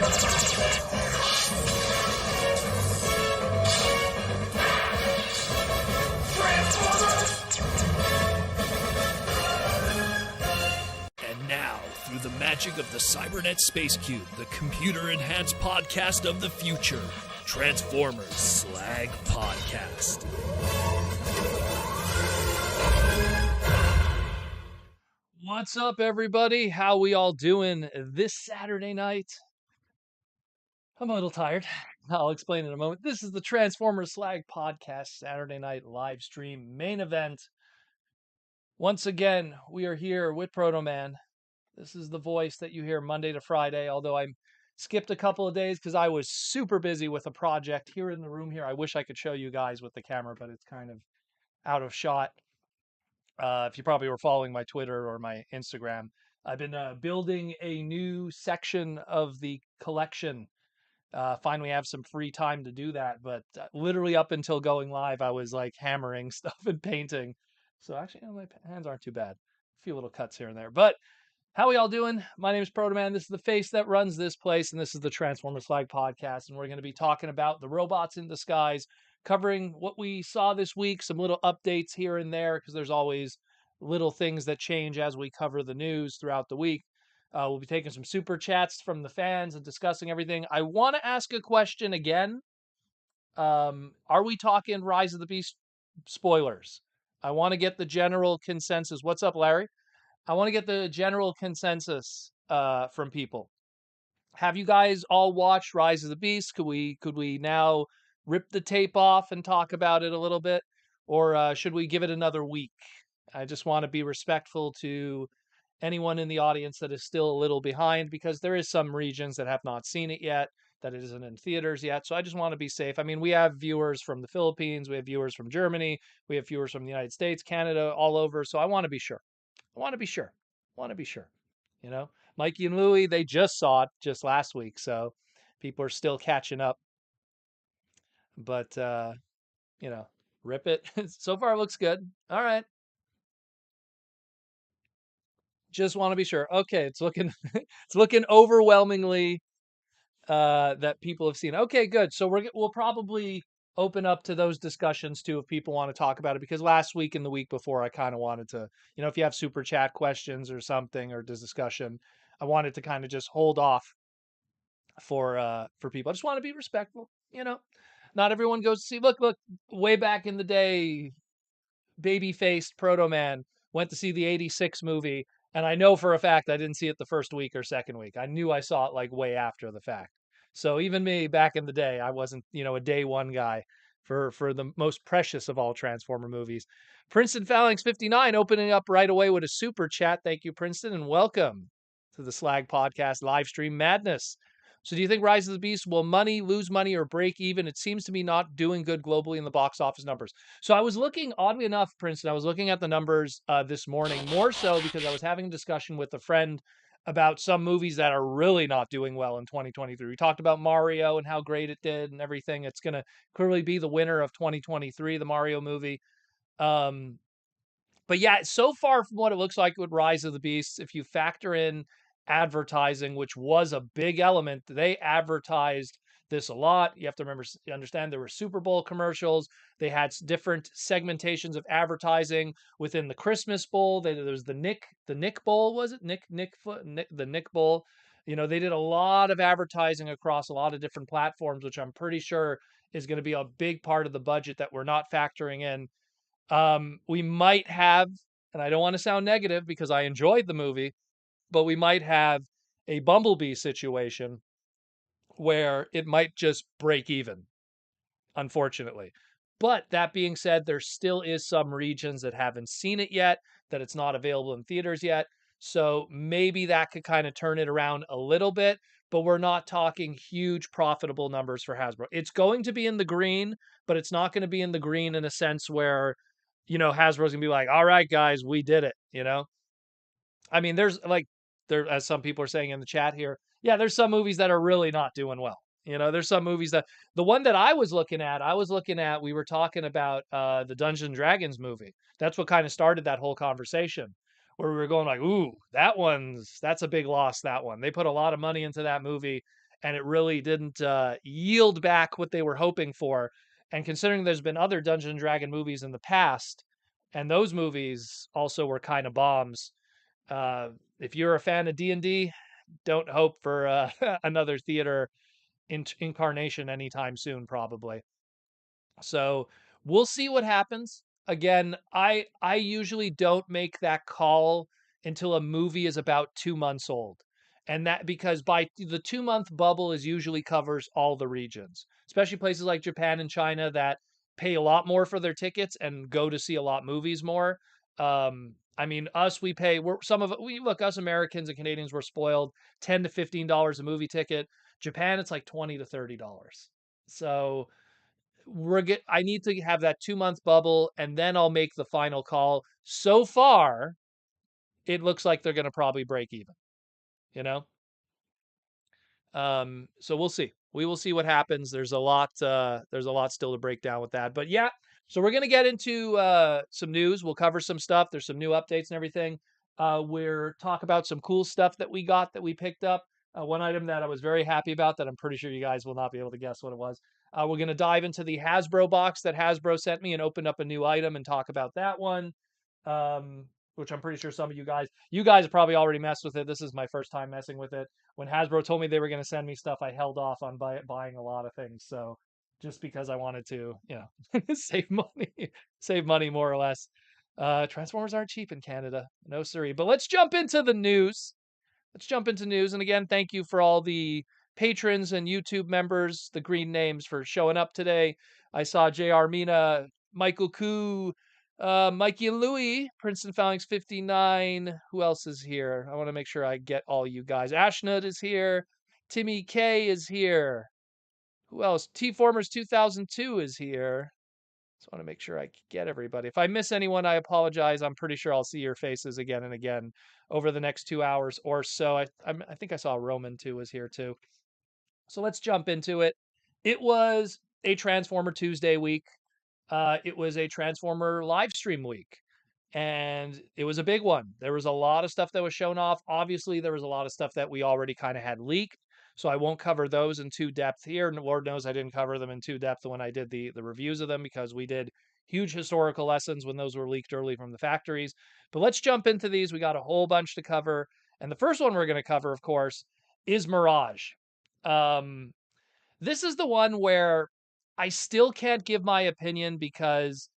And now, through the magic of the Cybernet Space Cube, the computer-enhanced podcast of the future, Transformers Slag Podcast. What's up, everybody? How we all doing this Saturday night? I'm a little tired. I'll explain in a moment. This is the Transformers Slag Podcast Saturday night live stream main event. Once again, we are here with Protoman. This is the voice that you hear Monday to Friday, although I skipped a couple of days because I was super busy with a project here in the room here. I wish I could show you guys with the camera, but it's kind of out of shot. If you probably were following my Twitter or my Instagram, I've been building a new section of the collection. Finally have some free time to do that, but literally up until going live, I was like hammering stuff and painting. So actually, my hands aren't too bad. A few little cuts here and there, but how we all doing? My name is Protoman. This is the face that runs this place, and this is the Transformers Flag Podcast, and we're going to be talking about the robots in disguise, covering what we saw this week, some little updates here and there, because there's always little things that change as we cover the news throughout the week. We'll be taking some super chats from the fans and discussing everything. I want to ask a question again. Are we talking Rise of the Beast spoilers? I want to get the general consensus. What's up, Larry? I want to get the general consensus from people. Have you guys all watched Rise of the Beast? Could we now rip the tape off and talk about it a little bit? Or should we give it another week? I just want to be respectful to anyone in the audience that is still a little behind, because there is some regions that have not seen it yet, that it isn't in theaters yet. So I just want to be safe. I mean, we have viewers from the Philippines, we have viewers from Germany, we have viewers from the United States, Canada, all over. So I want to be sure. You know, Mikey and Louie, they just saw it just last week, so people are still catching up. But rip it. So far it looks good. All right. Just want to be sure. Okay, it's looking it's looking overwhelmingly that people have seen. Okay, good. So we'll probably open up to those discussions too if people want to talk about it, because last week and the week before I kind of wanted to, if you have super chat questions or something or this discussion, I wanted to kind of just hold off for people. I just want to be respectful. Not everyone goes to see. Look, way back in the day, baby-faced Protoman went to see the 86 movie, and I know for a fact I didn't see it the first week or second week. I knew I saw it like way after the fact. So even me back in the day, I wasn't, a day one guy for the most precious of all Transformer movies. Princeton Phalanx 59 opening up right away with a super chat. Thank you, Princeton, and welcome to the Slag Podcast live stream madness. So do you think Rise of the Beast will lose money, or break even? It seems to be not doing good globally in the box office numbers. So I was looking, oddly enough, Princeton, I was looking at the numbers this morning, more so because I was having a discussion with a friend about some movies that are really not doing well in 2023. We talked about Mario and how great it did and everything. It's going to clearly be the winner of 2023, the Mario movie. But yeah, so far from what it looks like with Rise of the Beasts, if you factor in advertising, which was a big element, they advertised this a lot. You have to understand there were Super Bowl commercials. They had different segmentations of advertising within the Christmas Bowl. There was the Nick Bowl, was it? The Nick Bowl. They did a lot of advertising across a lot of different platforms, which I'm pretty sure is going to be a big part of the budget that we're not factoring in. We might have, and I don't want to sound negative because I enjoyed the movie, but we might have a Bumblebee situation where it might just break even, unfortunately. But that being said, there still is some regions that haven't seen it yet, that it's not available in theaters yet. So maybe that could kind of turn it around a little bit, but we're not talking huge profitable numbers for Hasbro. It's going to be in the green, but it's not going to be in the green in a sense where, Hasbro's going to be like, all right, guys, we did it, I mean, as some people are saying in the chat here, yeah, there's some movies that are really not doing well. There's some movies that, the one that I was looking at, we were talking about the Dungeons and Dragons movie. That's what kind of started that whole conversation, where we were going like, ooh, that's a big loss, that one. They put a lot of money into that movie, and it really didn't yield back what they were hoping for. And considering there's been other Dungeons and Dragon movies in the past, and those movies also were kind of bombs. Uh, if you're a fan of D&D, don't hope for another theater incarnation anytime soon, probably. So we'll see what happens. Again, I usually don't make that call until a movie is about 2 months old. And that because by the 2 month bubble is usually covers all the regions, especially places like Japan and China that pay a lot more for their tickets and go to see a lot movies more. I mean, us, we pay, we're some of it, we look, us Americans and Canadians were spoiled $10 to $15 a movie ticket. Japan, it's like $20 to $30. So I need to have that 2 month bubble and then I'll make the final call. So far, it looks like they're going to probably break even, you know? So we'll see. We will see what happens. There's a lot still to break down with that. But yeah, so we're gonna get into some news. We'll cover some stuff. There's some new updates and everything. We're talk about some cool stuff that we got that we picked up. One item that I was very happy about that I'm pretty sure you guys will not be able to guess what it was. We're gonna dive into the Hasbro box that Hasbro sent me and open up a new item and talk about that one. Um, which I'm pretty sure some of you guys have probably already messed with it. This is my first time messing with it. When Hasbro told me they were going to send me stuff, I held off on buying a lot of things. So just because I wanted to, save money, save money more or less. Transformers aren't cheap in Canada, no siree. But let's jump into the news. Let's jump into news. And again, thank you for all the patrons and YouTube members, the green names for showing up today. I saw JR Mina, Michael Koo, Mikey and Louie, Princeton Phalanx 59. Who else is here? I want to make sure I get all you guys. Ashnut is here. Timmy K is here. Who else? T Formers 2002 is here. Just want to make sure I get everybody. If I miss anyone, I apologize. I'm pretty sure I'll see your faces again and again over the next 2 hours or so. I think I saw Roman too was here too. So let's jump into it. It was a Transformer Tuesday week. It was a Transformer live stream week, and it was a big one. There was a lot of stuff that was shown off. Obviously, there was a lot of stuff that we already kind of had leaked, so I won't cover those in too depth here. And Lord knows I didn't cover them in too depth when I did the reviews of them because we did huge historical lessons when those were leaked early from the factories. But let's jump into these. We got a whole bunch to cover, and the first one we're going to cover, of course, is Mirage. Um, this is the one where I still can't give my opinion because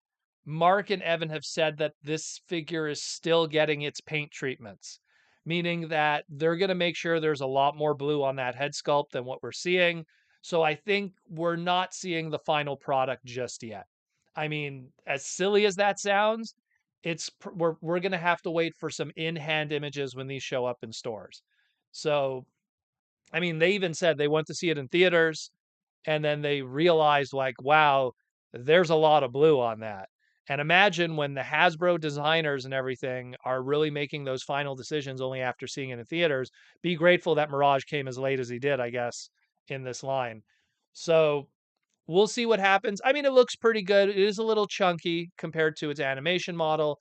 Mark and Evan have said that this figure is still getting its paint treatments, meaning that they're going to make sure there's a lot more blue on that head sculpt than what we're seeing. So I think we're not seeing the final product just yet. I mean, as silly as that sounds, we're going to have to wait for some in-hand images when these show up in stores. So, I mean, they even said they went to see it in theaters and then they realized like, wow, there's a lot of blue on that. And imagine when the Hasbro designers and everything are really making those final decisions only after seeing it in theaters. Be grateful that Mirage came as late as he did, I guess, in this line. So we'll see what happens. I mean, it looks pretty good. It is a little chunky compared to its animation model.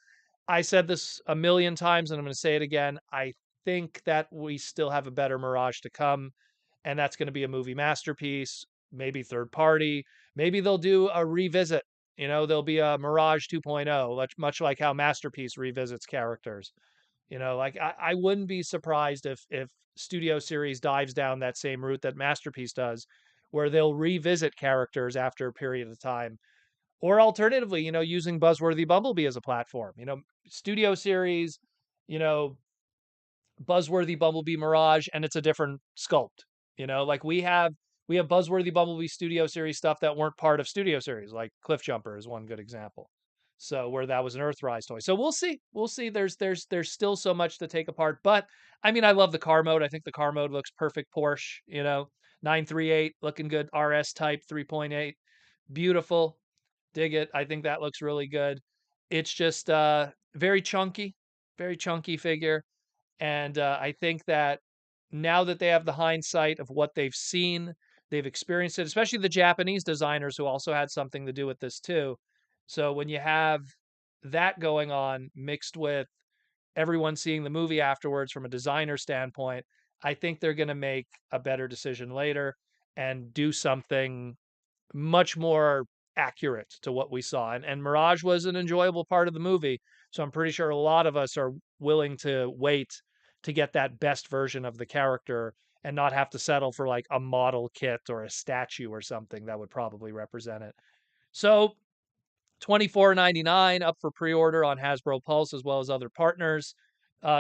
I said this a million times and I'm going to say it again. I think that we still have a better Mirage to come, and that's going to be a movie masterpiece, maybe third party. Maybe they'll do a revisit. There'll be a Mirage 2.0, much like how Masterpiece revisits characters. Like I wouldn't be surprised if Studio Series dives down that same route that Masterpiece does, where they'll revisit characters after a period of time. Or alternatively, using Buzzworthy Bumblebee as a platform. Studio Series, you know, Buzzworthy Bumblebee Mirage, and it's a different sculpt. Like we have Buzzworthy Bumblebee Studio Series stuff that weren't part of Studio Series, like Cliff Jumper is one good example. So where that was an Earthrise toy. So we'll see. We'll see. There's still so much to take apart. But I mean, I love the car mode. I think the car mode looks perfect Porsche, 938 looking good, RS type 3.8. Beautiful. Dig it. I think that looks really good. It's just very chunky figure. And I think that now that they have the hindsight of what they've seen, they've experienced it, especially the Japanese designers who also had something to do with this too. So when you have that going on mixed with everyone seeing the movie afterwards from a designer standpoint, I think they're going to make a better decision later and do something much more accurate to what we saw. And Mirage was an enjoyable part of the movie. So I'm pretty sure a lot of us are willing to wait to get that best version of the character and not have to settle for like a model kit or a statue or something that would probably represent it. So $24.99 up for pre-order on Hasbro Pulse as well as other partners.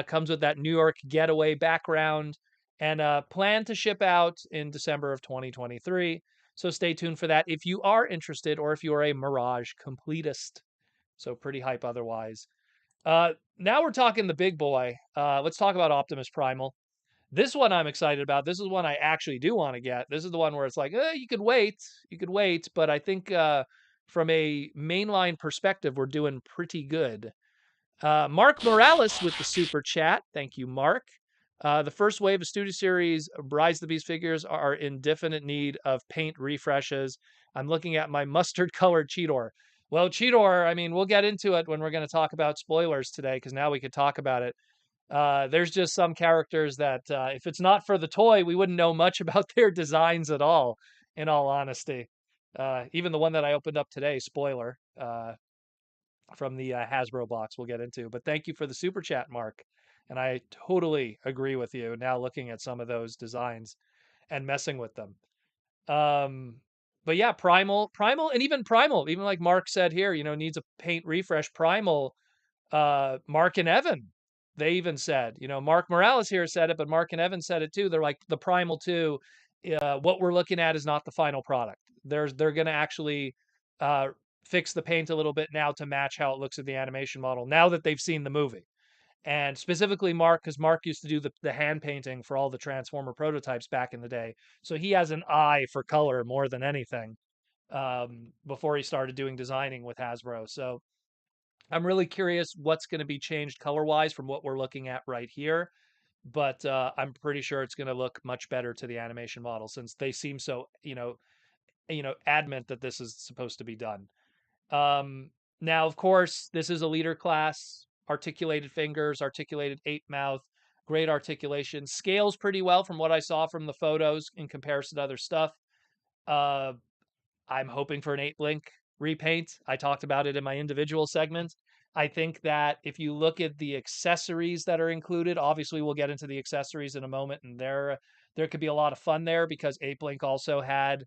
Comes with that New York getaway background and plan to ship out in December of 2023. So stay tuned for that if you are interested or if you are a Mirage completist. So pretty hype otherwise. Now we're talking the big boy. Let's talk about Optimus Primal. This one I'm excited about. This is one I actually do want to get. This is the one where it's like, you could wait, but I think from a mainline perspective, we're doing pretty good. Mark Morales with the super chat. Thank you, Mark. The first wave of Studio Series Rise of the Beast figures are in definite need of paint refreshes. I'm looking at my mustard colored Cheetor. Well, Cheetor, I mean, we'll get into it when we're going to talk about spoilers today, because now we could talk about it. There's just some characters that if it's not for the toy, we wouldn't know much about their designs at all, in all honesty. Even the one that I opened up today, spoiler, from the Hasbro box we'll get into. But thank you for the super chat, Mark. And I totally agree with you now looking at some of those designs and messing with them. Um, but yeah, Primal, and even Primal, even like Mark said here, needs a paint refresh. Primal, Mark and Evan, they even said, Mark Morales here said it, but Mark and Evan said it too. They're like, the Primal 2, what we're looking at is not the final product. They're going to actually uh, fix the paint a little bit now to match how it looks at the animation model now that they've seen the movie. And specifically Mark, because Mark used to do the hand painting for all the Transformer prototypes back in the day. So he has an eye for color more than anything, before he started doing designing with Hasbro. So I'm really curious what's going to be changed color wise from what we're looking at right here. But I'm pretty sure it's going to look much better to the animation model, since they seem so, adamant that this is supposed to be done. Um, Now, of course, this is a leader class, articulated fingers, articulated ape mouth, great articulation, scales pretty well from what I saw from the photos in comparison to other stuff. Uh, I'm hoping for an 8-link repaint. I talked about it in my individual segment. I think that if you look at the accessories that are included, obviously we'll get into the accessories in a moment, and there could be a lot of fun there, because 8-link also had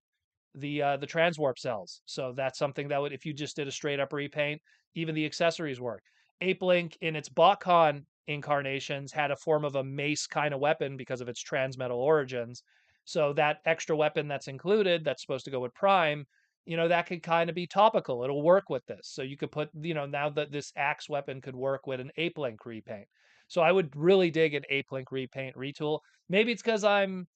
the transwarp cells. So that's something that would, if you just did a straight up repaint, even the accessories work. Ape Link in its BotCon incarnations had a form of a mace kind of weapon because of its transmetal origins. So that extra weapon that's included, that's supposed to go with Prime, that could kind of be topical. It'll work with this. So you could put, now that this axe weapon could work with an Ape Link repaint. So I would really dig an Ape Link repaint retool. Maybe it's because I'm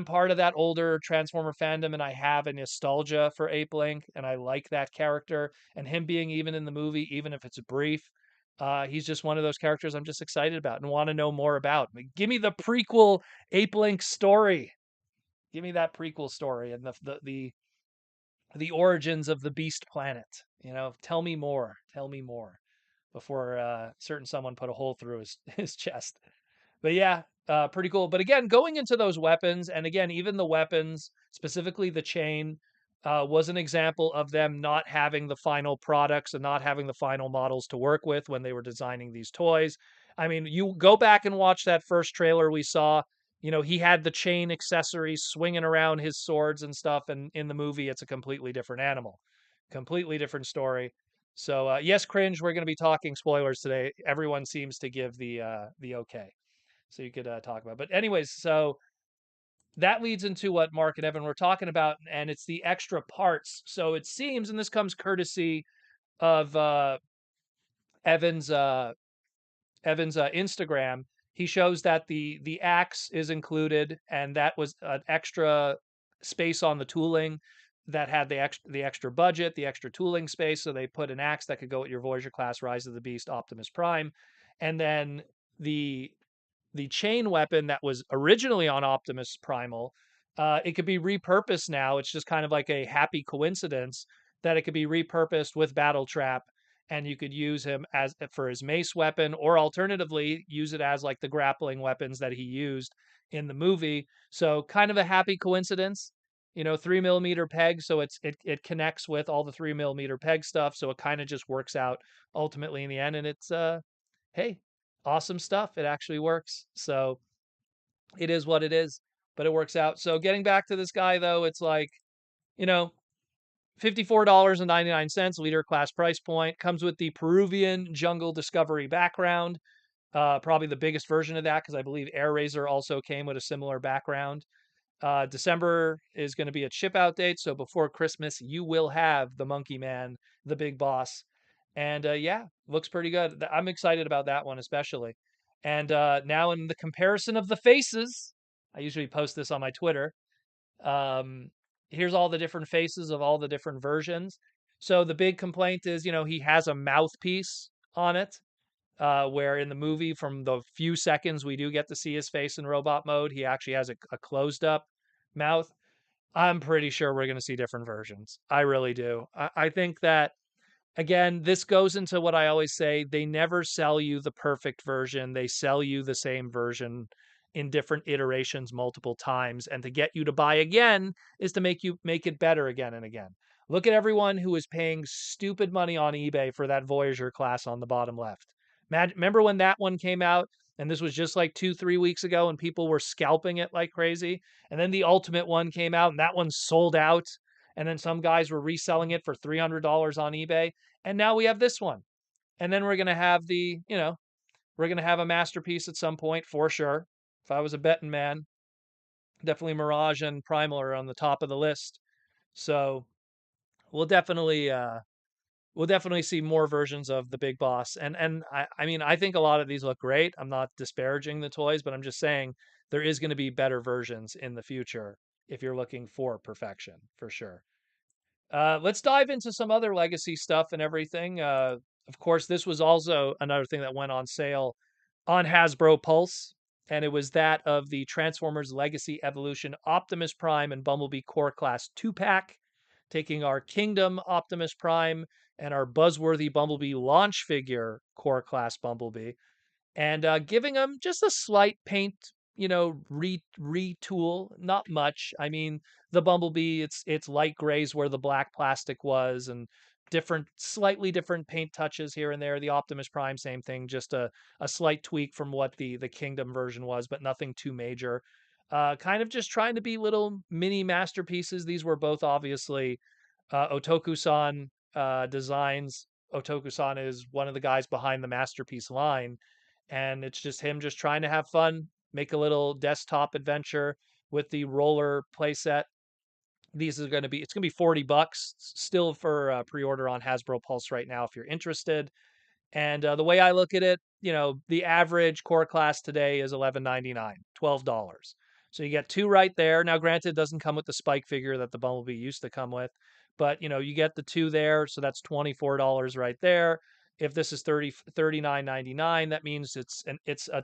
part of that older Transformer fandom, and I have a nostalgia for Ape Link, and I like that character. And him being even in the movie, even if it's brief, he's just one of those characters I'm just excited about and want to know more about. Give me the prequel Ape Link story. Give me that prequel story and the origins of the Beast Planet. Tell me more. Tell me more before certain someone put a hole through his chest. But yeah, pretty cool. But again, going into those weapons, and again, even the weapons, specifically the chain, was an example of them not having the final products and not having the final models to work with when they were designing these toys. I mean, you go back and watch that first trailer we saw. He had the chain accessories swinging around his swords and stuff, and in the movie, it's a completely different animal, completely different story. So yes, cringe. We're going to be talking spoilers today. Everyone seems to give the okay, so you could talk about. But anyways, so that leads into what Mark and Evan were talking about, and it's the extra parts. So it seems, and this comes courtesy of Evan's Instagram. He shows that the axe is included, and that was an extra space on the tooling that had the extra budget, the extra tooling space. So they put an axe that could go with your Voyager class Rise of the Beast Optimus Prime, and then the the chain weapon that was originally on Optimus Primal, it could be repurposed now. It's just kind of like a happy coincidence that it could be repurposed with Battle Trap, and you could use him as for his mace weapon, or alternatively use it as like the grappling weapons that he used in the movie. So kind of a happy coincidence, 3 millimeter peg. So it connects with all the 3 millimeter peg stuff. So it kind of just works out ultimately in the end. And it's, hey, awesome stuff. It actually works. So it is what it is, but it works out. So getting back to this guy though, it's like, you know, $54.99 leader class price point, comes with the Peruvian jungle discovery background. Probably the biggest version of that because I believe Air Razor also came with a similar background. December is going to be a chip out date, so before Christmas you will have the Monkey Man, the big boss, and yeah, looks pretty good. I'm excited about that one especially. And now in the comparison of the faces, I usually post this on my Twitter. Um, Here's all the different faces of all the different versions. So the big complaint is, he has a mouthpiece on it, where in the movie, from the few seconds we do get to see his face in robot mode, he actually has a closed up mouth. I'm pretty sure we're going to see different versions. I really do. I think that, again, this goes into what I always say. They never sell you the perfect version. They sell you the same version in different iterations multiple times. And to get you to buy again is to make it better again and again. Look at everyone who is paying stupid money on eBay for that Voyager class on the bottom left. Remember when that one came out? And this was just like 2, 3 weeks ago, and people were scalping it like crazy. And then the Ultimate one came out, and that one sold out. And then some guys were reselling it for $300 on eBay. And now we have this one. And then we're going to have we're going to have a masterpiece at some point for sure. If I was a betting man, definitely Mirage and Primal are on the top of the list. So we'll definitely, we'll definitely see more versions of the big boss. And I mean, I think a lot of these look great. I'm not disparaging the toys, but I'm just saying there is going to be better versions in the future if you're looking for perfection for sure. Let's dive into some other legacy stuff and everything. Of course, this was also another thing that went on sale on Hasbro Pulse, and it was that of the Transformers Legacy Evolution Optimus Prime and Bumblebee Core Class 2-pack, taking our Kingdom Optimus Prime and our Buzzworthy Bumblebee launch figure Core Class Bumblebee, and giving them just a slight paint, retool, not much. I mean, the Bumblebee, it's light grays where the black plastic was, and slightly different paint touches here and there. The Optimus Prime, same thing, just a slight tweak from what the Kingdom version was, but nothing too major. Kind of just trying to be little mini masterpieces. These were both obviously Otoku-san designs. Otoku-san is one of the guys behind the Masterpiece line, and it's just him just trying to have fun, make a little desktop adventure with the roller playset. These are going to be it's going to be $40 still for pre-order on Hasbro Pulse right now if you're interested. And the way I look at it, the average core class today is $11.99, $12. So you get two right there. Now, granted, it doesn't come with the spike figure that the Bumblebee used to come with, but you get the two there, so that's $24 right there. If this is 39.99, that means it's a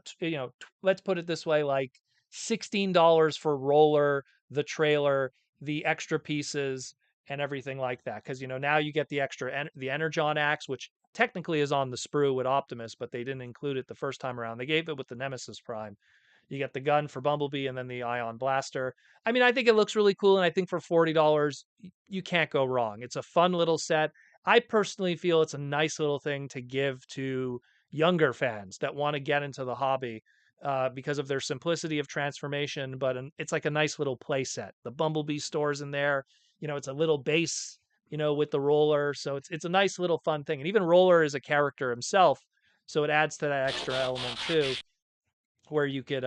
let's put it this way, like $16 for roller, the trailer, the extra pieces, and everything like that. Because now you get the extra the Energon axe, which technically is on the sprue with Optimus, but they didn't include it the first time around. They gave it with the Nemesis Prime. You get the gun for Bumblebee and then the Ion Blaster. I mean, I think it looks really cool, and I think for $40, you can't go wrong. It's a fun little set. I personally feel it's a nice little thing to give to younger fans that want to get into the hobby because of their simplicity of transformation, but it's like a nice little play set. The Bumblebee stores in there. It's a little base, with the roller. So it's a nice little fun thing. And even Roller is a character himself. So it adds to that extra element too, where you could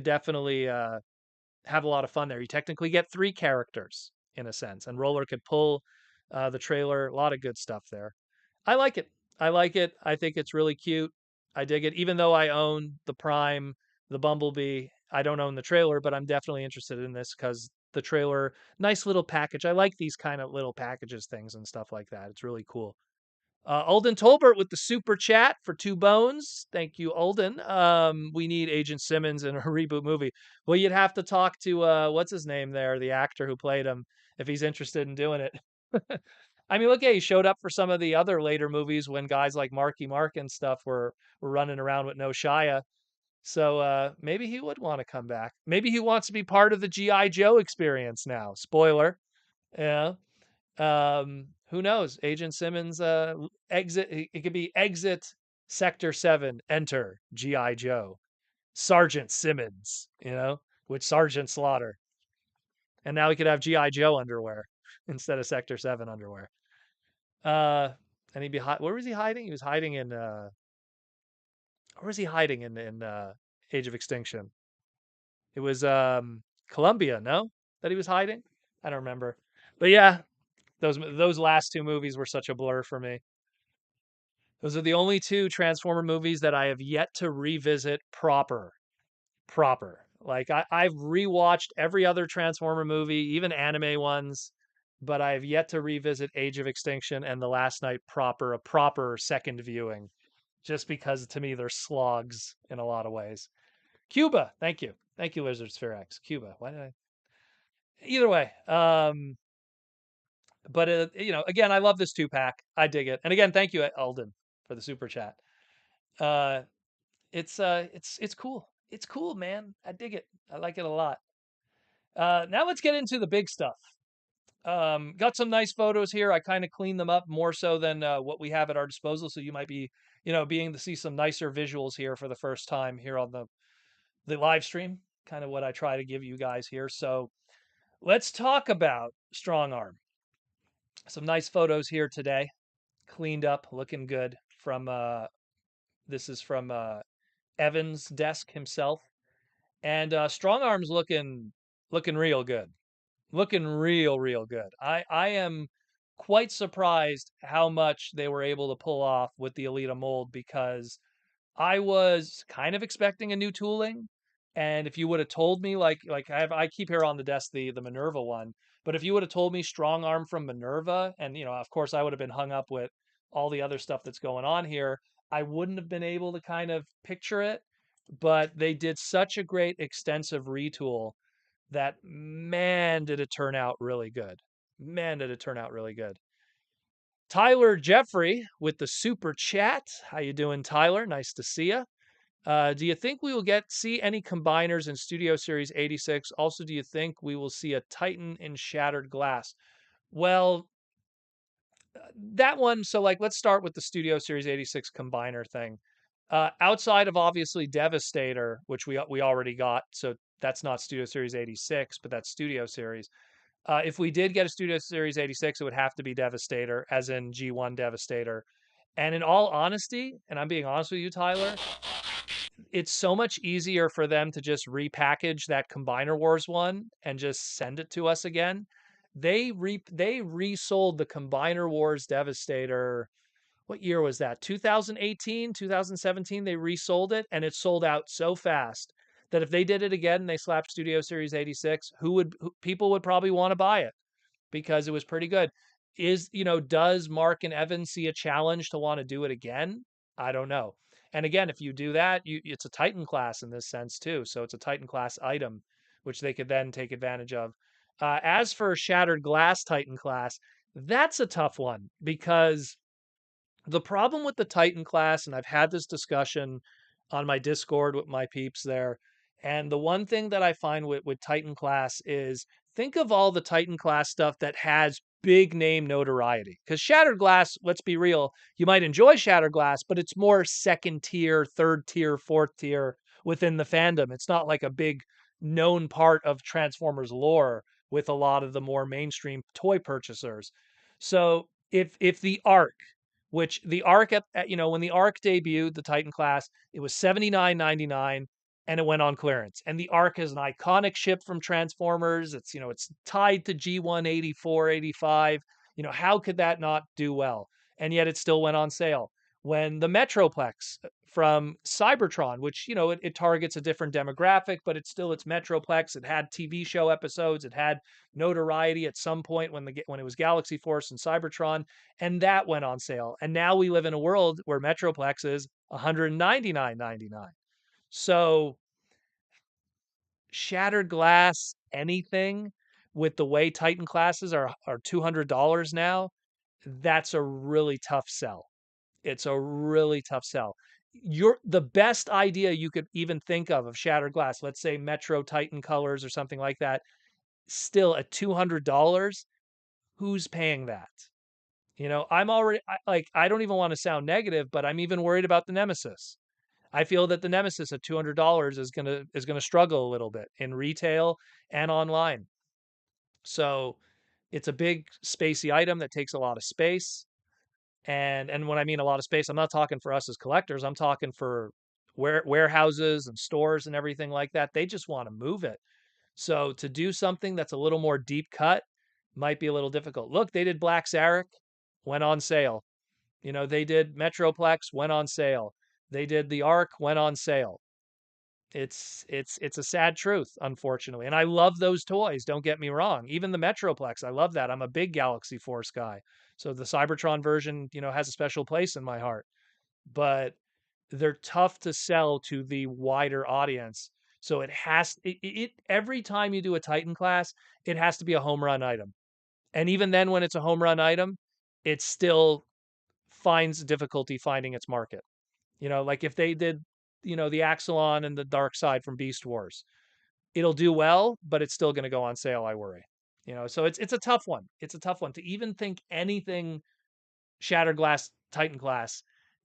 definitely have a lot of fun there. You technically get three characters in a sense, and Roller could pull the trailer. A lot of good stuff there. I like it. I like it. I think it's really cute. I dig it. Even though I own the Prime, the Bumblebee, I don't own the trailer, but I'm definitely interested in this because the trailer, nice little package. I like these kind of little packages, things and stuff like that. It's really cool. Alden Tolbert with the super chat for 2 bones. Thank you, Alden. We need Agent Simmons in a reboot movie. Well, you'd have to talk to what's his name there, the actor who played him, if he's interested in doing it. I mean, look, he showed up for some of the other later movies when guys like Marky Mark and stuff were running around with no Shia. So maybe he would want to come back. Maybe he wants to be part of the GI Joe experience now. Spoiler. Yeah. Who knows? Agent Simmons exit. It could be exit Sector 7, enter GI Joe. Sergeant Simmons, with Sergeant Slaughter. And now he could have GI Joe underwear instead of Sector 7 underwear. Uh and he'd be where was he hiding? He was hiding in where was he hiding in Age of Extinction? It was Columbia, no? That he was hiding? I don't remember. But yeah, those last two movies were such a blur for me. Those are the only two Transformer movies that I have yet to revisit proper. Like I've rewatched every other Transformer movie, even anime ones, but I have yet to revisit Age of Extinction and The Last Night a proper second viewing, just because to me they're slogs in a lot of ways. Cuba, thank you, Lizard Sphere X. Cuba, why did I? Either way, but again, I love this 2-pack. I dig it, and again, thank you, Eldon, for the super chat. Uh, it's cool. It's cool, man. I dig it. I like it a lot. Now let's get into the big stuff. Got some nice photos here. I kind of cleaned them up more so than what we have at our disposal. So you might be, being to see some nicer visuals here for the first time here on the live stream. Kind of what I try to give you guys here. So let's talk about Strong Arm. Some nice photos here today. Cleaned up, looking good. From this is from Evan's desk himself. And Strong Arm's looking real good. Looking real good. I am quite surprised how much they were able to pull off with the Elita mold, because I was kind of expecting a new tooling. And if you would have told me, like I keep here on the desk the Minerva one, but if you would have told me Strong Arm from Minerva, and of course I would have been hung up with all the other stuff that's going on here, I wouldn't have been able to kind of picture it. But they did such a great extensive retool that, man, did it turn out really good. Man, did it turn out really good. Tyler Jeffrey with the super chat. How you doing, Tyler? Nice to see you. Do you think we will see any combiners in Studio Series 86? Also, do you think we will see a Titan in Shattered Glass? Well, that one. So, let's start with the Studio Series 86 combiner thing. Outside of obviously Devastator, which we already got, so that's not Studio Series 86, but that's Studio Series. If we did get a Studio Series 86, it would have to be Devastator, as in G1 Devastator. And in all honesty, and I'm being honest with you, Tyler, it's so much easier for them to just repackage that Combiner Wars one and just send it to us again. They resold the Combiner Wars Devastator. What year was that? 2018, 2017, they resold it, and it sold out so fast that if they did it again and they slapped Studio Series 86, people would probably want to buy it, because it was pretty good. Does Mark and Evan see a challenge to want to do it again? I don't know. And again, if you do that, it's a Titan class in this sense too. So it's a Titan class item, which they could then take advantage of. As for Shattered Glass Titan class, that's a tough one, because the problem with the Titan class, and I've had this discussion on my Discord with my peeps there, and the one thing that I find with Titan class is, think of all the Titan class stuff that has big name notoriety. Because Shattered Glass, let's be real, you might enjoy Shattered Glass, but it's more second tier, third tier, fourth tier within the fandom. It's not like a big known part of Transformers lore with a lot of the more mainstream toy purchasers. So if the arc, which the arc when the arc debuted, the Titan class, it was $79.99, and it went on clearance. And the arc is an iconic ship from Transformers. It's tied to G1 84, 85. How could that not do well? And yet it still went on sale. When the Metroplex from Cybertron, which it targets a different demographic, but it's Metroplex. It had TV show episodes. It had notoriety at some point when it was Galaxy Force and Cybertron, and that went on sale. And now we live in a world where Metroplex is $199.99. So Shattered Glass, anything with the way Titan classes are $200 now, that's a really tough sell. It's a really tough sell. the best idea you could even think of shattered glass, let's say Metro Titan colors or something like that, still at $200, who's paying that? I'm already I don't even want to sound negative, but I'm even worried about the Nemesis. I feel that the Nemesis at $200 is gonna struggle a little bit in retail and online. So it's a big spacey item that takes a lot of space. And when I mean a lot of space, I'm not talking for us as collectors. I'm talking for warehouses and stores and everything like that. They just want to move it. So to do something that's a little more deep cut might be a little difficult. Look, they did Black Zarek, went on sale. They did Metroplex, went on sale. They did the Arc, went on sale. It's a sad truth, unfortunately. And I love those toys, don't get me wrong. Even the Metroplex, I love that. I'm a big Galaxy Force guy. So the Cybertron version, has a special place in my heart. But they're tough to sell to the wider audience. So every time you do a Titan class, it has to be a home run item. And even then when it's a home run item, it still finds difficulty finding its market. Like if they did, the Axelon and the Dark Side from Beast Wars, it'll do well, but it's still going to go on sale, I worry. So it's a tough one. It's a tough one to even think anything Shattered Glass Titan class.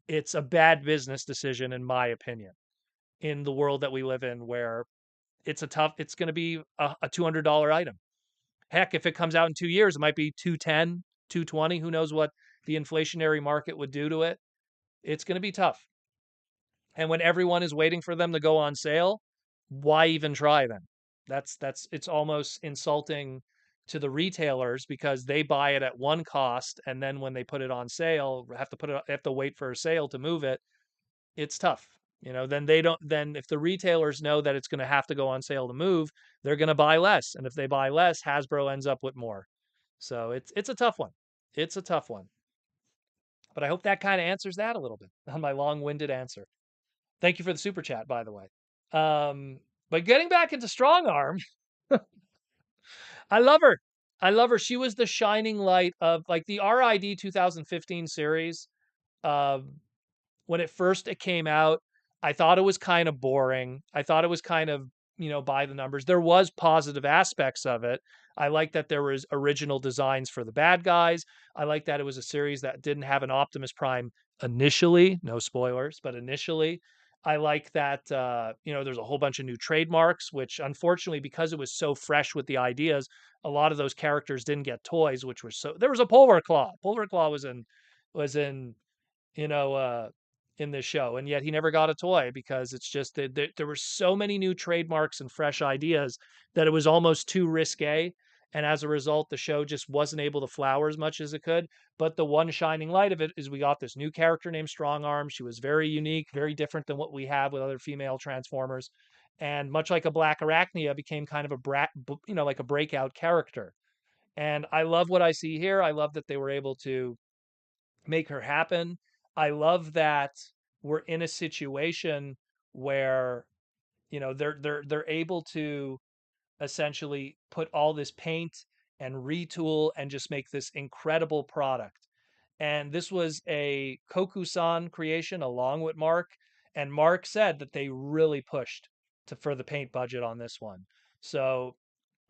It's a bad business decision, in my opinion, in the world that we live in, where it's going to be a $200 item. Heck, if it comes out in 2 years, it might be 210, 220. Who knows what the inflationary market would do to it? It's going to be tough. And when everyone is waiting for them to go on sale, why even try them? It's almost insulting to the retailers because they buy it at one cost and then when they put it on sale, have to wait for a sale to move it. It's tough. Then they don't then if the retailers know that it's going to have to go on sale to move, they're going to buy less. And if they buy less, Hasbro ends up with more. So it's a tough one. It's a tough one. But I hope that kind of answers that a little bit on my long-winded answer. Thank you for the super chat, by the way. But getting back into Strong Arm, I love her. I love her. She was the shining light of like the RID 2015 series. Um, when it came out, I thought it was kind of boring. I thought it was kind of, by the numbers. There was positive aspects of it. I like that there was original designs for the bad guys. I like that it was a series that didn't have an Optimus Prime initially, no spoilers, but initially. I like that there's a whole bunch of new trademarks, which unfortunately, because it was so fresh with the ideas, a lot of those characters didn't get toys, which was so there was a Polar Claw. Polar Claw was in you know, uh, in this show, and yet he never got a toy because it's just that there were so many new trademarks and fresh ideas that it was almost too risque. And as a result, the show just wasn't able to flower as much as it could. But the one shining light of it is we got this new character named Strong Arm. She was very unique, very different than what we have with other female Transformers. And much like a Black Arachnia, became kind of like a breakout character. And I love what I see here. I love that they were able to make her happen. I love that we're in a situation where they're able to essentially put all this paint and retool and just make this incredible product. And this was a Kokusan creation along with Mark. And Mark said that they really pushed for the paint budget on this one. So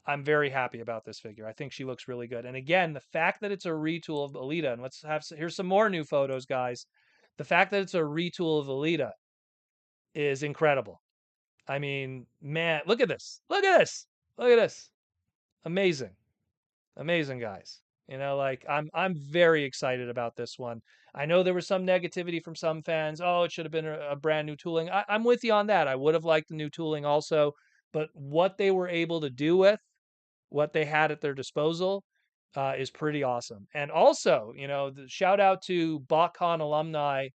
I'm very happy about this figure. I think she looks really good. And again, the fact that it's a retool of Alita, and here's some more new photos, guys. The fact that it's a retool of Alita is incredible. I mean, man, look at this. Look at this. Look at this. Amazing. Amazing, guys. Like I'm very excited about this one. I know there was some negativity from some fans. Oh, it should have been a brand new tooling. I'm with you on that. I would have liked the new tooling also, but what they were able to do with what they had at their disposal is pretty awesome. And also, the shout out to BotCon alumni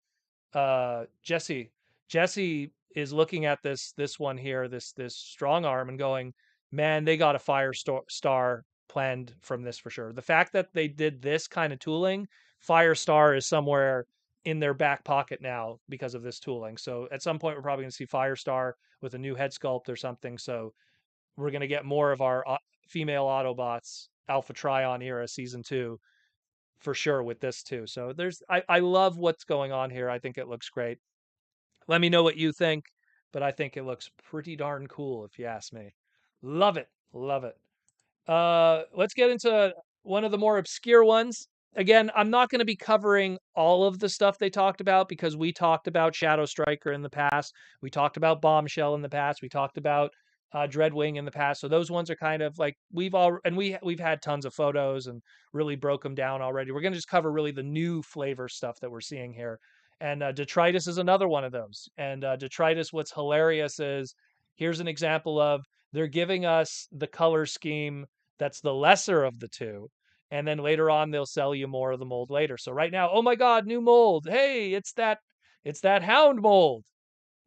Jesse. Jesse is looking at this one here, this strong arm, and going, man, they got a star planned from this for sure. The fact that they did this kind of tooling, Firestar is somewhere in their back pocket now because of this tooling. So at some point, we're probably going to see Firestar with a new head sculpt or something. So we're going to get more of our female Autobots Alpha Trion era season 2 for sure with this too. So I love what's going on here. I think it looks great. Let me know what you think, but I think it looks pretty darn cool if you ask me. Love it. Love it. Let's get into one of the more obscure ones. Again, I'm not going to be covering all of the stuff they talked about because we talked about Shadow Striker in the past. We talked about Bombshell in the past. We talked about Dreadwing in the past. So those ones are kind of like we've had tons of photos and really broke them down already. We're going to just cover really the new flavor stuff that we're seeing here. And Detritus is another one of those. And Detritus, what's hilarious is here's an example of they're giving us the color scheme that's the lesser of the two. And then later on, they'll sell you more of the mold later. So right now, oh my God, new mold. Hey, it's that hound mold.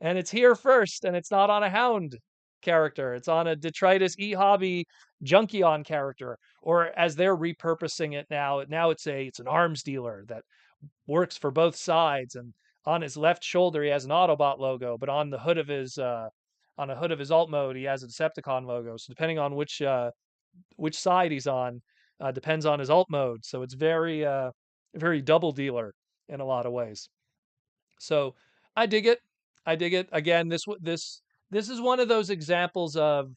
And it's here first, and it's not on a hound character. It's on a Detritus E-Hobby Junkion character. Or as they're repurposing it now it's an arms dealer that works for both sides. And on his left shoulder, he has an Autobot logo, but on the hood of his on a hood of his alt mode, he has a Decepticon logo. So depending on which side he's on depends on his alt mode. So it's very double dealer in a lot of ways. So I dig it. I dig it. Again, this is one of those examples of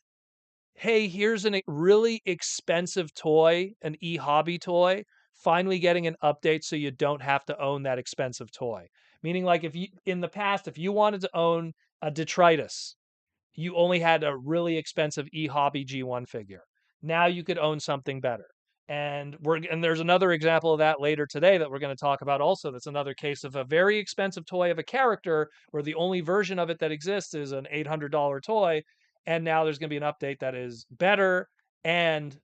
hey, here's a really expensive toy, an e-hobby toy, finally getting an update so you don't have to own that expensive toy. Meaning like if you in the past if you wanted to own a Detritus, you only had a really expensive e-hobby G1 figure. Now you could own something better. And there's another example of that later today that we're going to talk about also. That's another case of a very expensive toy of a character where the only version of it that exists is an $800 toy. And now there's going to be an update that is better and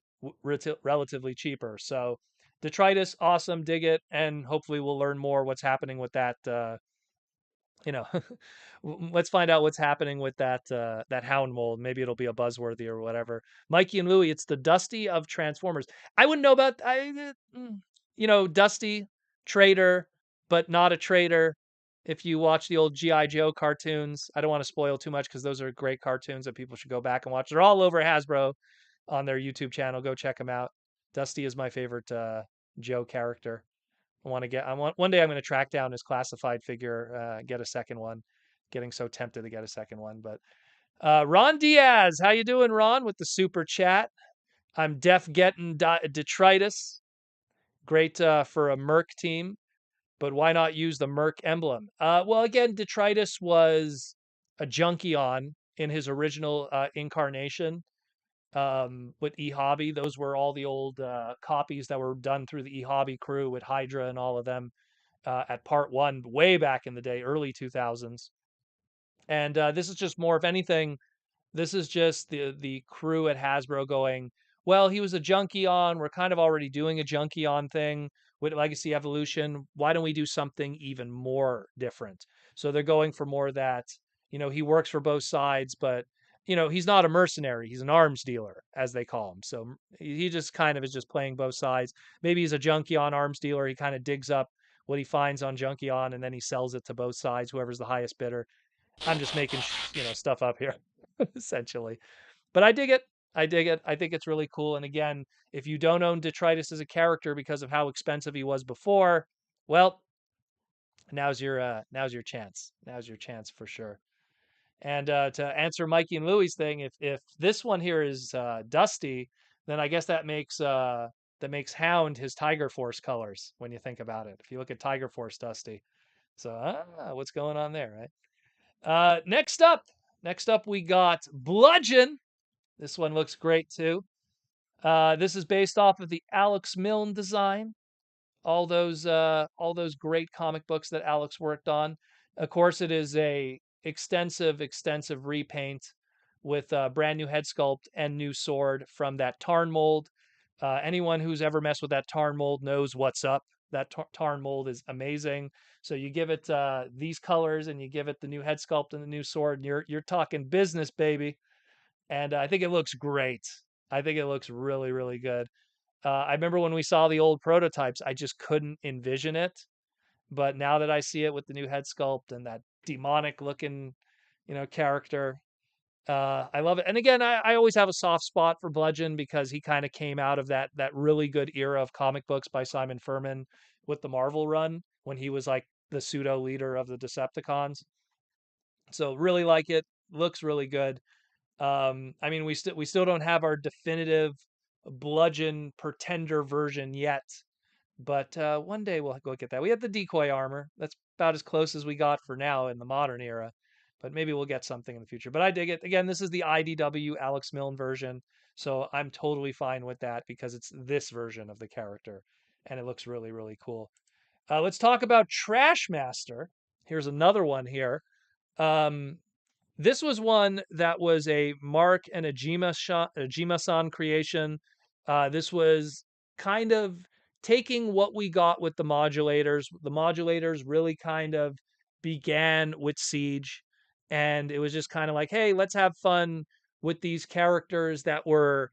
relatively cheaper. So Detritus, awesome, dig it, and hopefully we'll learn more what's happening with that you know, let's find out what's happening with that hound mold. Maybe it'll be a buzzworthy or whatever. Mikey and Louie, it's the Dusty of Transformers. I wouldn't know about Dusty trader, but not a trader. If you watch the old GI Joe cartoons, I don't want to spoil too much because those are great cartoons that people should go back and watch. They're all over Hasbro on their YouTube channel. Go check them out. Dusty is my favorite Joe character. I want one day I'm going to track down his classified figure, get a second one. Getting so tempted to get a second one, but Ron Diaz, how you doing, Ron? With the super chat. I'm getting detritus. Great for a Merc team, but why not use the Merc emblem? Well, again, detritus was a Junkion in his original incarnation with eHobby. Those were all the old copies that were done through the eHobby crew with Hydra and all of them at part one, way back in the day, early 2000s. And this is just more, if anything, this is just the crew at Hasbro going, well, he was a Junkion. We're kind of already doing a Junkion thing with Legacy Evolution. Why don't we do something even more different? So they're going for more that, he works for both sides, but he's not a mercenary. He's an arms dealer, as they call him. So he just kind of is just playing both sides. Maybe he's a Junkion arms dealer. He kind of digs up what he finds on Junkion and then he sells it to both sides, whoever's the highest bidder. I'm just making stuff up here, essentially. But I dig it. I dig it. I think it's really cool. And again, if you don't own Detritus as a character because of how expensive he was before, well, now's your chance. Now's your chance for sure. And to answer Mikey and Louie's thing, if this one here is Dusty, then I guess that makes Hound his Tiger Force colors when you think about it. If you look at Tiger Force Dusty, so what's going on there, right? Next up, we got Bludgeon. This one looks great too. This is based off of the Alex Milne design. All those great comic books that Alex worked on. Of course, it is a extensive repaint with a brand new head sculpt and new sword from that Tarn mold. Anyone who's ever messed with that Tarn mold knows what's up. That Tarn mold is amazing. So you give it these colors and you give it the new head sculpt and the new sword, and you're talking business, baby. And I think it looks great. I think it looks really, really good. I remember when we saw the old prototypes, I just couldn't envision it. But now that I see it with the new head sculpt and that demonic looking, character, I love it. And again, I always have a soft spot for Bludgeon because he kind of came out of that really good era of comic books by Simon Furman with the Marvel run when he was like the pseudo leader of the Decepticons. So really like it. Looks really good. I mean, we still don't have our definitive bludgeon pretender version yet, but one day we'll go get that. We have the decoy armor. That's about as close as we got for now in the modern era, but maybe we'll get something in the future. But I dig it. Again, this is the IDW Alex Milne version, so I'm totally fine with that because it's this version of the character, and it looks really, really cool. Let's talk about Trashmaster. Here's another one here. Um, this was one that was a Mark and a Gemasan creation. This was kind of taking what we got with the modulators. The modulators really kind of began with Siege, and it was just kind of like, hey, let's have fun with these characters that were,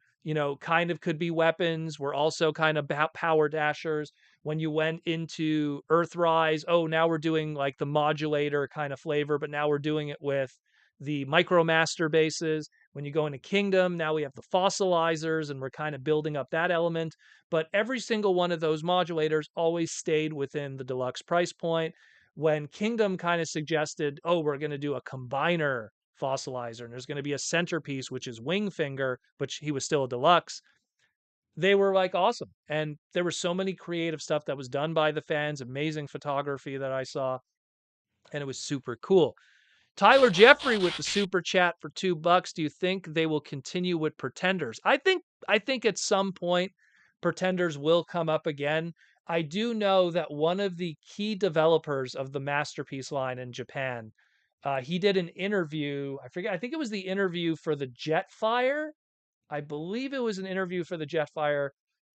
kind of could be weapons. We're also kind of power dashers. When you went into Earthrise, oh, now we're doing like the modulator kind of flavor, but now we're doing it with the Micromaster bases. When you go into Kingdom, now we have the fossilizers, and we're kind of building up that element. But every single one of those modulators always stayed within the deluxe price point. When Kingdom kind of suggested, oh, we're going to do a combiner fossilizer, and there's going to be a centerpiece, which is Wingfinger, but he was still a deluxe, they were like awesome. And there were so many creative stuff that was done by the fans, amazing photography that I saw, and it was super cool. Tyler Jeffrey with the super chat for $2. Do you think they will continue with Pretenders? I think at some point Pretenders will come up again. I do know that one of the key developers of the Masterpiece line in Japan, he did an interview. I forget. I think it was the interview for the Jetfire. I believe it was an interview for the Jetfire.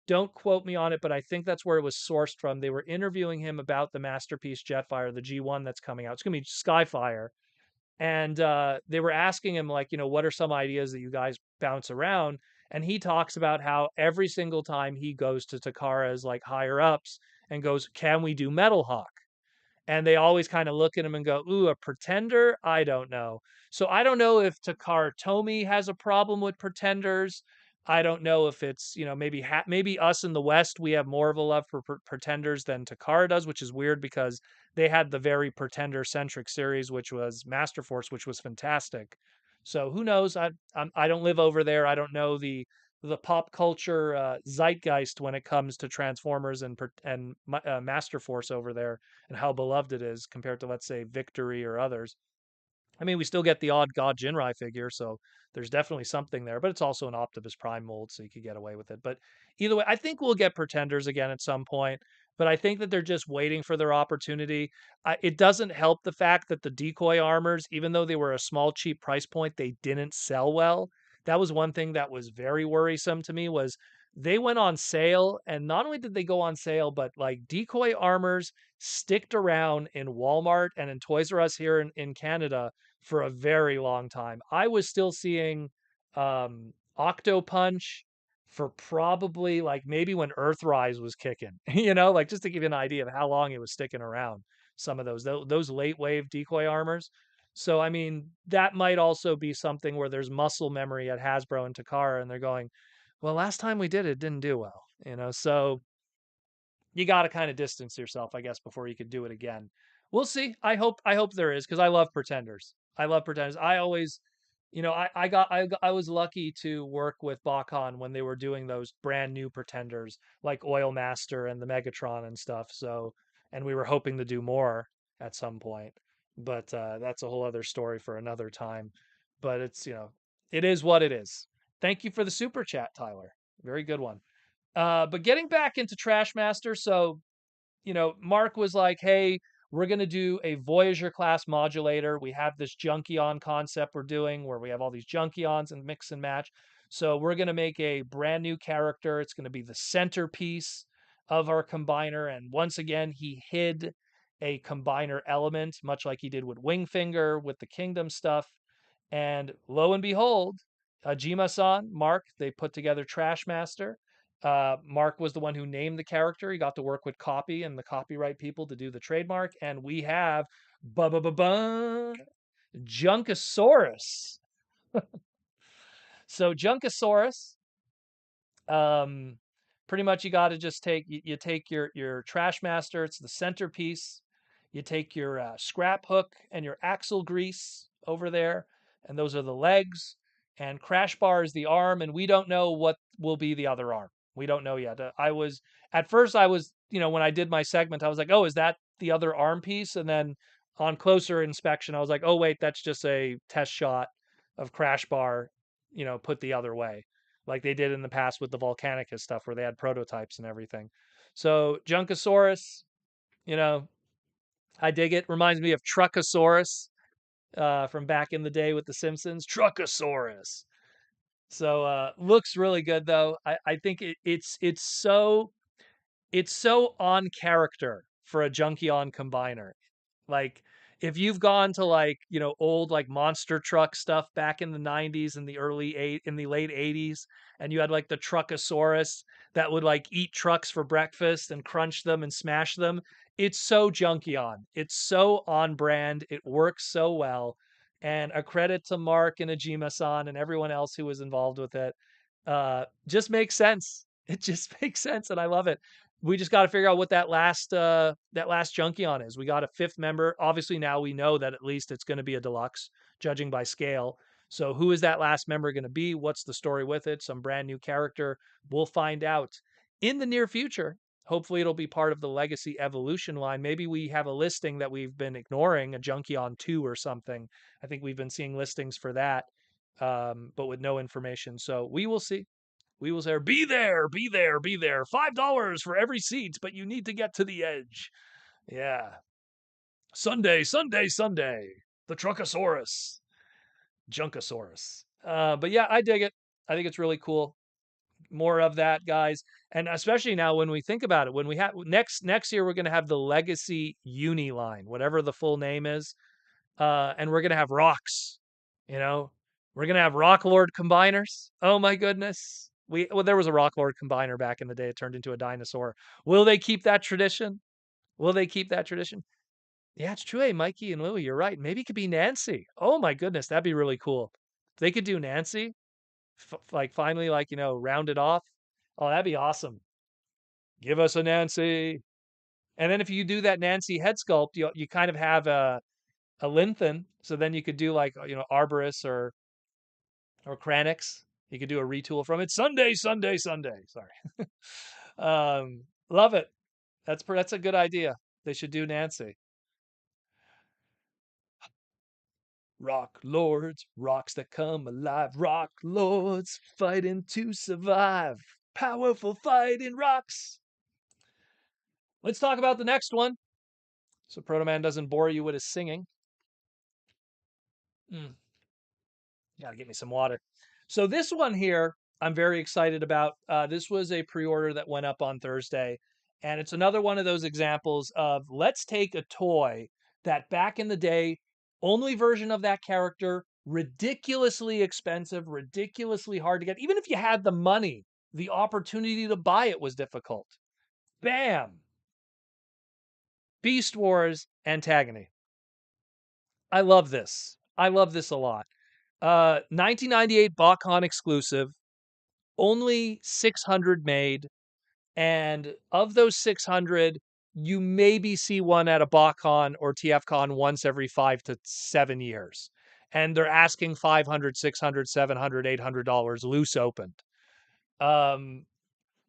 Don't quote me on it, but I think that's where it was sourced from. They were interviewing him about the Masterpiece Jetfire, the G1 that's coming out. It's going to be Skyfire, and they were asking him like, what are some ideas that you guys bounce around? And he talks about how every single time he goes to Takara's like higher ups and goes, can we do Metal Hawk? And they always kind of look at him and go, ooh, a pretender? I don't know. So I don't know if Takara Tomy has a problem with pretenders. I don't know if it's, maybe us in the West, we have more of a love for pretenders than Takara does, which is weird because they had the very pretender centric series, which was Master Force, which was fantastic. So who knows? I don't live over there. I don't know the pop culture zeitgeist when it comes to Transformers and Master Force over there, and how beloved it is compared to, let's say, Victory or others. I mean, we still get the odd God Jinrai figure, so there's definitely something there, but it's also an Optimus Prime mold, so you could get away with it. But either way, I think we'll get Pretenders again at some point, but I think that they're just waiting for their opportunity. It doesn't help the fact that the decoy armors, even though they were a small, cheap price point, they didn't sell well. That was one thing that was very worrisome to me was they went on sale, and not only did they go on sale, but like decoy armors sticked around in Walmart and in Toys R Us here in Canada for a very long time. I was still seeing Octo Punch for probably like maybe when Earthrise was kicking, like just to give you an idea of how long it was sticking around. Some of those late wave decoy armors. So I mean, that might also be something where there's muscle memory at Hasbro and Takara, and they're going, well, last time we did it didn't do well. So you got to kind of distance yourself, I guess, before you could do it again. We'll see. I hope there is, because I love Pretenders. I love Pretenders. I always, I was lucky to work with Bakon when they were doing those brand new Pretenders like Oil Master and the Megatron and stuff. So, and we were hoping to do more at some point, but that's a whole other story for another time. But it's, it is what it is. Thank you for the super chat, Tyler. Very good one. But getting back into Trashmaster, so Mark was like, "Hey, we're gonna do a Voyager class modulator. We have this Junkion concept we're doing where we have all these Junkions and mix and match. So we're gonna make a brand new character. It's gonna be the centerpiece of our combiner. And once again, he hid a combiner element, much like he did with Wingfinger with the Kingdom stuff. And lo and behold, Jima-san, Mark, they put together Trashmaster. Mark was the one who named the character. He got to work with copy and the copyright people to do the trademark. And we have Junkasaurus. So Junkasaurus, um, pretty much you got to just you take your Trashmaster. It's the centerpiece. You take your scrap hook and your axle grease over there, and those are the legs, and Crash Bar is the arm, and we don't know what will be the other arm. We don't know yet. I was at first I was, when I did my segment, I was like, "Oh, is that the other arm piece?" And then on closer inspection, I was like, "Oh, wait, that's just a test shot of Crash Bar, put the other way." Like they did in the past with the Volcanicus stuff where they had prototypes and everything. So Junkasaurus, you know, I dig it. Reminds me of Truckosaurus from back in the day with The Simpsons. Truckosaurus. So looks really good though. I think it's so on character for a Junkion combiner. Like if you've gone to like, old like monster truck stuff back in the 90s and in the late 80s, and you had like the Truckosaurus that would like eat trucks for breakfast and crunch them and smash them. It's so Junkion. It's so on brand. It works so well. And a credit to Mark and Ajima-san and everyone else who was involved with it. Just makes sense. It just makes sense, and I love it. We just got to figure out what that last Junkion is. We got a fifth member. Obviously, now we know that at least it's going to be a deluxe, judging by scale. So, who is that last member going to be? What's the story with it? Some brand new character. We'll find out in the near future. Hopefully, it'll be part of the Legacy Evolution line. Maybe we have a listing that we've been ignoring, a Junkion 2 or something. I think we've been seeing listings for that, but with no information. So, we will see. We will say, be there, be there, be there. $5 for every seat, but you need to get to the edge. Yeah. Sunday, Sunday, Sunday. The Truckosaurus. Junkasaurus. But yeah, I dig it. I think it's really cool. More of that, guys. And especially now when we think about it, when we have next year, we're going to have the Legacy Uni line, whatever the full name is. And we're going to have rocks, you know, we're going to have Rock Lord combiners. Oh my goodness. There was a Rock Lord combiner back in the day. It turned into a dinosaur. Will they keep that tradition? Will they keep that tradition? Yeah, it's true. Hey, Mikey and Louie, you're right. Maybe it could be Nancy. Oh my goodness. That'd be really cool. If they could do Nancy, like finally, like, round it off. Oh, that'd be awesome. Give us a Nancy. And then if you do that Nancy head sculpt, you kind of have a Linthen. So then you could do like, Arborus or Kranix. You could do a retool from it. Sunday, Sunday, Sunday. Sorry. Love it. That's a good idea. They should do Nancy. Rock lords, rocks that come alive. Rock lords fighting to survive. Powerful fighting rocks. Let's talk about the next one. So Protoman doesn't bore you with his singing. Gotta get me some water. So this one here, I'm very excited about. This was a pre-order that went up on Thursday, and it's another one of those examples of let's take a toy that back in the day, only version of that character, ridiculously expensive, ridiculously hard to get. Even if you had the money, the opportunity to buy it was difficult. Bam! Beast Wars Antagony. I love this. I love this a lot. 1998 BotCon exclusive, only 600 made, and of those 600, you maybe see one at a BotCon or TFCon once every 5 to 7 years. And they're asking $500, $600, $700, $800 loose opened. And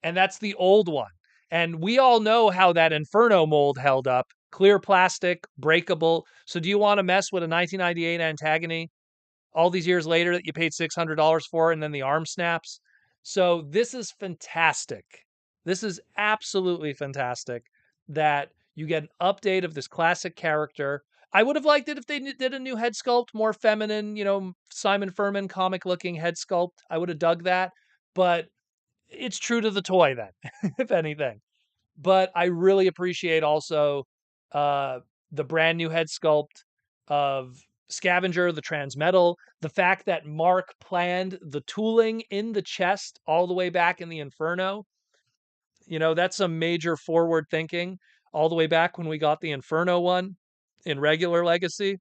that's the old one. And we all know how that Inferno mold held up. Clear plastic, breakable. So do you want to mess with a 1998 Antagony all these years later that you paid $600 for and then the arm snaps? So this is fantastic. This is absolutely fantastic that you get an update of this classic character. I would have liked it if they did a new head sculpt, more feminine, Simon Furman comic looking head sculpt. I would have dug that, but it's true to the toy then, if anything. But I really appreciate also uh, the brand new head sculpt of Scavenger, the Transmetal, the fact that Mark planned the tooling in the chest all the way back in the Inferno. That's some major forward thinking all the way back when we got the Inferno one in regular Legacy.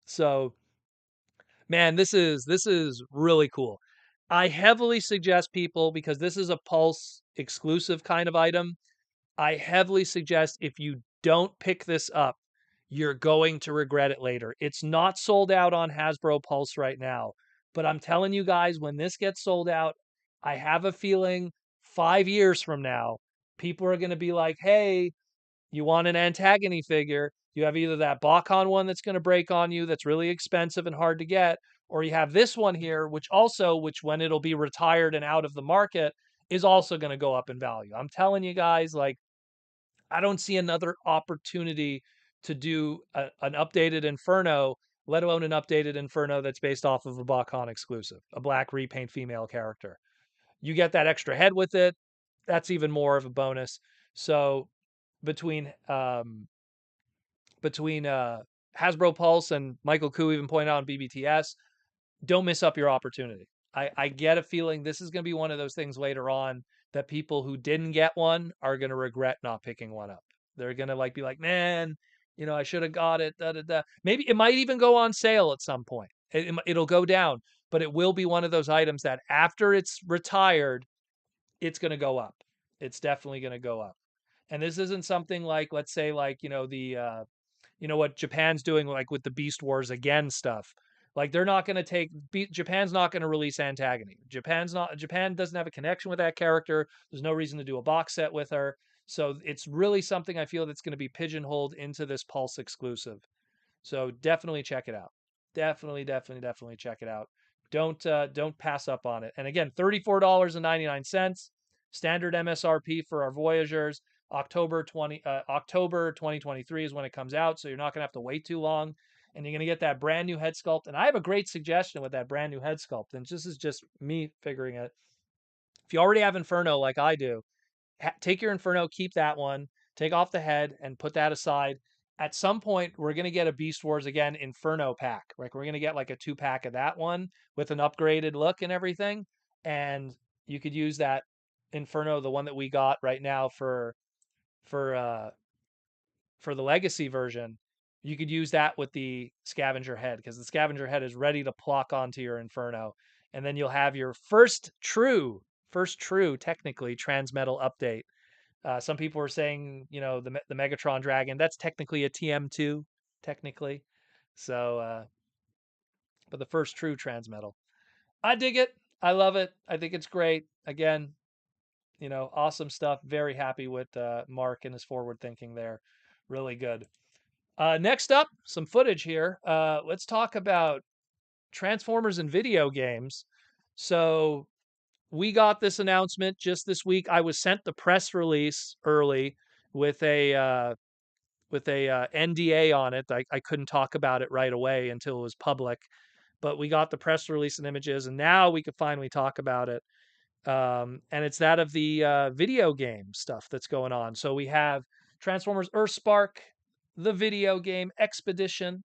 So, man, this is really cool. I heavily suggest people, because this is a Pulse exclusive kind of item, I heavily suggest if you don't pick this up, you're going to regret it later. It's not sold out on Hasbro Pulse right now, but I'm telling you guys, when this gets sold out, I have a feeling 5 years from now, people are going to be like, hey, you want an antagony figure. You have either that Bakon one that's going to break on you, that's really expensive and hard to get, or you have this one here, which when it'll be retired and out of the market, is also going to go up in value. I'm telling you guys, like, I don't see another opportunity to do an updated Inferno, let alone an updated Inferno that's based off of a Bakon exclusive, a black repaint female character. You get that extra head with it. That's even more of a bonus. So between Hasbro Pulse and Michael Koo even pointed out on BBTS, don't miss up your opportunity. I get a feeling this is going to be one of those things later on that people who didn't get one are going to regret not picking one up. They're going to be like, man, I should have got it. Da, da, da. Maybe it might even go on sale at some point. It'll go down, but it will be one of those items that after it's retired, it's going to go up. It's definitely going to go up. And this isn't something like, let's say, what Japan's doing, like with the Beast Wars again stuff. Like they're not going to Japan's not going to release Antagony. Japan doesn't have a connection with that character. There's no reason to do a box set with her. So it's really something I feel that's going to be pigeonholed into this Pulse exclusive. So definitely check it out. Definitely check it out. Don't pass up on it. And again, $34.99 standard MSRP for our Voyagers. October 2023 is when it comes out, so you're not going to have to wait too long, and you're going to get that brand new head sculpt. And I have a great suggestion with that brand new head sculpt, and this is just me figuring it. If you already have Inferno like I do, take your Inferno, keep that one, take off the head, and put that aside. At some point, we're going to get a Beast Wars again Inferno pack. Like we're going to get like a 2-pack of that one with an upgraded look and everything. And you could use that Inferno, the one that we got right now for uh for the legacy version. You could use that with the scavenger head because the scavenger head is ready to pluck onto your Inferno. And then you'll have your first true technically transmetal update. Some people were saying, the Megatron Dragon, that's technically a TM2, technically. So, but the first true transmetal. I dig it. I love it. I think it's great. Again, awesome stuff. Very happy with Mark and his forward thinking there. Really good. Next up, some footage here. Let's talk about Transformers and video games. So we got this announcement just this week. I was sent the press release early with a NDA on it. I couldn't talk about it right away until it was public, but we got the press release and images, and now we could finally talk about it. And it's that of the video game stuff that's going on. So we have Transformers Earthspark, the video game Expedition,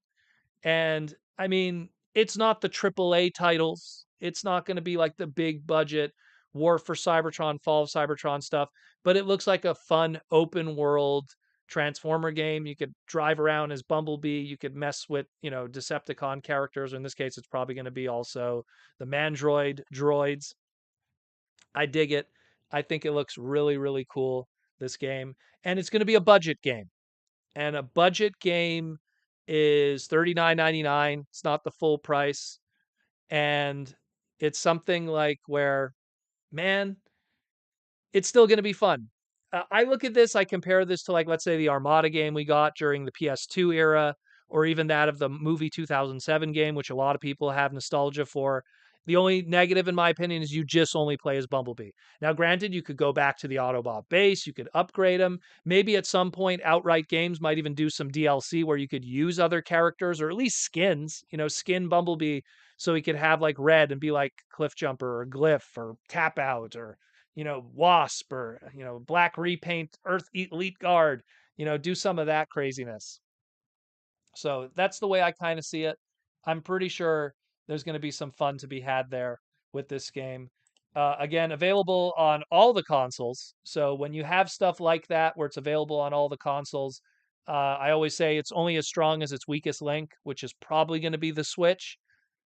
and I mean, it's not the AAA titles. It's not going to be like the big budget War for Cybertron, Fall of Cybertron stuff, but it looks like a fun open world Transformer game. You could drive around as Bumblebee. You could mess with, Decepticon characters. Or in this case, it's probably going to be also the Mandroid droids. I dig it. I think it looks really, really cool, this game. And it's going to be a budget game. And a budget game is $39.99. It's not the full price. And it's something like where, man, it's still going to be fun. I look at this, I compare this to, like, let's say the Armada game we got during the PS2 era, or even that of the movie 2007 game, which a lot of people have nostalgia for. The only negative, in my opinion, is you just only play as Bumblebee. Now, granted, you could go back to the Autobot base, you could upgrade them. Maybe at some point, Outright Games might even do some DLC where you could use other characters or at least skins, skin Bumblebee so he could have like Red and be like Cliffjumper or Glyph or Tap Out or Wasp or, Black Repaint, Earth Elite Guard, do some of that craziness. So that's the way I kind of see it. I'm pretty sure there's going to be some fun to be had there with this game. Again, available on all the consoles. So when you have stuff like that where it's available on all the consoles, I always say it's only as strong as its weakest link, which is probably going to be the Switch.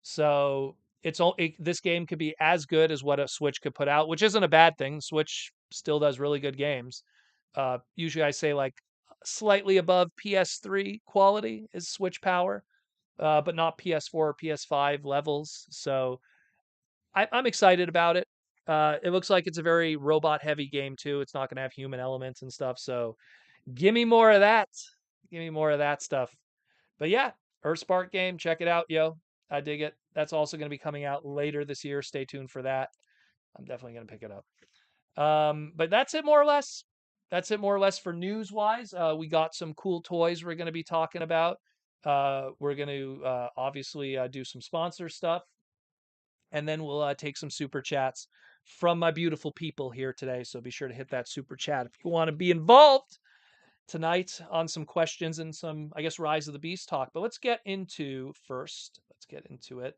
So this game could be as good as what a Switch could put out, which isn't a bad thing. Switch still does really good games. Usually I say like slightly above PS3 quality is Switch power, but not PS4 or PS5 levels. So I'm excited about it. It looks like it's a very robot heavy game too. It's not going to have human elements and stuff. So give me more of that. Give me more of that stuff. But yeah, Earthspark game, check it out, yo. I dig it. That's also going to be coming out later this year. Stay tuned for that. I'm definitely going to pick it up. But that's it more or less. That's it more or less for news wise. We got some cool toys we're going to be talking about. We're going to obviously do some sponsor stuff, and then we'll take some super chats from my beautiful people here today. So be sure to hit that super chat if you want to be involved tonight on some questions and some, I guess, Rise of the Beast talk. But let's get into first. Let's get into it.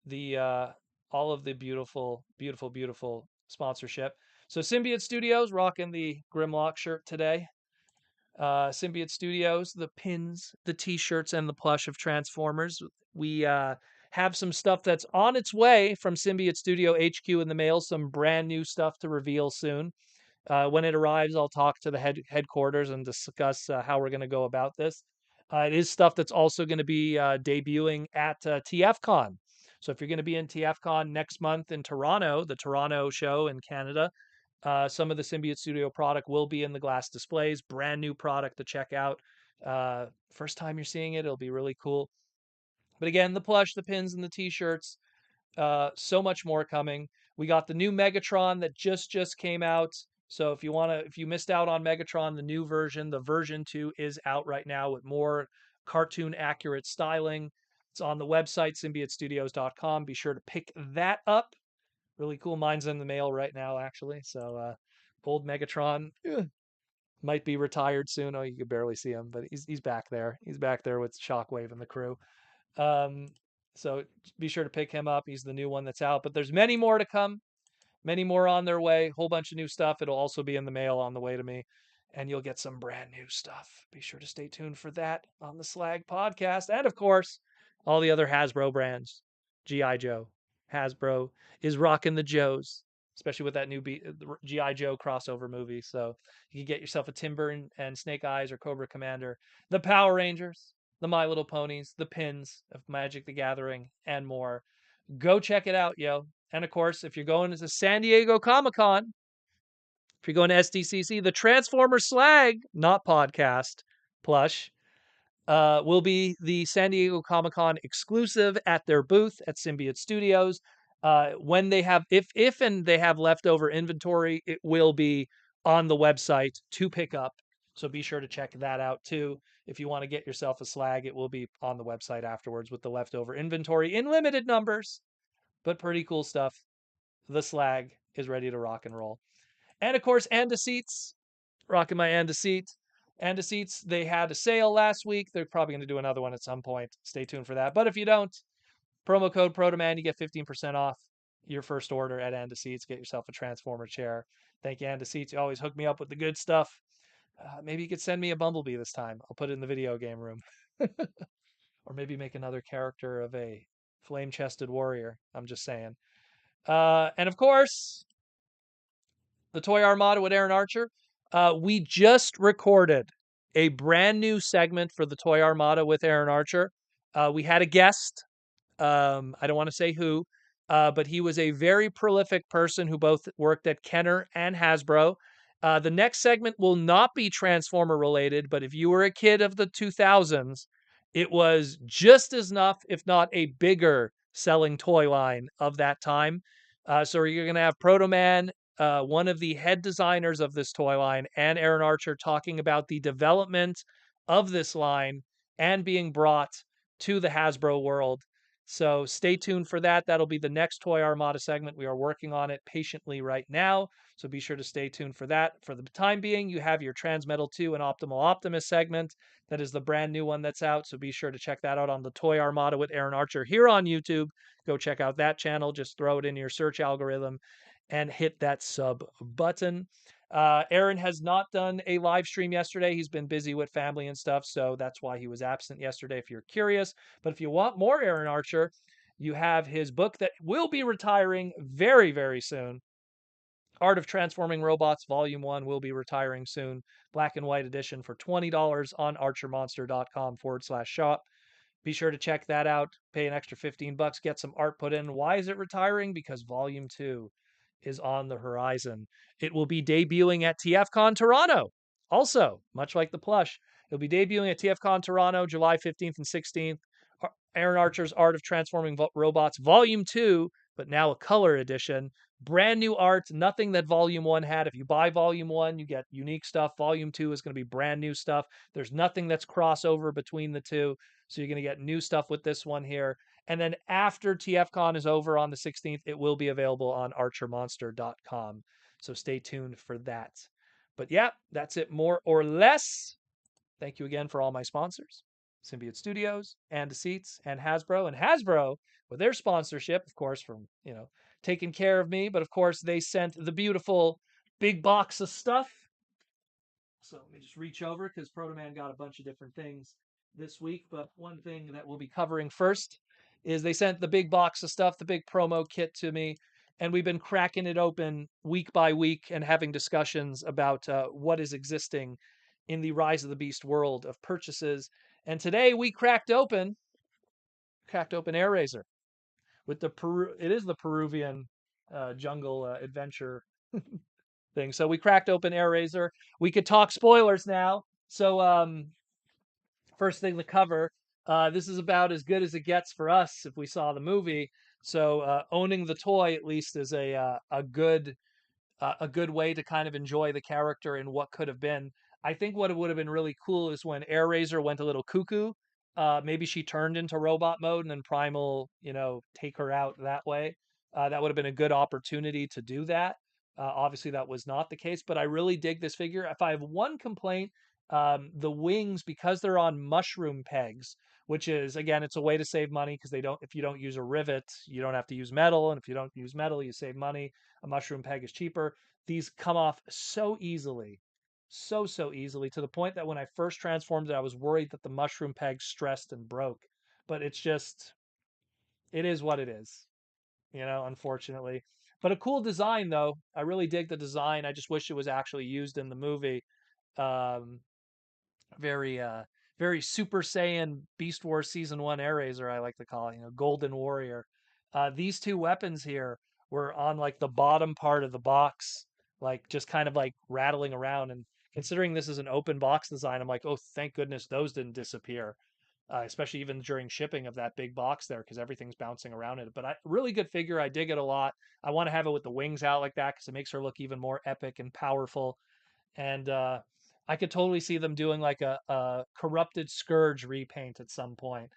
The all of the beautiful, beautiful, beautiful sponsorship. So Symbiote Studios rocking the Grimlock shirt today. Symbiote Studios, the pins, the T-shirts, and the plush of Transformers. We have some stuff that's on its way from Symbiote Studio HQ in the mail. Some brand new stuff to reveal soon. When it arrives, I'll talk to the headquarters and discuss how we're going to go about this. It is stuff that's also going to be debuting at TFCon. So if you're going to be in TFCon next month in Toronto, the Toronto show in Canada, some of the Symbiote Studio product will be in the glass displays. Brand new product to check out. First time you're seeing it, it'll be really cool. But again, the plush, the pins, and the t-shirts, so much more coming. We got the new Megatron that just came out. So if you missed out on Megatron, the new version, the version 2 is out right now with more cartoon accurate styling. It's on the website symbiotestudios.com. Be sure to pick that up. Really cool. Mine's in the mail right now, actually. So old Megatron might be retired soon. Oh, you could barely see him, but he's back there. He's back there with Shockwave and the crew. Um, so be sure to pick him up. He's the new one that's out. But there's many more to come. Many more on their way. Whole bunch of new stuff. It'll also be in the mail on the way to me. And you'll get some brand new stuff. Be sure to stay tuned for that on the Slag podcast. And of course, all the other Hasbro brands. G.I. Joe. Hasbro is rocking the Joes, especially with that new G.I. Joe crossover movie. So you can get yourself a Timber and Snake Eyes or Cobra Commander. The Power Rangers, the My Little Ponies, the pins of Magic the Gathering, and more. Go check it out, yo. And of course, if you're going to San Diego Comic-Con, if you're going to SDCC, the Transformer Slag, not podcast, plush, will be the San Diego Comic-Con exclusive at their booth at Symbiote Studios. When they have, if and they have leftover inventory, it will be on the website to pick up. So be sure to check that out too. If you want to get yourself a Slag, it will be on the website afterwards with the leftover inventory in limited numbers, but pretty cool stuff. The Slag is ready to rock and roll. And of course, Anda Seats, rocking my Anda Seat. Anda Seats, they had a sale last week. They're probably going to do another one at some point. Stay tuned for that. But if you don't, promo code Protoman, you get 15% off your first order at Anda Seats. Get yourself a Transformer chair. Thank you, Anda Seats. You always hook me up with the good stuff. Maybe you could send me a Bumblebee this time. I'll put it in the video game room. Or maybe make another character of a flame-chested warrior. I'm just saying. And of course, the Toy Armada with Aaron Archer. We just recorded a brand new segment for the Toy Armada with Aaron Archer. We had a guest. I don't want to say who, but he was a very prolific person who both worked at Kenner and Hasbro. The next segment will not be Transformer related, but if you were a kid of the 2000s, it was just as enough, if not a bigger selling toy line of that time. So you're going to have Protoman, one of the head designers of this toy line, and Aaron Archer talking about the development of this line and being brought to the Hasbro world. So stay tuned for that. That'll be the next Toy Armada segment. We are working on it patiently right now. So be sure to stay tuned for that. For the time being, you have your Transmetal 2 and Optimal Optimus segment. That is the brand new one that's out. So be sure to check that out on the Toy Armada with Aaron Archer here on YouTube. Go check out that channel. Just throw it in your search algorithm and hit that sub button. Aaron has not done a live stream yesterday. He's been busy with family and stuff, so that's why he was absent yesterday, if you're curious. But if you want more Aaron Archer, you have his book that will be retiring very, very soon. Art of Transforming Robots Volume 1 will be retiring soon. Black and white edition for $20 on archermonster.com/shop. Be sure to check that out. Pay an extra 15 bucks, get some art put in. Why is it retiring? Because Volume 2 is on the horizon. It will be debuting at TFCon Toronto. Also, much like the plush, it'll be debuting at TFCon Toronto July 15th and 16th. Aaron Archer's Art of Transforming Robots Volume 2, but now a color edition. Brand new art, nothing that Volume 1 had. If you buy Volume 1, you get unique stuff. Volume 2 is going to be brand new stuff. There's nothing that's crossover between the two. So you're going to get new stuff with this one here. And then after TFCon is over on the 16th, it will be available on archermonster.com. So stay tuned for that. But yeah, that's it more or less. Thank you again for all my sponsors, Symbiote Studios, and Seats, and Hasbro. And Hasbro, with their sponsorship, of course, from, taking care of me. But of course, they sent the beautiful big box of stuff. So let me just reach over because Protoman got a bunch of different things this week. But one thing that we'll be covering first is they sent the big box of stuff, the big promo kit to me. And we've been cracking it open week by week and having discussions about what is existing in the Rise of the Beast world of purchases. And today we cracked open Air Razor with it is the Peruvian jungle adventure thing. So we cracked open Air Razor. We could talk spoilers now. So first thing to cover. This is about as good as it gets for us if we saw the movie. So owning the toy at least is a good way to kind of enjoy the character and what could have been. I think what it would have been really cool is when Air Razor went a little cuckoo. Maybe she turned into robot mode and then Primal, take her out that way. That would have been a good opportunity to do that. Obviously, that was not the case, but I really dig this figure. If I have one complaint, the wings, because they're on mushroom pegs, which is again, it's a way to save money because if you don't use a rivet, you don't have to use metal, and if you don't use metal, you save money. A mushroom peg is cheaper. These come off so easily, so easily, to the point that when I first transformed it, I was worried that the mushroom peg stressed and broke. But it is what it is, unfortunately. But a cool design, though. I really dig the design. I just wish it was actually used in the movie. Um, very, very Super Saiyan Beast Wars Season 1 Air Razor, I like to call it, Golden Warrior. These two weapons here were on like the bottom part of the box, like just kind of like rattling around. And considering this is an open box design, I'm like, oh, thank goodness those didn't disappear. Especially even during shipping of that big box there, because everything's bouncing around it. But really good figure. I dig it a lot. I want to have it with the wings out like that because it makes her look even more epic and powerful. And I could totally see them doing like a corrupted Scourge repaint at some point.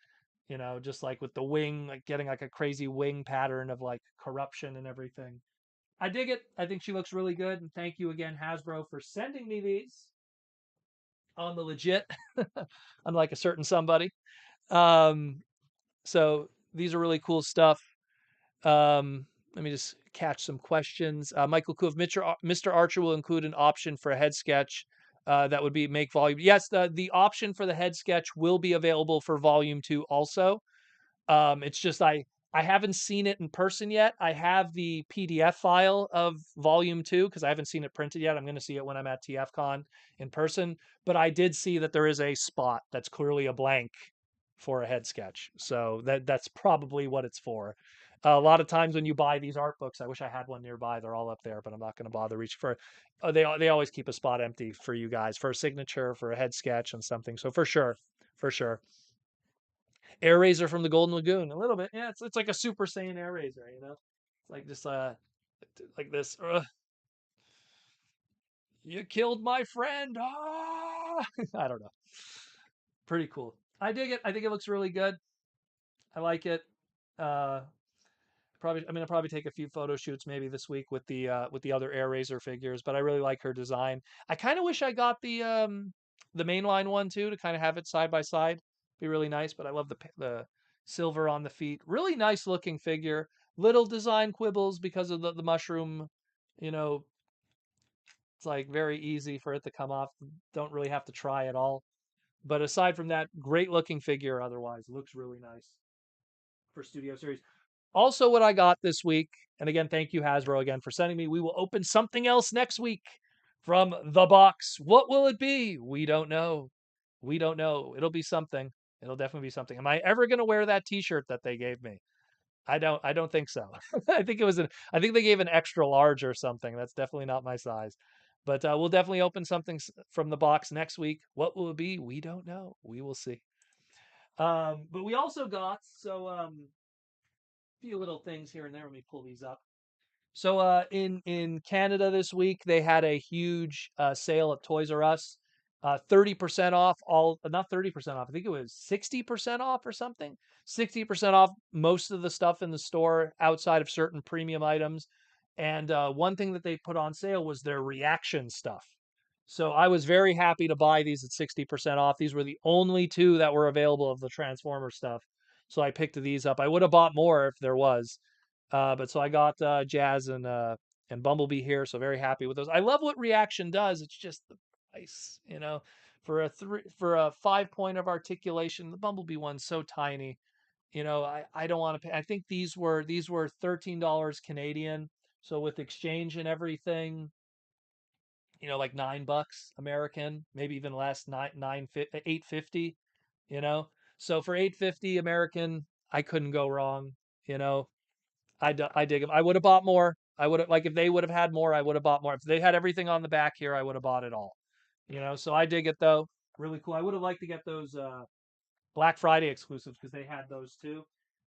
Just like with the wing, like getting like a crazy wing pattern of like corruption and everything. I dig it. I think she looks really good. And thank you again, Hasbro, for sending me these on the legit, unlike a certain somebody. Um, so these are really cool stuff. Let me just catch some questions. Michael Kuv, Mr. Archer will include an option for a head sketch. That would be make volume. Yes, the option for the head sketch will be available for volume 2 also. It's just I haven't seen it in person yet. I have the PDF file of volume 2 because I haven't seen it printed yet. I'm going to see it when I'm at TFCon in person. But I did see that there is a spot that's clearly a blank for a head sketch. So that's probably what it's for. A lot of times when you buy these art books, I wish I had one nearby. They're all up there, but I'm not going to bother reaching for. They always keep a spot empty for you guys for a signature, for a head sketch, and something. So for sure, for sure. Air Razor from the Golden Lagoon. A little bit. Yeah, it's like a Super Saiyan Air Razor, It's like just like this. You killed my friend. Ah! I don't know. Pretty cool. I dig it. I think it looks really good. I like it. Uh I'm gonna probably take a few photo shoots maybe this week with the other Air Razor figures, but I really like her design. I kind of wish I got the mainline one too to kind of have it side by side. Be really nice, but I love the silver on the feet. Really nice looking figure. Little design quibbles because of the mushroom, you know, it's like very easy for it to come off. Don't really have to try at all. But aside from that, great looking figure otherwise. Looks really nice for Studio Series. Also, what I got this week, and again, thank you, Hasbro, again for sending me. We will open something else next week from the box. What will it be? We don't know. We don't know. It'll be something. It'll definitely be something. Am I ever going to wear that T-shirt that they gave me? I don't. I don't think so. I think it was an. I think they gave an extra large or something. That's definitely not my size. But we'll definitely open something from the box next week. What will it be? We don't know. We will see. But we also got a few little things here and there. Let me pull these up. So in Canada this week they had a huge sale at Toys R Us. 30% off all not 30% off. I think it was 60% off or something. 60% off most of the stuff in the store outside of certain premium items. And one thing that they put on sale was their reaction stuff. So I was very happy to buy these at 60% off. These were the only two that were available of the Transformer stuff. So I picked these up. I would have bought more if there was. But so I got Jazz and Bumblebee here, so very happy with those. I love what Reaction does. It's just the price, for a 5 point of articulation. The Bumblebee one's so tiny. I don't want to pay. I think these were $13 Canadian. So with exchange and everything, like $9 American, maybe even less, 850. You know, so for 850 American, I couldn't go wrong. You know, I dig them. I would have bought more. I would have, like, if they would have had more, I would have bought more. If they had everything on the back here, I would have bought it all. So I dig it though. Really cool. I would have liked to get those Black Friday exclusives because they had those too.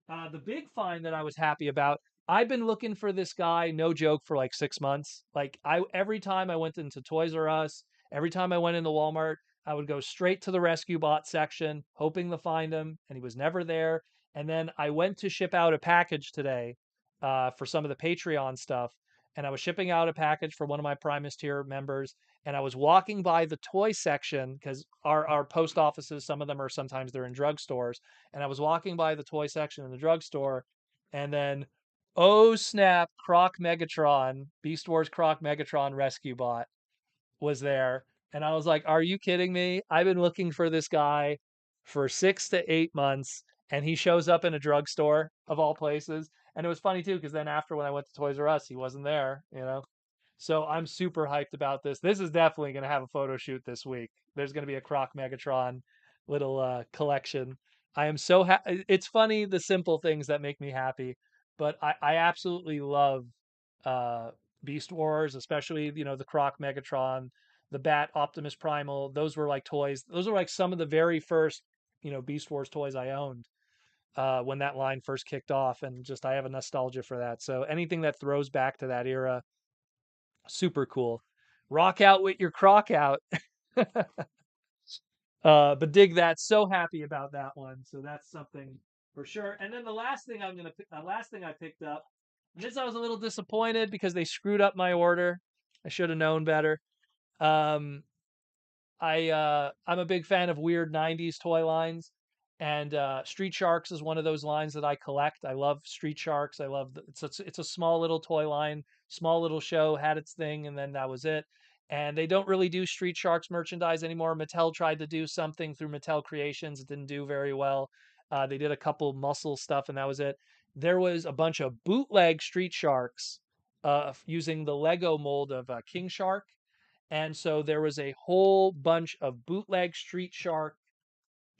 The big find that I was happy about. I've been looking for this guy, no joke, for like 6 months. Like every time I went into Toys R Us, every time I went into Walmart, I would go straight to the rescue bot section, hoping to find him, and he was never there. And then I went to ship out a package today for some of the Patreon stuff, and I was shipping out a package for one of my Primus tier members, and I was walking by the toy section because our post offices, some of them are sometimes they're in drugstores, and I was walking by the toy section in the drugstore, and then, oh snap, Croc Megatron, Beast Wars Croc Megatron Rescue Bot was there. And I was like, are you kidding me? I've been looking for this guy for 6 to 8 months, and he shows up in a drugstore of all places. And it was funny too, because then after when I went to Toys R Us, he wasn't there. So I'm super hyped about this. This is definitely going to have a photo shoot this week. There's going to be a Croc Megatron little collection. I am so It's funny the simple things that make me happy, but I absolutely love uh, Beast Wars, especially the Croc Megatron, the Bat Optimus Primal. Those were like toys. Those are like some of the very first Beast Wars toys I owned when that line first kicked off, and just I have a nostalgia for that. So anything that throws back to that era, super cool. Rock out with your croc out. But dig that. So happy about that one. So that's something for sure. And then the last thing I picked up. This I was a little disappointed because they screwed up my order. I should have known better. Um, I'm a big fan of weird '90s toy lines, and Street Sharks is one of those lines that I collect. I love Street Sharks. I love it's a small little toy line, small little show, had its thing, and then that was it. And they don't really do Street Sharks merchandise anymore. Mattel tried to do something through Mattel Creations. It didn't do very well. They did a couple muscle stuff, and that was it. There was a bunch of bootleg Street Sharks using the Lego mold of King Shark, and so there was a whole bunch of bootleg Street Shark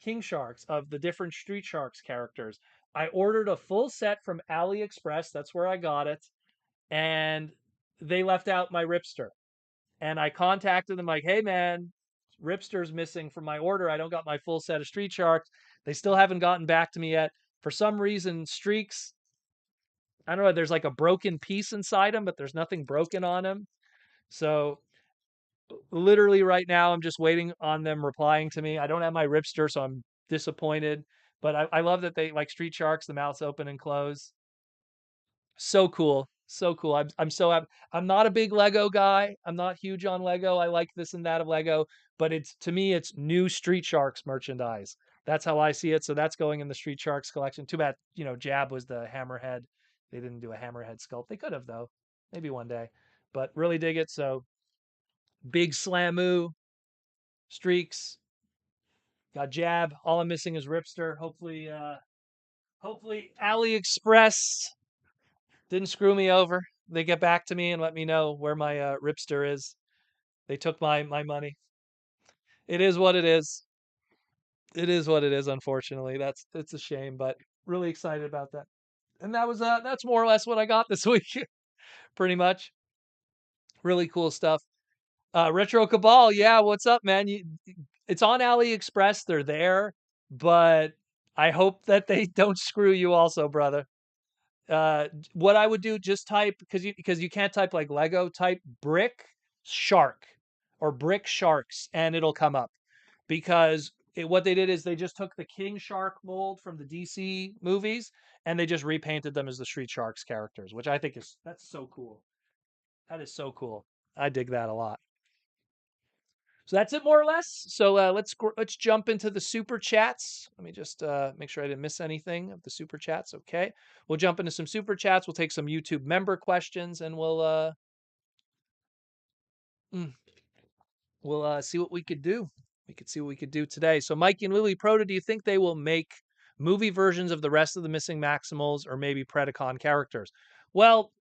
King Sharks of the different Street Sharks characters. I ordered a full set from AliExpress. That's where I got it. And they left out my Ripster. And I contacted them like, hey man, Ripster's missing from my order. I don't got my full set of Street Sharks. They still haven't gotten back to me yet. For some reason, Streaks, I don't know, there's like a broken piece inside them, but there's nothing broken on them. So literally right now I'm just waiting on them replying to me. I don't have my Ripster, so I'm disappointed. But I love that they like Street Sharks, the mouths open and close. So cool. So cool. I'm so happy. I'm not a big Lego guy. I'm not huge on Lego. I like this and that of Lego, but it's to me it's new Street Sharks merchandise. That's how I see it. So that's going in the Street Sharks collection. Too bad, Jab was the hammerhead. They didn't do a hammerhead sculpt. They could have though. Maybe one day. But really dig it. So big Slamoo, Streaks, got Jab. All I'm missing is Ripster. Hopefully, Hopefully, AliExpress didn't screw me over. They get back to me and let me know where my Ripster is. They took my money. It is what it is. It is what it is. Unfortunately, it's a shame, but really excited about that. And that's more or less what I got this week. Pretty much, really cool stuff. Retro Cabal, yeah, what's up, man? It's on AliExpress. They're there, but I hope that they don't screw you, also, brother. What I would do, just type, because you can't type like Lego, type brick shark or brick sharks, and it'll come up. Because what they did is they just took the King Shark mold from the DC movies and they just repainted them as the Street Sharks characters, which I think that's so cool. That is so cool. I dig that a lot. So that's it, more or less. So let's jump into the super chats. Let me just make sure I didn't miss anything of the super chats. Okay, we'll jump into some super chats. We'll take some YouTube member questions, and mm, we'll see what we could do. We could see what we could do today. So Mikey and Lily Proto, do you think they will make movie versions of the rest of the missing Maximals, or maybe Predacon characters? Well,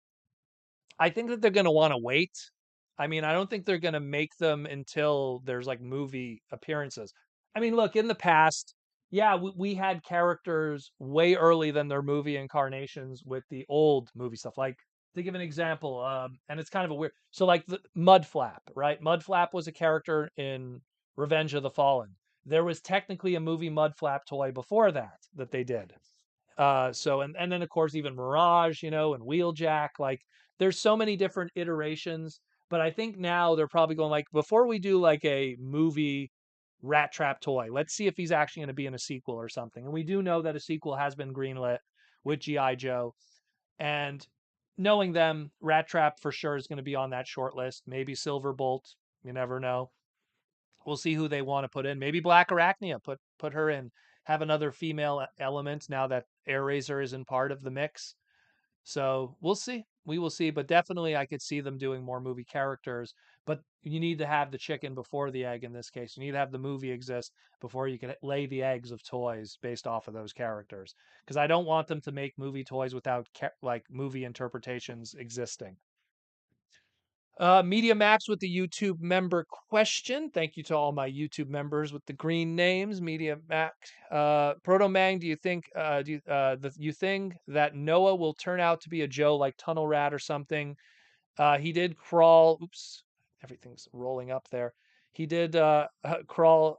I think that they're going to want to wait. I mean, I don't think they're going to make them until there's like movie appearances. I mean, look, in the past, yeah, we had characters way early than their movie incarnations with the old movie stuff. Like, to give an example, and it's kind of a weird. So, like the Mudflap, right? Mudflap was a character in Revenge of the Fallen. There was technically a movie Mudflap toy before that they did. And then of course even Mirage, and Wheeljack, like there's so many different iterations, but I think now they're probably going like, before we do like a movie Rat Trap toy, let's see if he's actually going to be in a sequel or something. And we do know that a sequel has been greenlit with GI Joe, and knowing them, Rat Trap for sure is going to be on that short list. Maybe Silverbolt, you never know. We'll see who they want to put in. Maybe Black Arachnia, put her in. Have another female element now that Airazor isn't part of the mix. So we'll see. We will see. But definitely, I could see them doing more movie characters. But you need to have the chicken before the egg in this case. You need to have the movie exist before you can lay the eggs of toys based off of those characters. Because I don't want them to make movie toys without like movie interpretations existing. Media Max with the YouTube member question. Thank you to all my YouTube members with the green names. Media Max, Protomang. You think that Noah will turn out to be a Joe like Tunnel Rat or something? He did crawl. Oops, everything's rolling up there. He did crawl.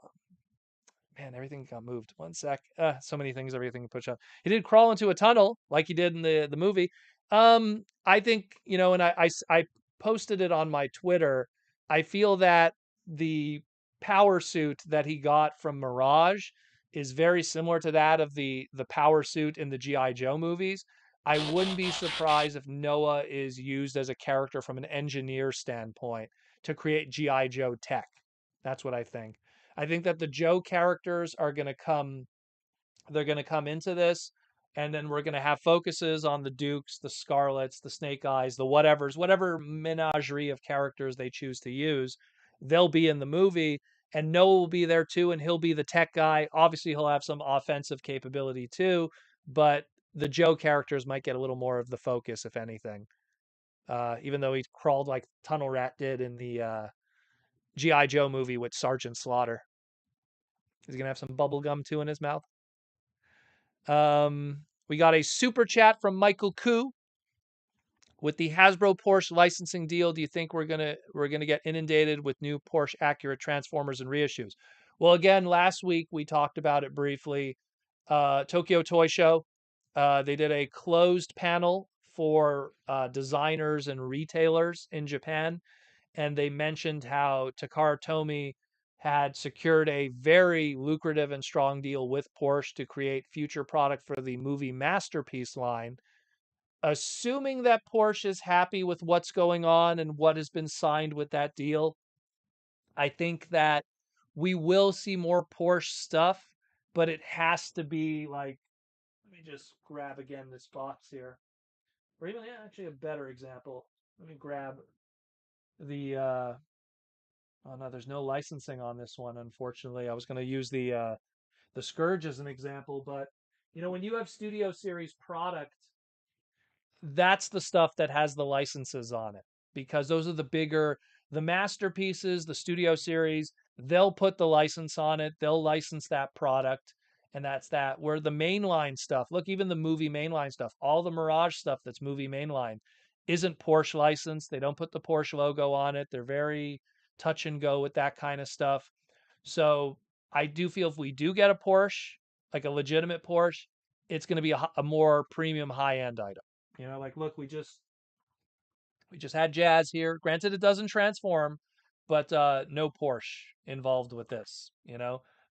Man, everything got moved. One sec. So many things, everything pushed up. He did crawl into a tunnel like he did in the movie. I think, and I posted it on my Twitter. I feel that the power suit that he got from Mirage is very similar to that of the power suit in the GI Joe movies. I wouldn't be surprised if Noah is used as a character from an engineer standpoint to create GI Joe tech. That's what I think. I think that the Joe characters are going to come. They're going to come into this, and then we're going to have focuses on the Dukes, the Scarlets, the Snake Eyes, the whatever menagerie of characters they choose to use. They'll be in the movie, and Noah will be there too, and he'll be the tech guy. Obviously, he'll have some offensive capability too, but the Joe characters might get a little more of the focus, if anything. Even though he crawled like Tunnel Rat did in the GI Joe movie with Sergeant Slaughter. He's gonna have some bubble gum too in his mouth. We got a super chat from Michael Koo. With the Hasbro Porsche licensing deal, do you think we're gonna get inundated with new Porsche accurate Transformers and reissues? Well, again, last week we talked about it briefly. Tokyo Toy Show. They did a closed panel for designers and retailers in Japan, and they mentioned how Takara Tomy had secured a very lucrative and strong deal with Porsche to create future product for the movie Masterpiece line. Assuming that Porsche is happy with what's going on and what has been signed with that deal, I think that we will see more Porsche stuff, but it has to be like, let me just grab again this box here. Or even, yeah, actually a better example. Let me grab the oh no, there's no licensing on this one, unfortunately. I was going to use the Scourge as an example, but When you have studio series product, that's the stuff that has the licenses on it because those are the masterpieces, the studio series, they'll put the license on it, they'll license that product, and that's that. Where the mainline stuff, look, even the movie mainline stuff, all the Mirage stuff that's movie mainline isn't Porsche licensed. They don't put the Porsche logo on it. They're very touch and go with that kind of stuff. So I do feel if we do get a Porsche, like a legitimate Porsche, it's going to be a more premium high end item. Like look, we just had Jazz here. Granted, it doesn't transform, but no Porsche involved with this.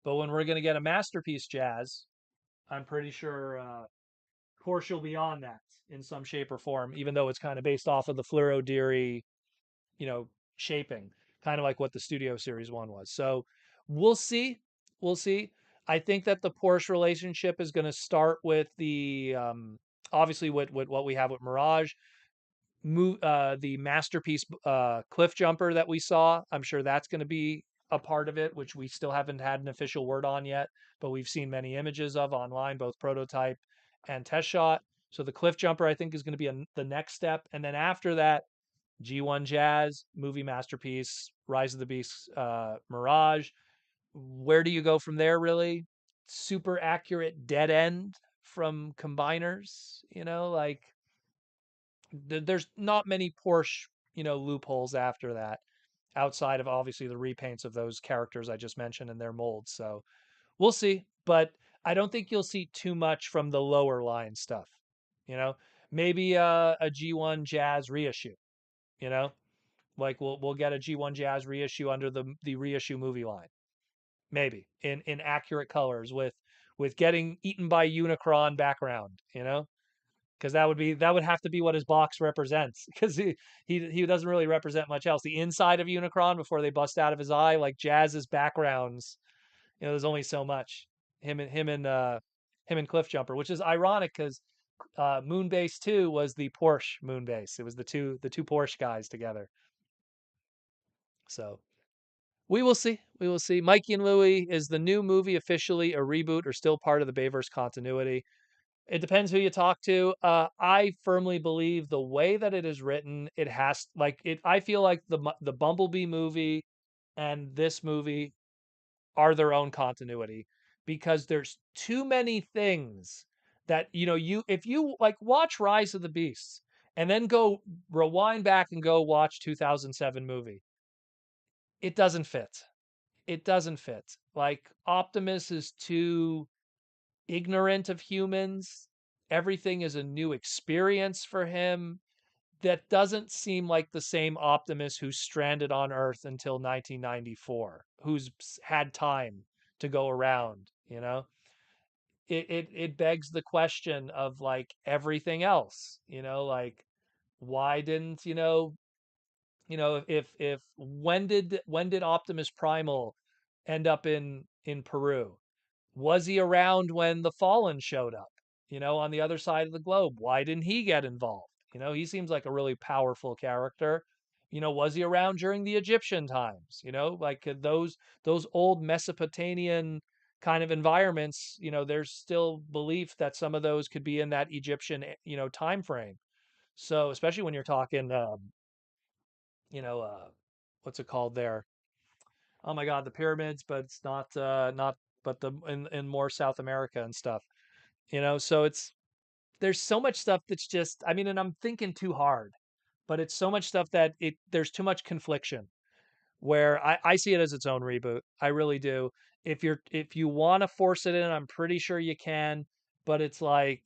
But when we're going to get a masterpiece Jazz, I'm pretty sure Porsche will be on that in some shape or form, even though it's kind of based off of the Fluoro Deary, you know, shaping, kind of like what the Studio Series one was. So we'll see. We'll see. I think that the Porsche relationship is going to start with the obviously with what we have with Mirage. The masterpiece cliff jumper that we saw. I'm sure that's going to be a part of it, which we still haven't had an official word on yet, but we've seen many images of online, both prototype and test shot. So the cliff jumper, I think, is going to be the next step, and then after that, G1 Jazz, movie masterpiece, Rise of the Beast, Mirage. Where do you go from there, really? Super accurate dead end from combiners, like there's not many Porsche, loopholes after that, outside of obviously the repaints of those characters I just mentioned in their molds. So we'll see, but I don't think you'll see too much from the lower line stuff. You know, maybe a G1 Jazz reissue. You know, like we'll get a G1 Jazz reissue under the reissue movie line, maybe in accurate colors with getting eaten by Unicron background. Because that would have to be what his box represents because he doesn't really represent much else. The inside of Unicron before they bust out of his eye, like Jazz's backgrounds, there's only so much. Him and Cliff Jumper, which is ironic because Moonbase 2 was the Porsche Moonbase. It was the two Porsche guys together. So we will see. We will see. Mikey and Louie, is the new movie officially a reboot or still part of the Bayverse continuity? It depends who you talk to. I firmly believe the way that it is written, it has like it. I feel like the Bumblebee movie and this movie are their own continuity because there's too many things that you if you like watch Rise of the Beasts and then go rewind back and go watch 2007 movie, it doesn't fit. It doesn't fit. Like Optimus is too ignorant of humans. Everything is a new experience for him. That doesn't seem like the same Optimus who's stranded on Earth until 1994, who's had time to go around, It begs the question of like everything else, like why didn't, if when did Optimus Primal end up in Peru? Was he around when the Fallen showed up, on the other side of the globe? Why didn't he get involved? He seems like a really powerful character. Was he around during the Egyptian times? Like those old Mesopotamian kind of environments, there's still belief that some of those could be in that Egyptian, time frame. So especially when you're talking, you know, what's it called there? Oh my God, the pyramids, but it's not, but in more South America and stuff. So there's so much stuff that's just, I mean, and I'm thinking too hard, but it's so much stuff that there's too much confliction where I see it as its own reboot. I really do. If you want to force it in, I'm pretty sure you can, but it's like,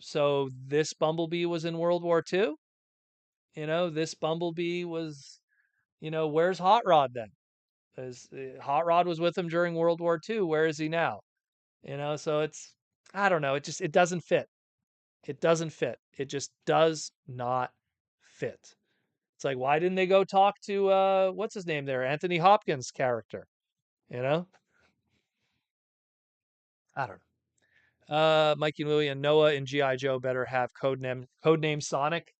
so this Bumblebee was in World War II. This Bumblebee was, where's Hot Rod then? Because Hot Rod was with him during World War II. Where is he now? So I don't know. It doesn't fit. It doesn't fit. It just does not fit. It's like, why didn't they go talk to what's his name there, Anthony Hopkins' character? You know, I don't know. Mikey Louie and Noah in GI Joe better have codename Sonic.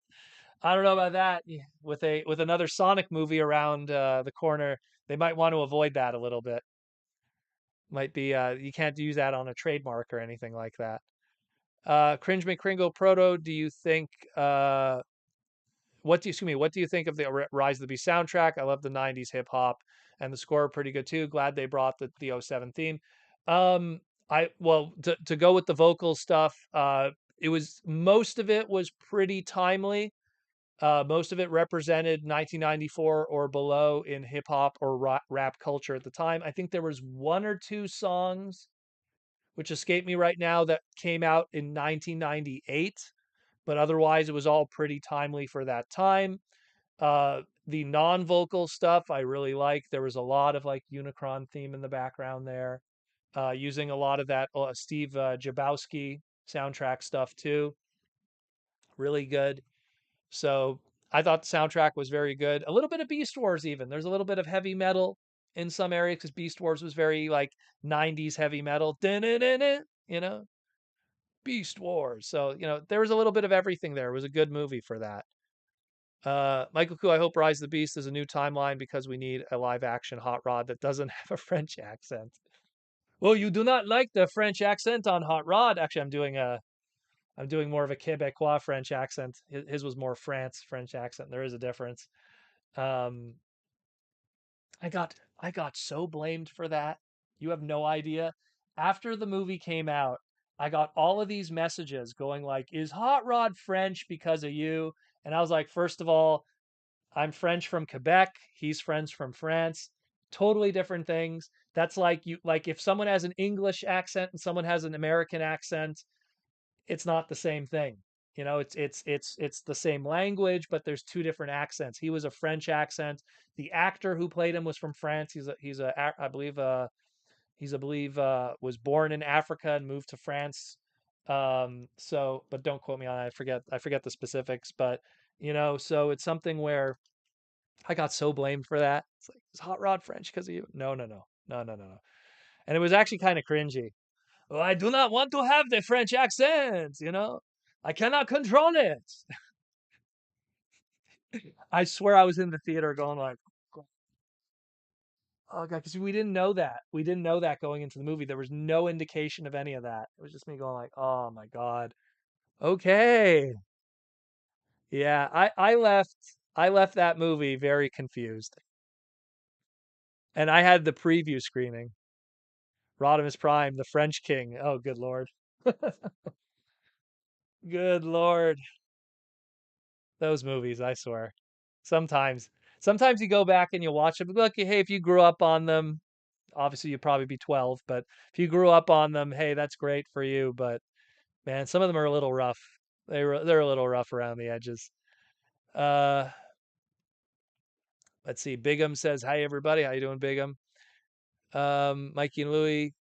I don't know about that. Yeah, with another Sonic movie around the corner, they might want to avoid that a little bit. Might be you can't use that on a trademark or anything like that. Cringe McCringle Proto, do you think what do you excuse me, what do you think of the Rise of the Beast soundtrack? I love the 90s hip hop and the score pretty good too. Glad they brought the '07 theme. Um I well to go with the vocal stuff, it was most of it was pretty timely. Most of it represented 1994 or below in hip hop or rap culture at the time. I think there was one or two songs which escape me right now that came out in 1998, but otherwise it was all pretty timely for that time. The non-vocal stuff I really like. There was a lot of like Unicron theme in the background there, using a lot of that Steve Jabowski soundtrack stuff too. Really good. So I thought the soundtrack was very good. A little bit of Beast Wars even. There's a little bit of heavy metal in some areas because Beast Wars was very like 90s heavy metal. You know, Beast Wars. So, there was a little bit of everything there. It was a good movie for that. Michael Koo, I hope Rise of the Beast is a new timeline because we need a live action Hot Rod that doesn't have a French accent. Well, you do not like the French accent on Hot Rod. Actually, I'm doing more of a Quebecois French accent. His was more France French accent. There is a difference. Um, I got so blamed for that. You have no idea. After the movie came out, I got all of these messages going like, "Is Hot Rod French because of you?" And I was like, first of all, I'm French from Quebec. He's French from France. Totally different things. That's like if someone has an English accent and someone has an American accent, it's not the same thing. It's the same language, but there's two different accents. He was a French accent. The actor who played him was from France. I believe was born in Africa and moved to France. But don't quote me on it. I forget the specifics, but so it's something where I got so blamed for that. It's like, is Hot Rod French because of you? No, no, no, no, no, no, no. And it was actually kind of cringy. "Oh, I do not want to have the French accent. I cannot control it." I swear I was in the theater going like, oh god, because we didn't know that. We didn't know that going into the movie. There was no indication of any of that. It was just me going like, oh my god. Okay. Yeah, I left that movie very confused. And I had the preview screening. Rodimus Prime, the French King. Oh, good lord. Good lord. Those movies, I swear. Sometimes, sometimes you go back and you watch them. Look, hey, if you grew up on them, obviously you'd probably be 12, but if you grew up on them, hey, that's great for you. But man, some of them are a little rough. They're a little rough around the edges. Uh, let's see. Bigum says, "Hi everybody, how you doing, Bigum?" Mikey and Louie.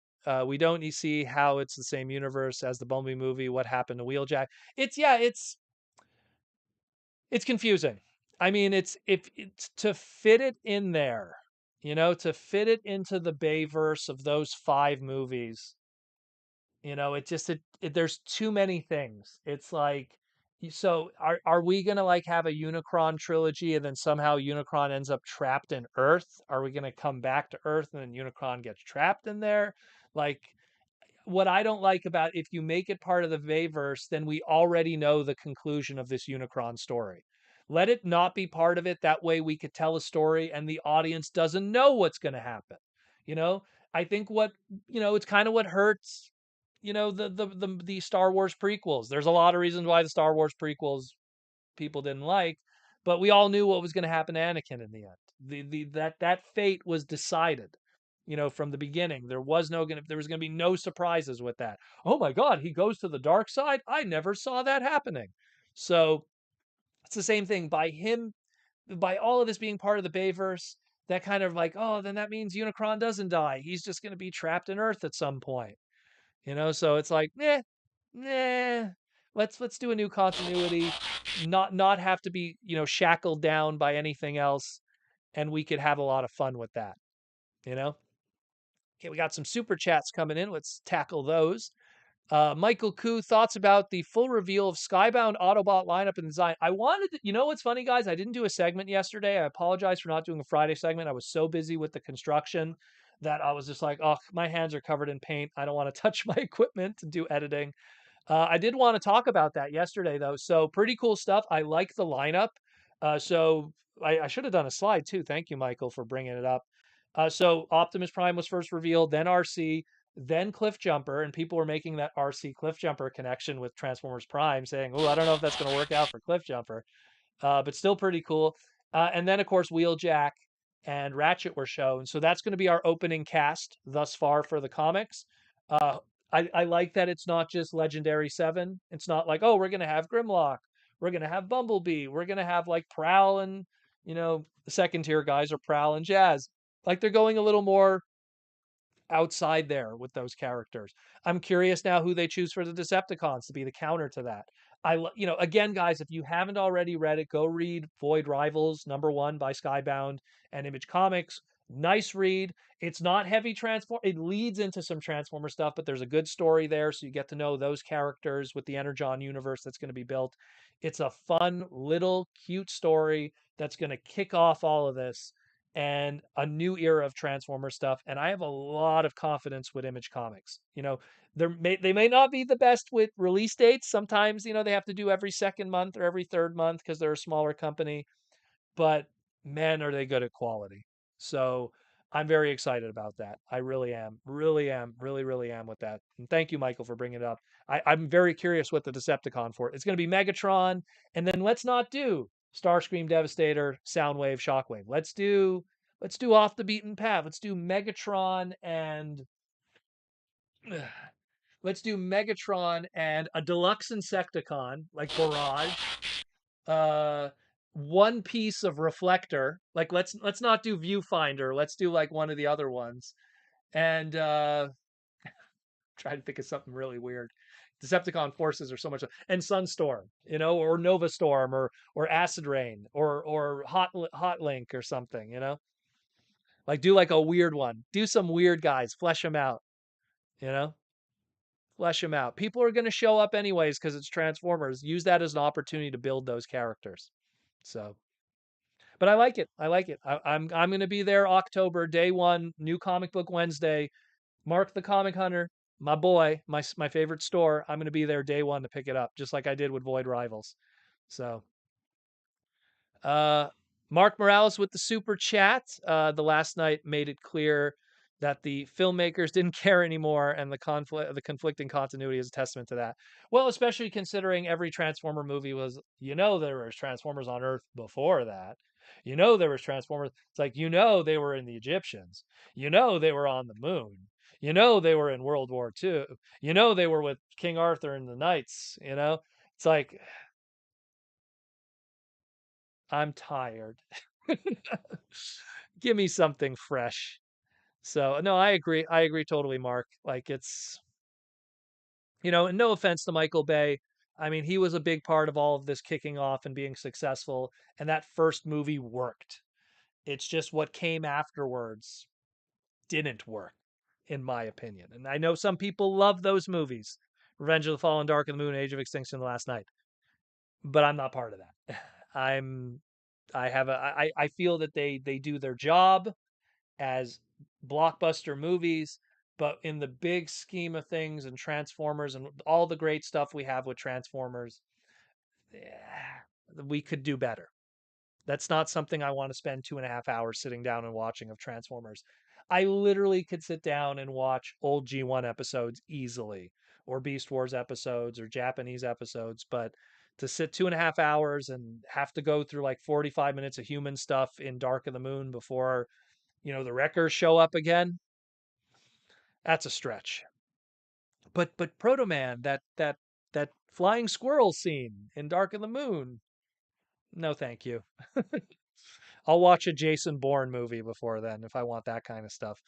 We don't see how it's the same universe as the Bumblebee movie. What happened to Wheeljack? It's confusing. I mean, it's to fit it in there, to fit it into the Bayverse of those five movies. There's too many things. It's like, so are we gonna like have a Unicron trilogy and then somehow Unicron ends up trapped in Earth? Are we gonna come back to Earth and then Unicron gets trapped in there? Like, what I don't like about if you make it part of the Vayverse, then we already know the conclusion of this Unicron story. Let it not be part of it. That way we could tell a story and the audience doesn't know what's going to happen. You know, I think it's kind of what hurts, the Star Wars prequels. There's a lot of reasons why the Star Wars prequels people didn't like, but we all knew what was going to happen to Anakin in the end. That fate was decided, from the beginning. There was going to be no surprises with that. Oh my God, he goes to the dark side. I never saw that happening. So it's the same thing by all of this being part of the Bayverse. That kind of like, oh, then that means Unicron doesn't die. He's just going to be trapped in Earth at some point. So it's like, nah. Let's do a new continuity, not have to be, shackled down by anything else, and we could have a lot of fun with that, you know? Okay, we got some super chats coming in. Let's tackle those. Michael Koo, thoughts about the full reveal of Skybound Autobot lineup and design. What's funny, guys? I didn't do a segment yesterday. I apologize for not doing a Friday segment. I was so busy with the construction. that I was just like, oh, my hands are covered in paint. I don't want to touch my equipment to do editing. I did want to talk about that yesterday, though. So pretty cool stuff. I like the lineup. So I should have done a slide too. Thank you, Michael, for bringing it up. So Optimus Prime was first revealed, then RC, then Cliff Jumper, and people were making that RC Cliff Jumper connection with Transformers Prime, saying, "Oh, I don't know if that's going to work out for Cliff Jumper." But still pretty cool. And then, of course, Wheeljack and Ratchet were shown. So that's going to be our opening cast thus far for the comics. Uh, I like that it's not just Legendary Seven. It's not like, oh, we're going to have Grimlock, we're going to have Bumblebee, we're going to have like Prowl and, the second tier guys are Prowl and Jazz. Like they're going a little more outside there with those characters. I'm curious now who they choose for the Decepticons to be the counter to that. Again, guys, if you haven't already read it, go read Void Rivals #1 by Skybound and Image Comics. Nice read. It's not heavy transform. It leads into some Transformer stuff, but there's a good story there, so you get to know those characters with the Energon universe that's going to be built. It's a fun, little, cute story that's going to kick off all of this and a new era of Transformer stuff. And I have a lot of confidence with Image Comics. They may not be the best with release dates. Sometimes, they have to do every second month or every third month because they're a smaller company. But man, are they good at quality. So I'm very excited about that. I really am. Really am. Really, really am with that. And thank you, Michael, for bringing it up. I'm very curious what the Decepticon for. It's going to be Megatron. And then let's not do Starscream, Devastator, Soundwave, Shockwave. Let's do off the beaten path. Let's do Megatron and let's do Megatron and a deluxe Insecticon like Barrage. Uh, one piece of Reflector. Like let's not do Viewfinder. Let's do like one of the other ones. And try to think of something really weird. Decepticon forces are so much, and Sunstorm, or Nova Storm, or Acid Rain, or Hot Link or something, like do like a weird one. Do some weird guys, flesh them out, you know, flesh them out. People are going to show up anyways because it's Transformers. Use that as an opportunity to build those characters. So, but I like it. I like it. I'm going to be there October day one, New Comic Book Wednesday. Mark the Comic Hunter, my boy, my favorite store. I'm going to be there day one to pick it up, just like I did with Void Rivals. So Uh, Mark Morales with the super chat. The last night made it clear that the filmmakers didn't care anymore, and the conflicting continuity is a testament to that. Well, especially considering every Transformer movie was, there was Transformers on Earth before that. There was Transformers. It's like, they were in the Egyptians. They were on the moon. They were in World War II. They were with King Arthur and the Knights. It's like I'm tired. Give me something fresh. So no, I agree. I agree totally, Mark. Like and no offense to Michael Bay. I mean, he was a big part of all of this kicking off and being successful. And that first movie worked. It's just what came afterwards didn't work, in my opinion. And I know some people love those movies. Revenge of the Fallen, Dark of the Moon, Age of Extinction, The Last Night. But I'm not part of that. I'm I feel that they do their job as blockbuster movies, but in the big scheme of things and Transformers and all the great stuff we have with Transformers, we could do better. That's not something I want to spend 2.5 hours sitting down and watching of Transformers. I literally could sit down and watch old G1 episodes easily, or Beast Wars episodes, or Japanese episodes, but to sit 2.5 hours and have to go through like 45 minutes of human stuff in Dark of the Moon before the wreckers show up again, that's a stretch. But Protoman, that flying squirrel scene in Dark of the Moon, no thank you. I'll watch a Jason Bourne movie before then if I want that kind of stuff.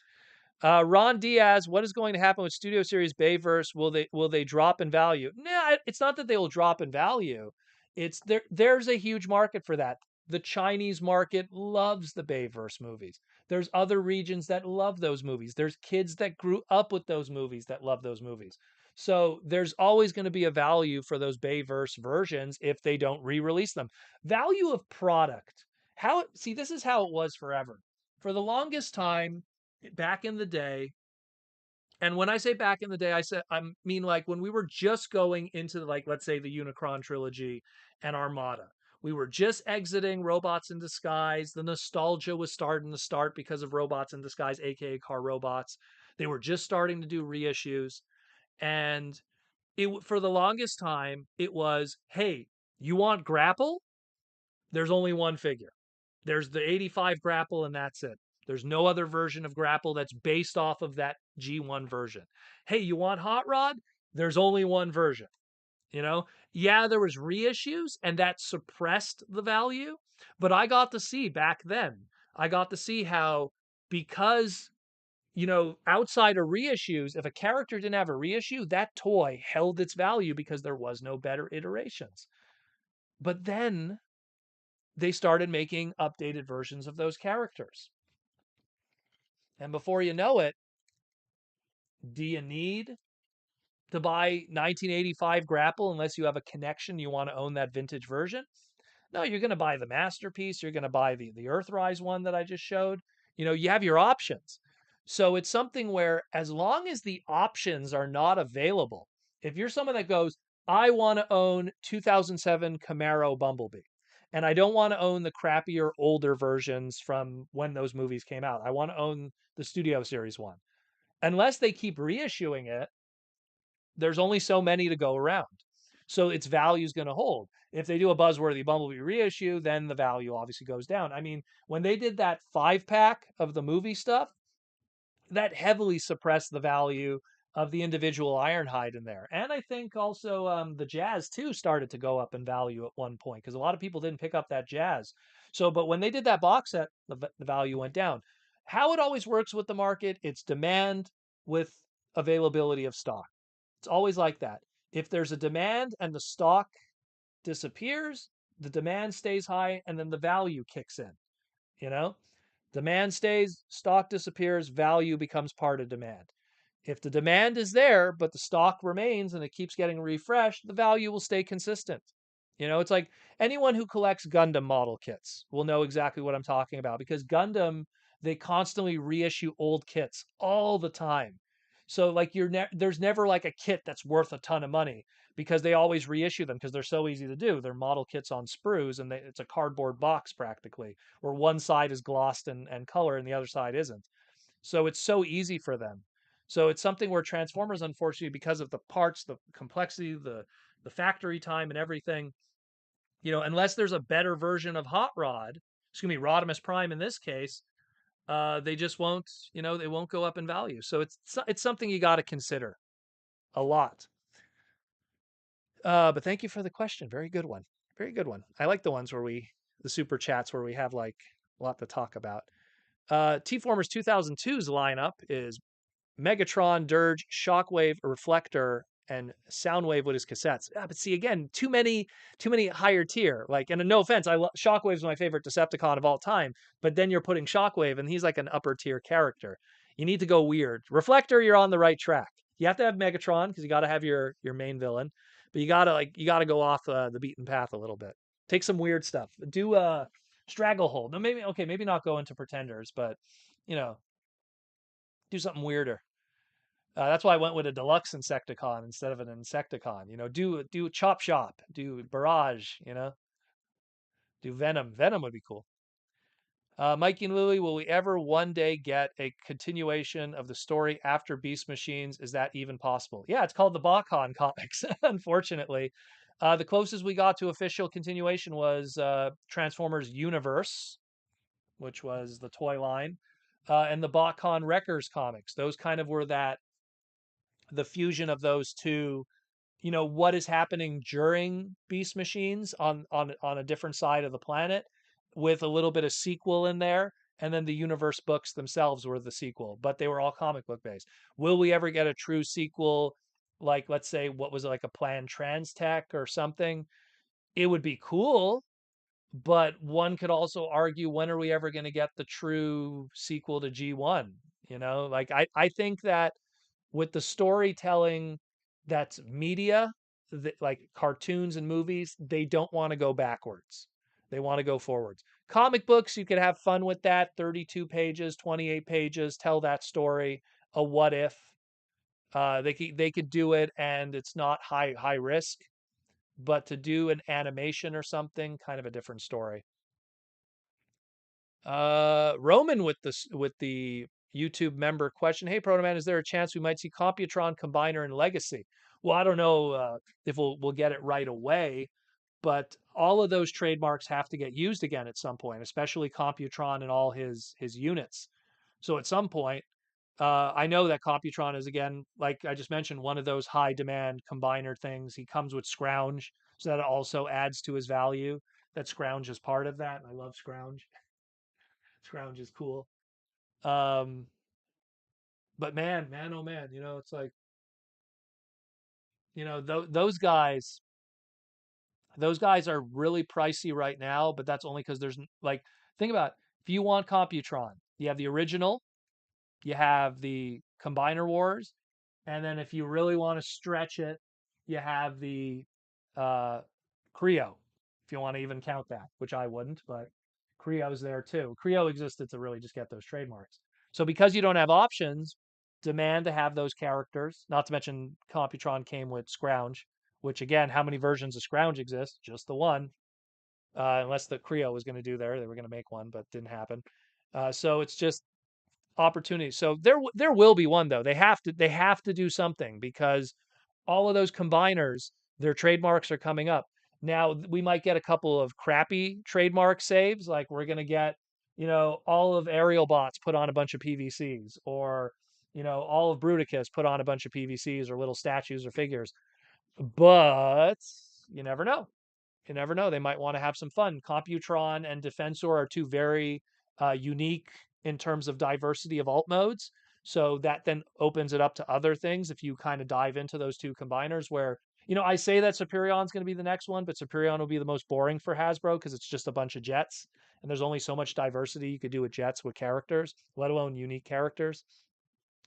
Ron Diaz, what is going to happen with Studio Series Bayverse? Will they drop in value? Nah, it's not that they will drop in value. It's there's a huge market for that. The Chinese market loves the Bayverse movies. There's other regions that love those movies. There's kids that grew up with those movies that love those movies. So there's always going to be a value for those Bayverse versions if they don't re-release them. Value of product. See, this is how it was forever. For the longest time, back in the day, and when I say back in the day, I mean like when we were just going into like let's say the Unicron trilogy and Armada. We were just exiting Robots in Disguise. The nostalgia was starting to start because of Robots in Disguise, aka Car Robots. They were just starting to do reissues, and for the longest time it was, hey, you want Grapple? There's only one figure. There's the 85 Grapple, and that's it. There's no other version of Grapple that's based off of that G1 version. Hey, you want Hot Rod? There's only one version. You know, yeah, there was reissues and that suppressed the value, but I got to see back then, I got to see how, because outside of reissues, if a character didn't have a reissue, that toy held its value because there was no better iterations. But then they started making updated versions of those characters. And before you know it, do you need to buy 1985 Grapple unless you have a connection, you want to own that vintage version? No, you're going to buy the Masterpiece. You're going to buy the Earthrise one that I just showed. You have your options. So it's something where as long as the options are not available, if you're someone that goes, I want to own 2007 Camaro Bumblebee, and I don't want to own the crappier older versions from when those movies came out. I want to own the Studio Series one. Unless they keep reissuing it, there's only so many to go around. So its value is going to hold. If they do a buzzworthy Bumblebee reissue, then the value obviously goes down. I mean, when they did that 5-pack of the movie stuff, that heavily suppressed the value of the individual Ironhide in there. And I think also the Jazz too started to go up in value at one point because a lot of people didn't pick up that Jazz. So, but when they did that box set, the value went down. How it always works with the market, it's demand with availability of stock. It's always like that. If there's a demand and the stock disappears, the demand stays high and then the value kicks in. You know, demand stays, stock disappears, value becomes part of demand. If the demand is there, but the stock remains and it keeps getting refreshed, the value will stay consistent. It's like anyone who collects Gundam model kits will know exactly what I'm talking about because Gundam, they constantly reissue old kits all the time. So like there's never like a kit that's worth a ton of money because they always reissue them because they're so easy to do. They're model kits on sprues and it's a cardboard box practically, where one side is glossed and color and the other side isn't. So it's so easy for them. So it's something where Transformers, unfortunately, because of the parts, the complexity, the factory time, and everything, unless there's a better version of Hot Rod, excuse me, Rodimus Prime in this case, they just won't, they won't go up in value. So it's something you got to consider a lot. But thank you for the question. Very good one. Very good one. I like the ones where the super chats where we have like a lot to talk about. T-Formers 2002's lineup is Megatron, Dirge, Shockwave, Reflector, and Soundwave with his cassettes. But see, again, too many higher tier. Like, and no offense, Shockwave's my favorite Decepticon of all time, but then you're putting Shockwave, and he's like an upper tier character. You need to go weird. Reflector, you're on the right track. You have to have Megatron because you got to have your main villain, but you gotta go off the beaten path a little bit. Take some weird stuff. Do Stranglehold. No, maybe not go into Pretenders, but you know, do something weirder. That's why I went with a deluxe Insecticon instead of an Insecticon. Do Chop Shop, do Barrage. Do Venom. Venom would be cool. Mikey and Lily, will we ever one day get a continuation of the story after Beast Machines? Is that even possible? Yeah, it's called the Bakhan comics. Unfortunately, the closest we got to official continuation was Transformers Universe, which was the toy line, and the Bakhan Wreckers comics. Those kind of were the fusion of those two. What is happening during Beast Machines on a different side of the planet, with a little bit of sequel in there, and then the universe books themselves were the sequel, but they were all comic book based. Will we ever get a true sequel, like let's say what was it, like a planned Trans Tech or something? It would be cool, but one could also argue, when are we ever going to get the true sequel to G1? Like I think that with the storytelling that's media, like cartoons and movies, they don't want to go backwards. They want to go forwards. Comic books, you could have fun with that. 32 pages, 28 pages, tell that story. A what if. They could do it, and it's not high risk. But to do an animation or something, kind of a different story. Roman with the YouTube member question. Hey, Protoman, is there a chance we might see Computron Combiner in Legacy? Well, I don't know if we'll get it right away, but all of those trademarks have to get used again at some point, especially Computron and all his units. So at some point, I know that Computron is, again, like I just mentioned, one of those high demand combiner things. He comes with Scrounge, so that also adds to his value. That Scrounge is part of that. I love Scrounge. Scrounge is cool. Um, but man, oh man, it's like, those guys are really pricey right now, but that's only because like, think about it. If you want Computron, you have the original, you have the Combiner Wars, and then if you really want to stretch it, you have the uh, Creo, if you want to even count that, which I wouldn't, but Creo's there too. Creo existed to really just get those trademarks. So because you don't have options, demand to have those characters, not to mention Computron came with Scrounge, which again, how many versions of Scrounge exist? Just the one. Unless the Creo was going to do they were going to make one, but didn't happen. So it's just opportunity. So there will be one though. They have to do something because all of those combiners, their trademarks are coming up. Now we might get a couple of crappy trademark saves, like we're gonna get, all of Aerial Bots put on a bunch of PVCs, or all of Bruticus put on a bunch of PVCs or little statues or figures. But you never know. You never know. They might want to have some fun. Computron and Defensor are two very unique in terms of diversity of alt modes. So that then opens it up to other things if you kind of dive into those two combiners where, I say that Superion's going to be the next one, but Superion will be the most boring for Hasbro because it's just a bunch of jets. And there's only so much diversity you could do with jets with characters, let alone unique characters.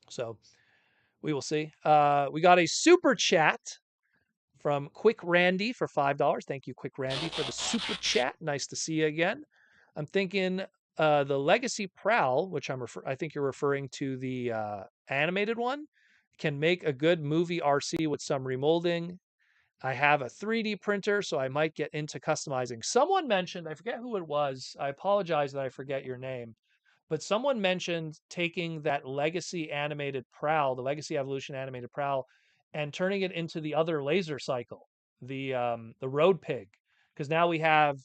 So we will see. We got a super chat from Quick Randy for $5. Thank you, Quick Randy, for the super chat. Nice to see you again. I'm thinking the Legacy Prowl, which I think you're referring to the animated one, can make a good movie RC with some remolding. I have a 3D printer, so I might get into customizing. Someone mentioned, I forget who it was. I apologize that I forget your name, but someone mentioned taking that Legacy animated Prowl, the Legacy Evolution animated Prowl, and turning it into the other laser cycle, the Road Pig, because now we have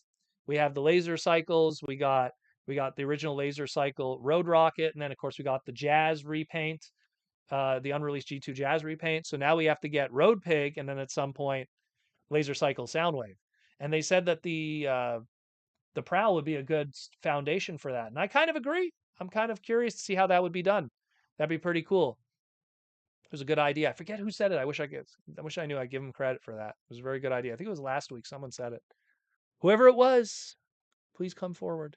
the laser cycles. We got the original laser cycle Road Rocket, and then of course we got the Jazz repaint, the unreleased G2 Jazz repaint. So now we have to get Road Pig, and then at some point laser cycle Soundwave. And they said that the Prowl would be a good foundation for that. And I kind of agree. I'm kind of curious to see how that would be done. That'd be pretty cool. It was a good idea. I forget who said it. I wish I knew. I'd give him credit for that. It was a very good idea. I think it was last week someone said it. Whoever it was, please come forward.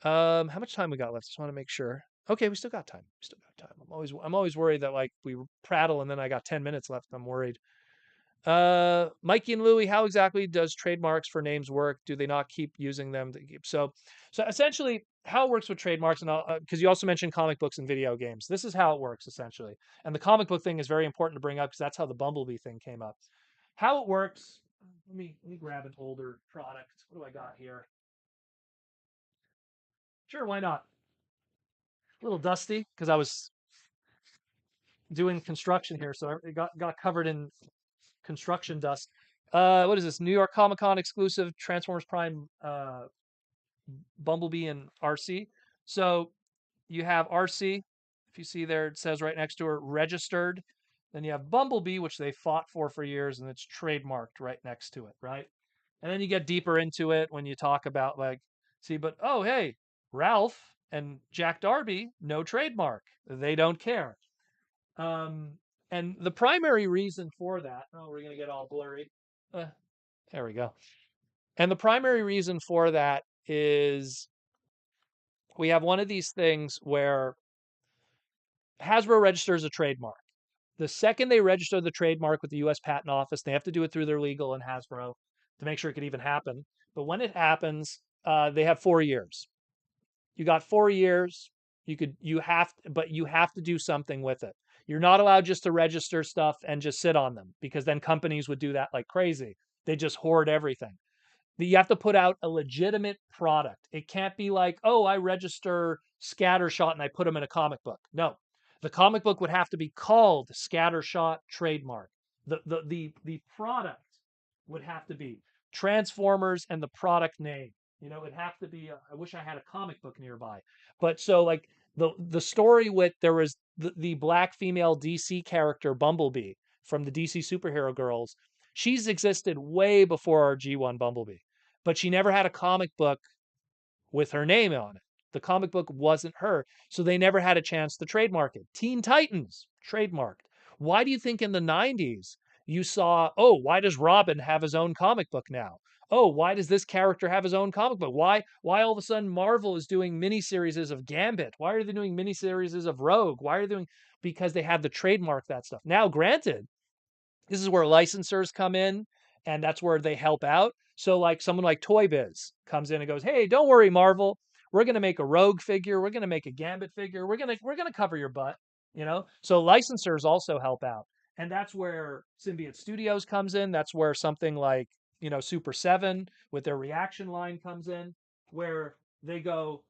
How much time we got left? Just want to make sure. Okay, we still got time. We still got time. I'm always worried that like we prattle and then I got 10 minutes left. I'm worried. Mikey and Louie, how exactly does trademarks for names work? Do they not keep using them to keep? So essentially, how it works with trademarks, and because you also mentioned comic books and video games, this is how it works essentially. And the comic book thing is very important to bring up because that's how the Bumblebee thing came up. How it works. Let me grab an older product. What do I got here? Sure, why not? A little dusty because I was doing construction here, so it got covered in construction dust. What is this? New York Comic Con exclusive Transformers Prime Bumblebee and RC. So you have RC. If you see there, it says right next to her registered. Then you have Bumblebee, which they fought for years, and it's trademarked right next to it, right? And then you get deeper into it when you talk about like, see, but oh hey, Ralph and Jack Darby, no trademark. They don't care. Um, and the primary reason for that, oh, we're gonna get all blurry. Uh, there we go. And the primary reason for that is we have one of these things where Hasbro registers a trademark. The second they register the trademark with the US Patent Office, they have to do it through their legal and Hasbro to make sure it could even happen. But when it happens, they have 4 years. You got 4 years. But you have to do something with it. You're not allowed just to register stuff and just sit on them, because then companies would do that like crazy. They just hoard everything. You have to put out a legitimate product. It can't be like, oh, I register Scattershot and I put them in a comic book. No, the comic book would have to be called Scattershot trademark. The product would have to be Transformers and the product name. It'd have to be. I wish I had a comic book nearby. But so like the story with there was the black female DC character Bumblebee from the DC superhero girls. She's existed way before our G1 Bumblebee, but she never had a comic book with her name on it. The comic book wasn't her, so they never had a chance to trademark it. Teen Titans, trademarked. Why do you think in the 90s you saw, oh, why does Robin have his own comic book now? Oh, why does this character have his own comic book? Why all of a sudden Marvel is doing miniseries of Gambit? Why are they doing miniseries of Rogue? Why are they doing because they have the trademark that stuff. Now, granted, this is where licensors come in, and that's where they help out. So like someone like Toy Biz comes in and goes, "Hey, don't worry, Marvel. We're going to make a Rogue figure. We're going to make a Gambit figure. We're going to cover your butt." So licensors also help out. And that's where Symbiote Studios comes in. That's where something like, Super 7 with their reaction line comes in, where they go,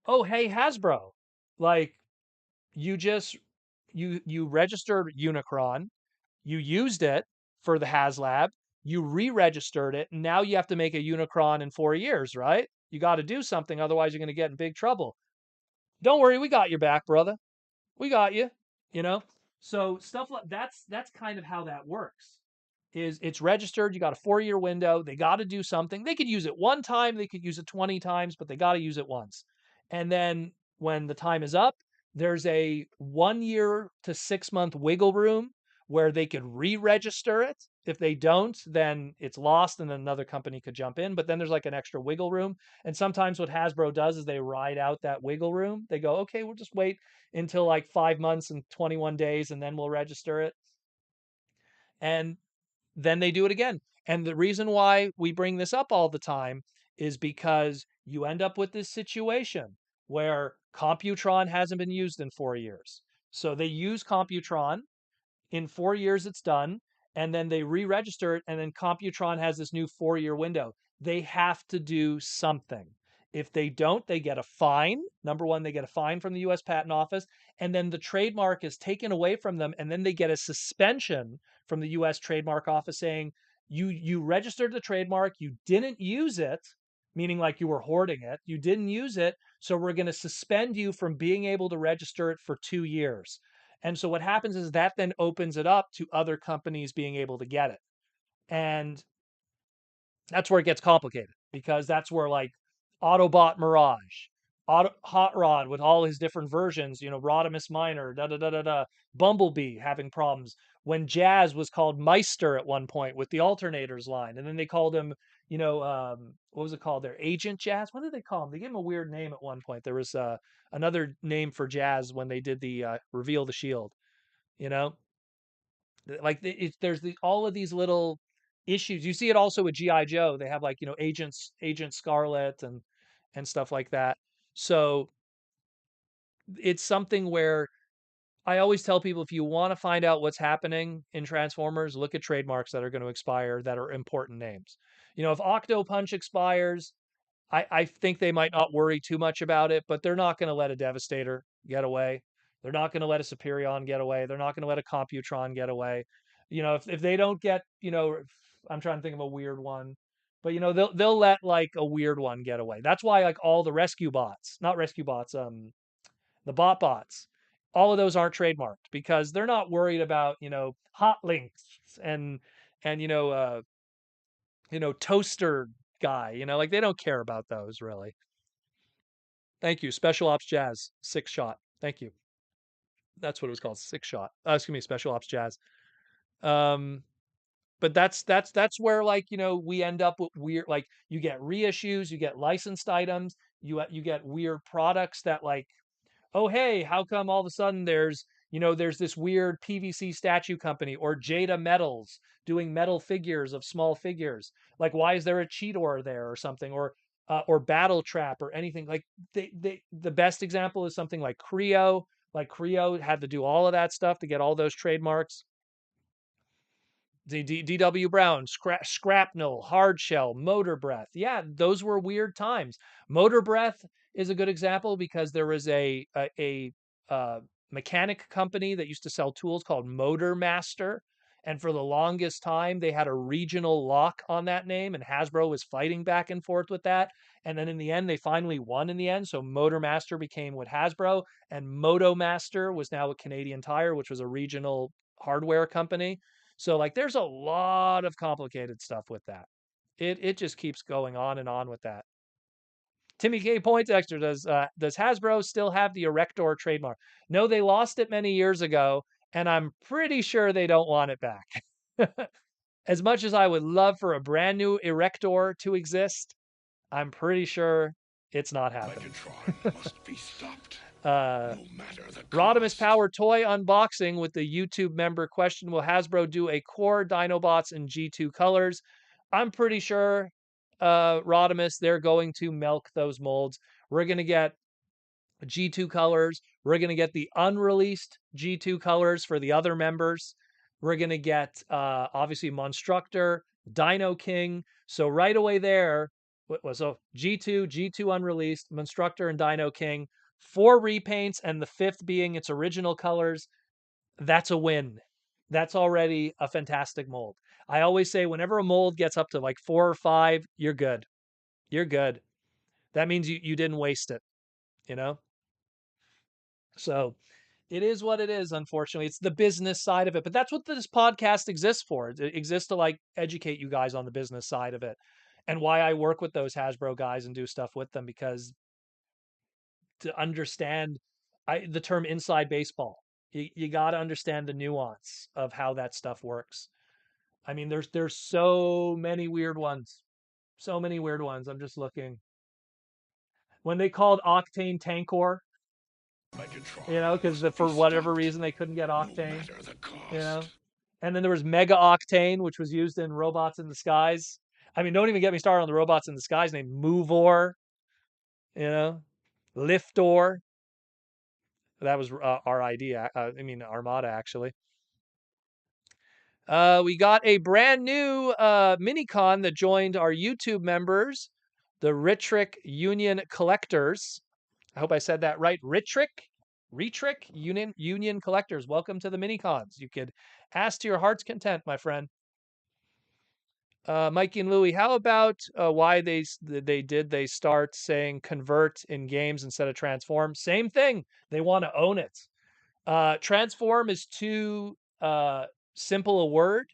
"Oh, hey, Hasbro. Like you just you registered Unicron, you used it for the HasLab, you re-registered it, and now you have to make a Unicron in 4 years, right? You got to do something, otherwise you're going to get in big trouble. Don't worry, we got your back, brother. We got you. You know. So stuff like that's kind of how that works. Is it's registered? You got a 4 year window. They got to do something. They could use it one time. They could use it 20 times, but they got to use it once. And then when the time is up, there's a 1 year to 6 month wiggle room where they could re-register it. If they don't, then it's lost and then another company could jump in. But then there's like an extra wiggle room. And sometimes what Hasbro does is they ride out that wiggle room. They go, okay, we'll just wait until like 5 months and 21 days and then we'll register it. And then they do it again. And the reason why we bring this up all the time is because you end up with this situation where Computron hasn't been used in 4 years. So they use Computron. In 4 years, it's done. And then they re register it. And then Computron has this new 4 year window. They have to do something. If they don't, they get a fine. Number one, they get a fine from the US Patent Office. And then the trademark is taken away from them. And then they get a suspension from the US Trademark Office saying, you registered the trademark, you didn't use it, meaning like you were hoarding it, you didn't use it, so we're going to suspend you from being able to register it for 2 years. And so what happens is that then opens it up to other companies being able to get it. And that's where it gets complicated, because that's where like Autobot Mirage, Hot Rod with all his different versions, Rodimus Minor, da da da da da, Bumblebee having problems. When Jazz was called Meister at one point with the alternators line, and then they called him, what was it called there? Agent Jazz? What did they call him? They gave him a weird name at one point. There was another name for Jazz when they did the Reveal the Shield, you know? Like there's all of these little issues. You see it also with GI Joe. They have like Agent Scarlet and stuff like that. So it's something where I always tell people, if you want to find out what's happening in Transformers, look at trademarks that are going to expire that are important names. If Octo Punch expires, I think they might not worry too much about it, but they're not going to let a Devastator get away. They're not going to let a Superion get away. They're not going to let a Computron get away. If they don't get, I'm trying to think of a weird one, but they'll let like a weird one get away. That's why like all the rescue bots, not rescue bots, the bots, all of those aren't trademarked because they're not worried about, hot links and toaster guy, like they don't care about those really. Thank you. Special Ops Jazz, six shot. Thank you. That's what it was called, six shot. Excuse me, Special Ops Jazz. Um, but that's where like we end up with weird, like you get reissues, you get licensed items, you get weird products that like, oh hey, how come all of a sudden there's this weird PVC statue company or Jada Metals doing metal figures of small figures. Like why is there a Cheetor there or something? Or or Battle Trap or anything like the best example is something like Creo. Like Creo had to do all of that stuff to get all those trademarks. DW Brown, Scrapnel, Hardshell, Motor Breath. Yeah, those were weird times. Motor Breath is a good example because there was a uh, mechanic company that used to sell tools called Motor Master, and for the longest time they had a regional lock on that name, and Hasbro was fighting back and forth with that. And then in the end, they finally won in the end. So Motor Master became with Hasbro, and Moto Master was now with Canadian Tire, which was a regional hardware company. So like there's a lot of complicated stuff with that. It just keeps going on and on with that. Timmy K Poindexter, does Hasbro still have the Erector trademark? No, they lost it many years ago, and I'm pretty sure they don't want it back. As much as I would love for a brand new Erector to exist, I'm pretty sure it's not happening. Megatron must be stopped, uh, no matter the Rodimus cost. Power toy unboxing with the YouTube member question: will Hasbro do a core Dinobots in G2 colors? I'm pretty sure, Rodimus, they're going to milk those molds. We're going to get G2 colors. We're going to get the unreleased G2 colors for the other members. We're going to get, obviously, Monstructor, Dino King. So right away there, so G2, G2 unreleased, Monstructor, and Dino King. 4 repaints, and the 5th being its original colors. That's a win. That's already a fantastic mold. I always say whenever a mold gets up to like 4 or 5, you're good. You're good. That means you didn't waste it, you know? So it is what it is, unfortunately. It's the business side of it. But that's what this podcast exists for. It exists to like educate you guys on the business side of it. And why I work with those Hasbro guys and do stuff with them, because to understand the term inside baseball, you got to understand the nuance of how that stuff works. I mean, there's so many weird ones. So many weird ones. I'm just looking. When they called Octane Tankor, Megatron because must be for whatever stopped, reason they couldn't get no Octane, matter the you cost. know. And then there was Mega Octane, which was used in Robots in Disguise. I mean, don't even get me started on the Robots in Disguise named Movor, you know, Liftor. That was RID. I mean Armada actually. We got a brand new Minicon that joined our YouTube members, the Ritrick Union Collectors. I hope I said that right. Ritrick Union Collectors. Welcome to the Minicons. You could ask to your heart's content, my friend. Mikey and Louie, how about why they start saying convert in games instead of transform? Same thing. They want to own it. Transform is too simple a word.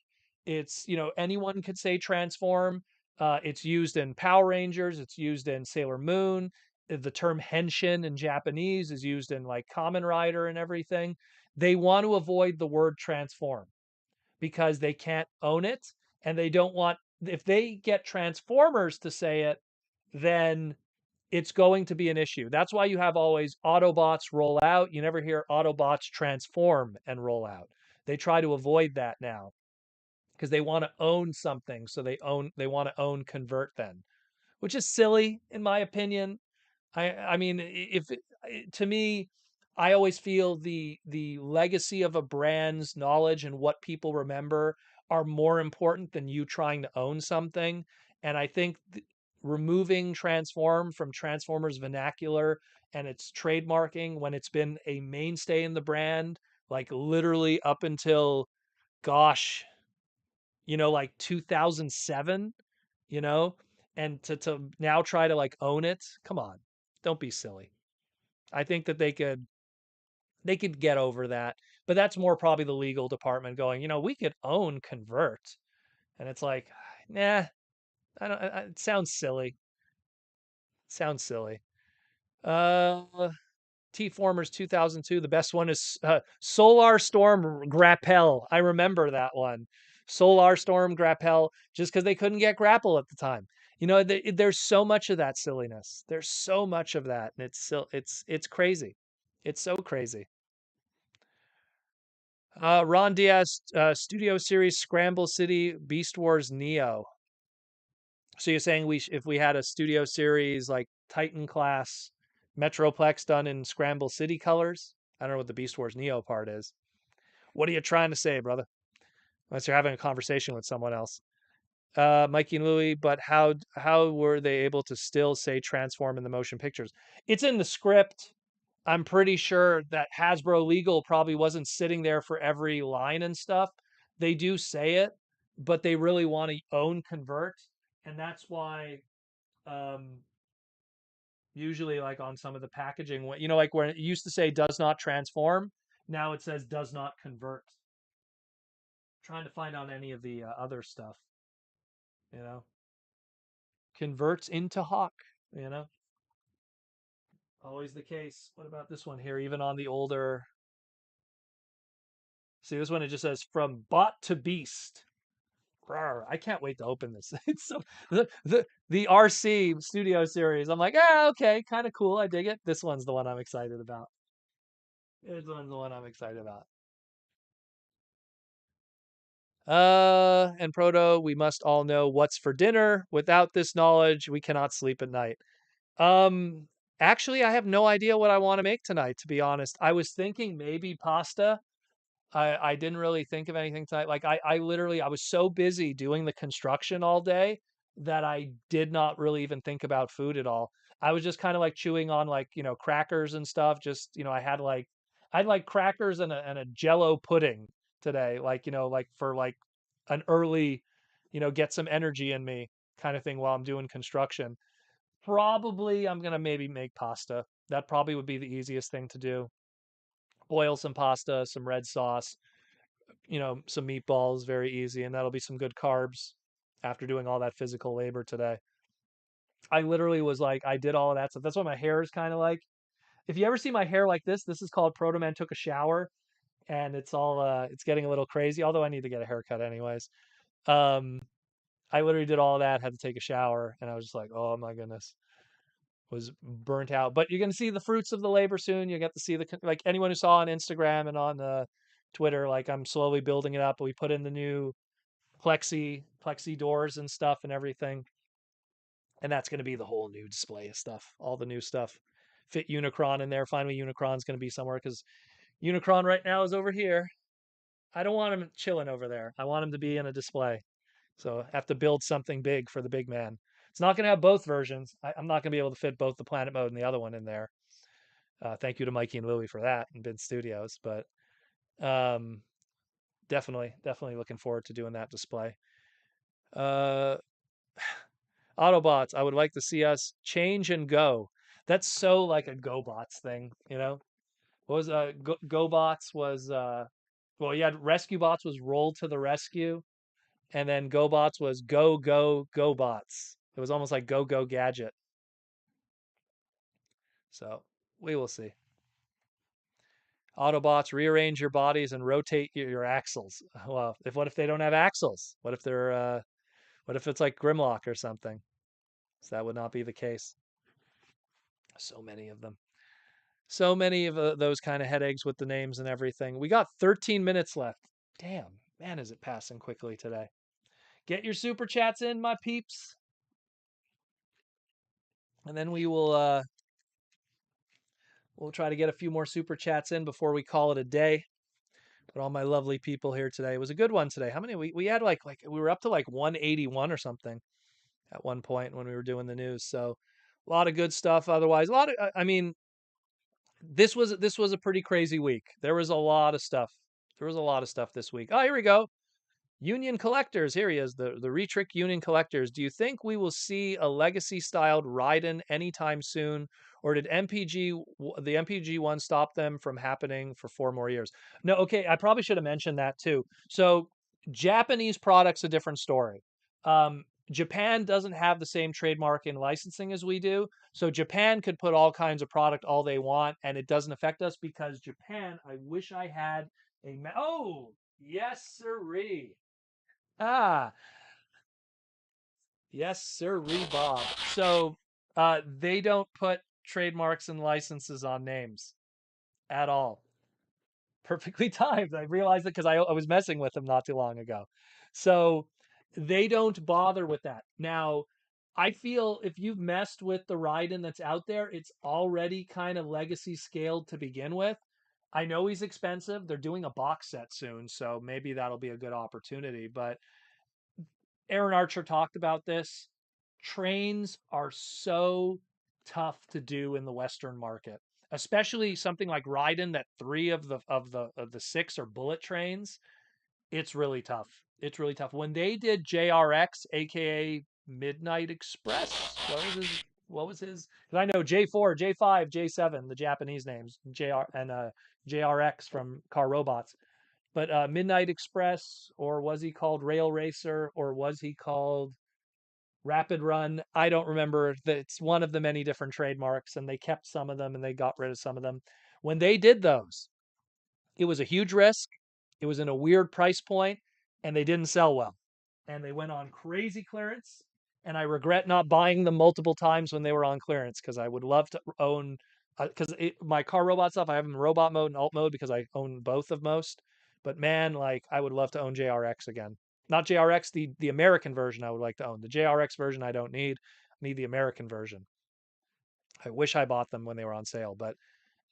It's, anyone could say transform. It's used in Power Rangers. It's used in Sailor Moon. The term henshin in Japanese is used in like Kamen Rider and everything. They want to avoid the word transform because they can't own it, and they don't want, if they get Transformers to say it, then it's going to be an issue. That's why you have always Autobots roll out. You never hear Autobots transform and roll out. They try to avoid that now because they want to own something. So they want to own convert then, which is silly in my opinion. I mean, to me, I always feel the legacy of a brand's knowledge and what people remember are more important than you trying to own something. And I think removing transform from Transformers vernacular and its trademarking when it's been a mainstay in the brand, like literally up until, gosh, like 2007, you know, and to now try to like own it. Come on, don't be silly. I think that they could get over that, but that's more probably the legal department going, we could own convert, and it's like, nah, I don't. It sounds silly. Sounds silly. Uh, T Formers 2002. The best one is Solar Storm Grapple. I remember that one. Solar Storm Grapple, just because they couldn't get grapple at the time. There's so much of that silliness. There's so much of that, and it's crazy. It's so crazy. Ron Diaz, Studio Series Scramble City Beast Wars Neo. So you're saying if we had a studio series like Titan class Metroplex done in Scramble City colors? I don't know what the Beast Wars Neo part is. What are you trying to say, brother? Unless you're having a conversation with someone else. Mikey and Louie, but how were they able to still say transform in the motion pictures? It's in the script. I'm pretty sure that Hasbro Legal probably wasn't sitting there for every line and stuff. They do say it, but they really want to own convert, and that's why um, usually like on some of the packaging, like where it used to say does not transform, now it says does not convert. Trying to find out any of the other stuff, you know, converts into Hawk, you know, always the case. What about this one here? Even on the older, see this one, it just says from bot to beast. Rawr, I can't wait to open this. It's so the RC Studio series. I'm like, okay, kind of cool. I dig it. This one's the one I'm excited about. This one's the one I'm excited about. And Proto, we must all know what's for dinner. Without this knowledge, we cannot sleep at night. Um, Actually, I have no idea what I want to make tonight, to be honest. I was thinking maybe pasta. I didn't really think of anything tonight. Like I literally I was so busy doing the construction all day that I did not really even think about food at all. I was just kind of like chewing on like, crackers and stuff. Just, I had like crackers and a jello pudding today, like, like for like an early, get some energy in me kind of thing while I'm doing construction. Probably I'm gonna maybe make pasta. That probably would be the easiest thing to do. Boil some pasta, some red sauce, some meatballs, very easy, and that'll be some good carbs after doing all that physical labor today. I literally was like, I did all of that stuff. That's why my hair is kind of like, if you ever see my hair like this is called Protoman took a shower, and it's all it's getting a little crazy, although I need to get a haircut anyways. Um, I literally did all of that, had to take a shower, and I was just like, oh my goodness, was burnt out. But you're gonna see the fruits of the labor soon. You get to see like anyone who saw on Instagram and on Twitter, like I'm slowly building it up. We put in the new plexi doors and stuff and everything. And that's going to be the whole new display of stuff, all the new stuff. Fit Unicron in there. Finally, Unicron's going to be somewhere because Unicron right now is over here. I don't want him chilling over there. I want him to be in a display. So I have to build something big for the big man. It's not going to have both versions. I'm not going to be able to fit both the planet mode and the other one in there. Thank you to Mikey and Louie for that and Bid Studios. But um, definitely looking forward to doing that display. Uh, Autobots, I would like to see us change and go. That's so like a GoBots thing, you know? What was GoBots was well, you had Rescue Bots was roll to the rescue, and then GoBots was go GoBots. It was almost like go gadget. So we will see. Autobots, rearrange your bodies and rotate your axles. Well, what if they don't have axles? What if it's like Grimlock or something? So that would not be the case. So many of them. So many of those kind of headaches with the names and everything. We got 13 minutes left. Damn, man, is it passing quickly today. Get your super chats in, my peeps. And then we'll try to get a few more super chats in before we call it a day. But all my lovely people here today. It was a good one today. How many we had like we were up to like 181 or something at one point when we were doing the news. So a lot of good stuff. Otherwise, a lot of I mean, this was a pretty crazy week. There was a lot of stuff. There was a lot of stuff this week. Oh, here we go. Union Collectors. Here he is, the Retrick Union Collectors. Do you think we will see a legacy styled Raiden anytime soon, or did the MPG one stop them from happening for 4 more years? No, okay, I probably should have mentioned that too. So Japanese products a different story. Japan doesn't have the same trademark and licensing as we do, so Japan could put all kinds of product all they want, and it doesn't affect us because Japan. I wish I had oh yes sirree. Ah, yes, sir, Bob. So they don't put trademarks and licenses on names at all. Perfectly timed. I realized it because I was messing with them not too long ago. So they don't bother with that. Now, I feel if you've messed with the Raiden that's out there, it's already kind of legacy scaled to begin with. I know he's expensive. They're doing a box set soon, so maybe that'll be a good opportunity. But Aaron Archer talked about this. Trains are so tough to do in the Western market, especially something like Raiden that three of the six are bullet trains. It's really tough. It's really tough. When they did JRX, aka Midnight Express, what was his? Because I know J4, J5, J7, the Japanese names, JR and JRX from Car Robots. But Midnight Express, or was he called Rail Racer, or was he called Rapid Run? I don't remember. It's one of the many different trademarks, and they kept some of them and they got rid of some of them. When they did those, it was a huge risk. It was in a weird price point, and they didn't sell well. And they went on crazy clearance. And I regret not buying them multiple times when they were on clearance because I would love to own. Because my car robot stuff, I have them in robot mode and alt mode because I own both of most. But man, like I would love to own JRX again. Not JRX, the American version. I would like to own the JRX version. I don't need. I need the American version. I wish I bought them when they were on sale, but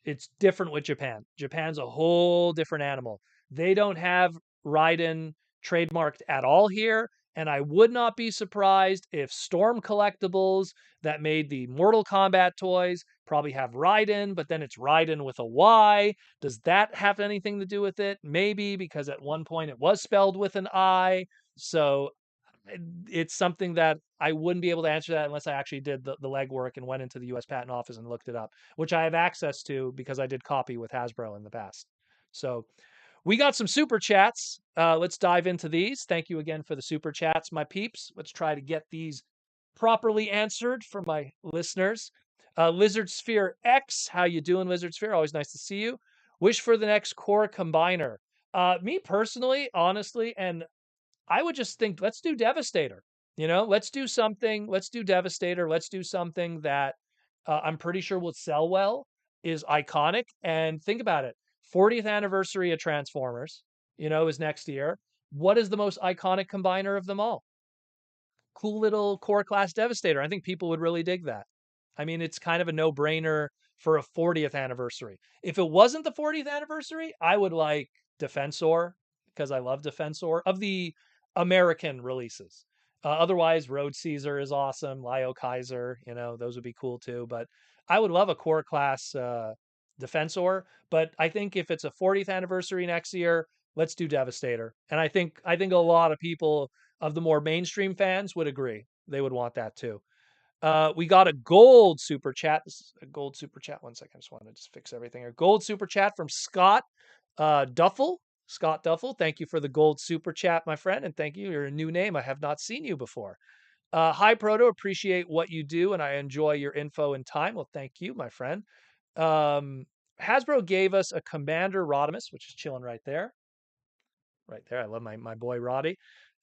it's different with Japan. Japan's a whole different animal. They don't have Raiden trademarked at all here, and I would not be surprised if Storm Collectibles that made the Mortal Kombat toys probably have Raiden, but then it's Raiden with a Y. Does that have anything to do with it? Maybe, because at one point it was spelled with an I. So it's something that I wouldn't be able to answer that unless I actually did the legwork and went into the US Patent Office and looked it up, which I have access to because I did copy with Hasbro in the past. So we got some super chats. Let's dive into these. Thank you again for the super chats, my peeps. Let's try to get these properly answered for my listeners. Lizard Sphere X, how you doing, Lizard Sphere? Always nice to see you. Wish for the next core combiner. Me personally, honestly, and I would just think, let's do Devastator. Let's do something. Let's do Devastator. Let's do something that I'm pretty sure will sell well, is iconic. And think about it, 40th anniversary of Transformers, is next year. What is the most iconic combiner of them all? Cool little core class Devastator. I think people would really dig that. I mean, it's kind of a no-brainer for a 40th anniversary. If it wasn't the 40th anniversary, I would like Defensor because I love Defensor of the American releases. Otherwise, Road Caesar is awesome. Lio Kaiser, those would be cool too. But I would love a core class Defensor. But I think if it's a 40th anniversary next year, let's do Devastator. And I think a lot of people of the more mainstream fans would agree. They would want that too. We got a gold super chat. This is a gold super chat. One second. I just want to just fix everything here. Gold super chat from Scott Duffel. Scott Duffel. Thank you for the gold super chat, my friend. And thank you. You're a new name. I have not seen you before. Hi, Proto. Appreciate what you do, and I enjoy your info and time. Well, thank you, my friend. Hasbro gave us a Commander Rodimus, which is chilling right there. Right there. I love my boy Roddy.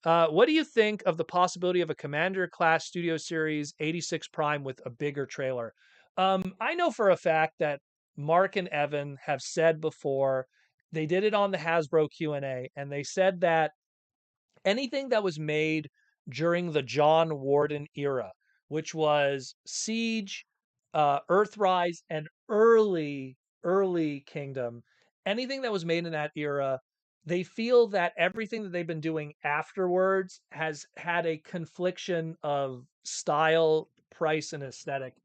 What do you think of the possibility of a Commander class Studio Series 86 Prime with a bigger trailer? I know for a fact that Mark and Evan have said before, they did it on the Hasbro Q&A, and they said that anything that was made during the John Warden era, which was Siege, Earthrise, and early Kingdom, anything that was made in that era, they feel that everything that they've been doing afterwards has had a confliction of style, price, and aesthetic.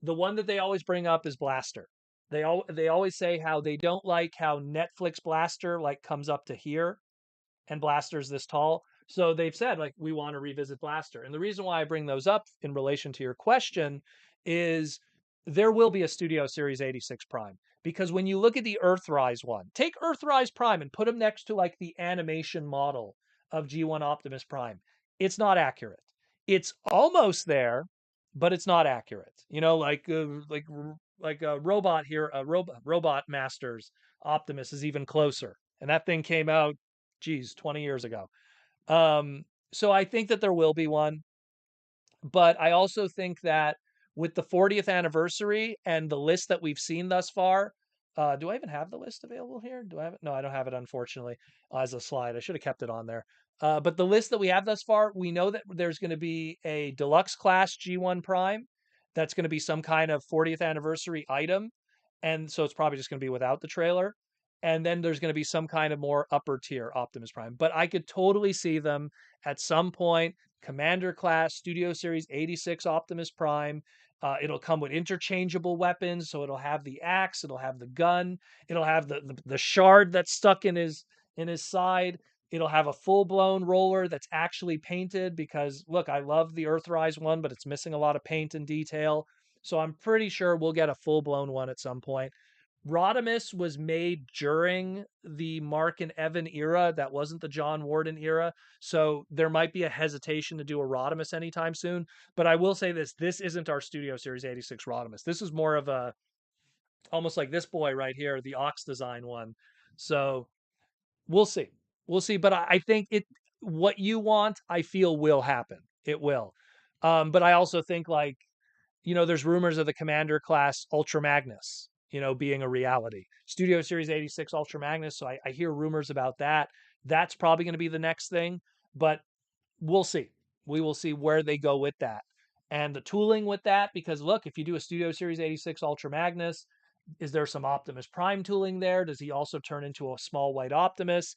The one that they always bring up is Blaster. They always say how they don't like how Netflix Blaster like comes up to here and Blaster's this tall. So they've said, like, we want to revisit Blaster. And the reason why I bring those up in relation to your question is there will be a Studio Series 86 Prime. Because when you look at the Earthrise one, take Earthrise Prime and put him next to like the animation model of G1 Optimus Prime. It's not accurate. It's almost there, but it's not accurate. Like a robot here, robot Masters Optimus is even closer. And that thing came out 20 years ago. So I think that there will be one, but I also think that with the 40th anniversary and the list that we've seen thus far, do I even have the list available here? Do I have it? No, I don't have it, unfortunately, as a slide. I should have kept it on there. But the list that we have thus far, we know that there's going to be a deluxe class G1 Prime. That's going to be some kind of 40th anniversary item. And so it's probably just going to be without the trailer. And then there's going to be some kind of more upper tier Optimus Prime. But I could totally see them at some point, Commander class, Studio Series 86 Optimus Prime. It'll come with interchangeable weapons. So it'll have the axe, it'll have the gun, it'll have the shard that's stuck in his side. It'll have a full-blown roller that's actually painted because, look, I love the Earthrise one, but it's missing a lot of paint and detail. So I'm pretty sure we'll get a full-blown one at some point. Rodimus was made during the Mark and Evan era. That wasn't the John Warden era. So there might be a hesitation to do a Rodimus anytime soon. But I will say this isn't our Studio Series 86 Rodimus. This is more of a, almost like this boy right here, the Ox design one. So we'll see. We'll see. But I think what you want, I feel will happen. It will. But I also think, like, there's rumors of the Commander class Ultra Magnus, being a reality. Studio Series 86 Ultra Magnus. So I hear rumors about that. That's probably going to be the next thing. But we'll see. We will see where they go with that. And the tooling with that, because look, if you do a Studio Series 86 Ultra Magnus, is there some Optimus Prime tooling there? Does he also turn into a small white Optimus?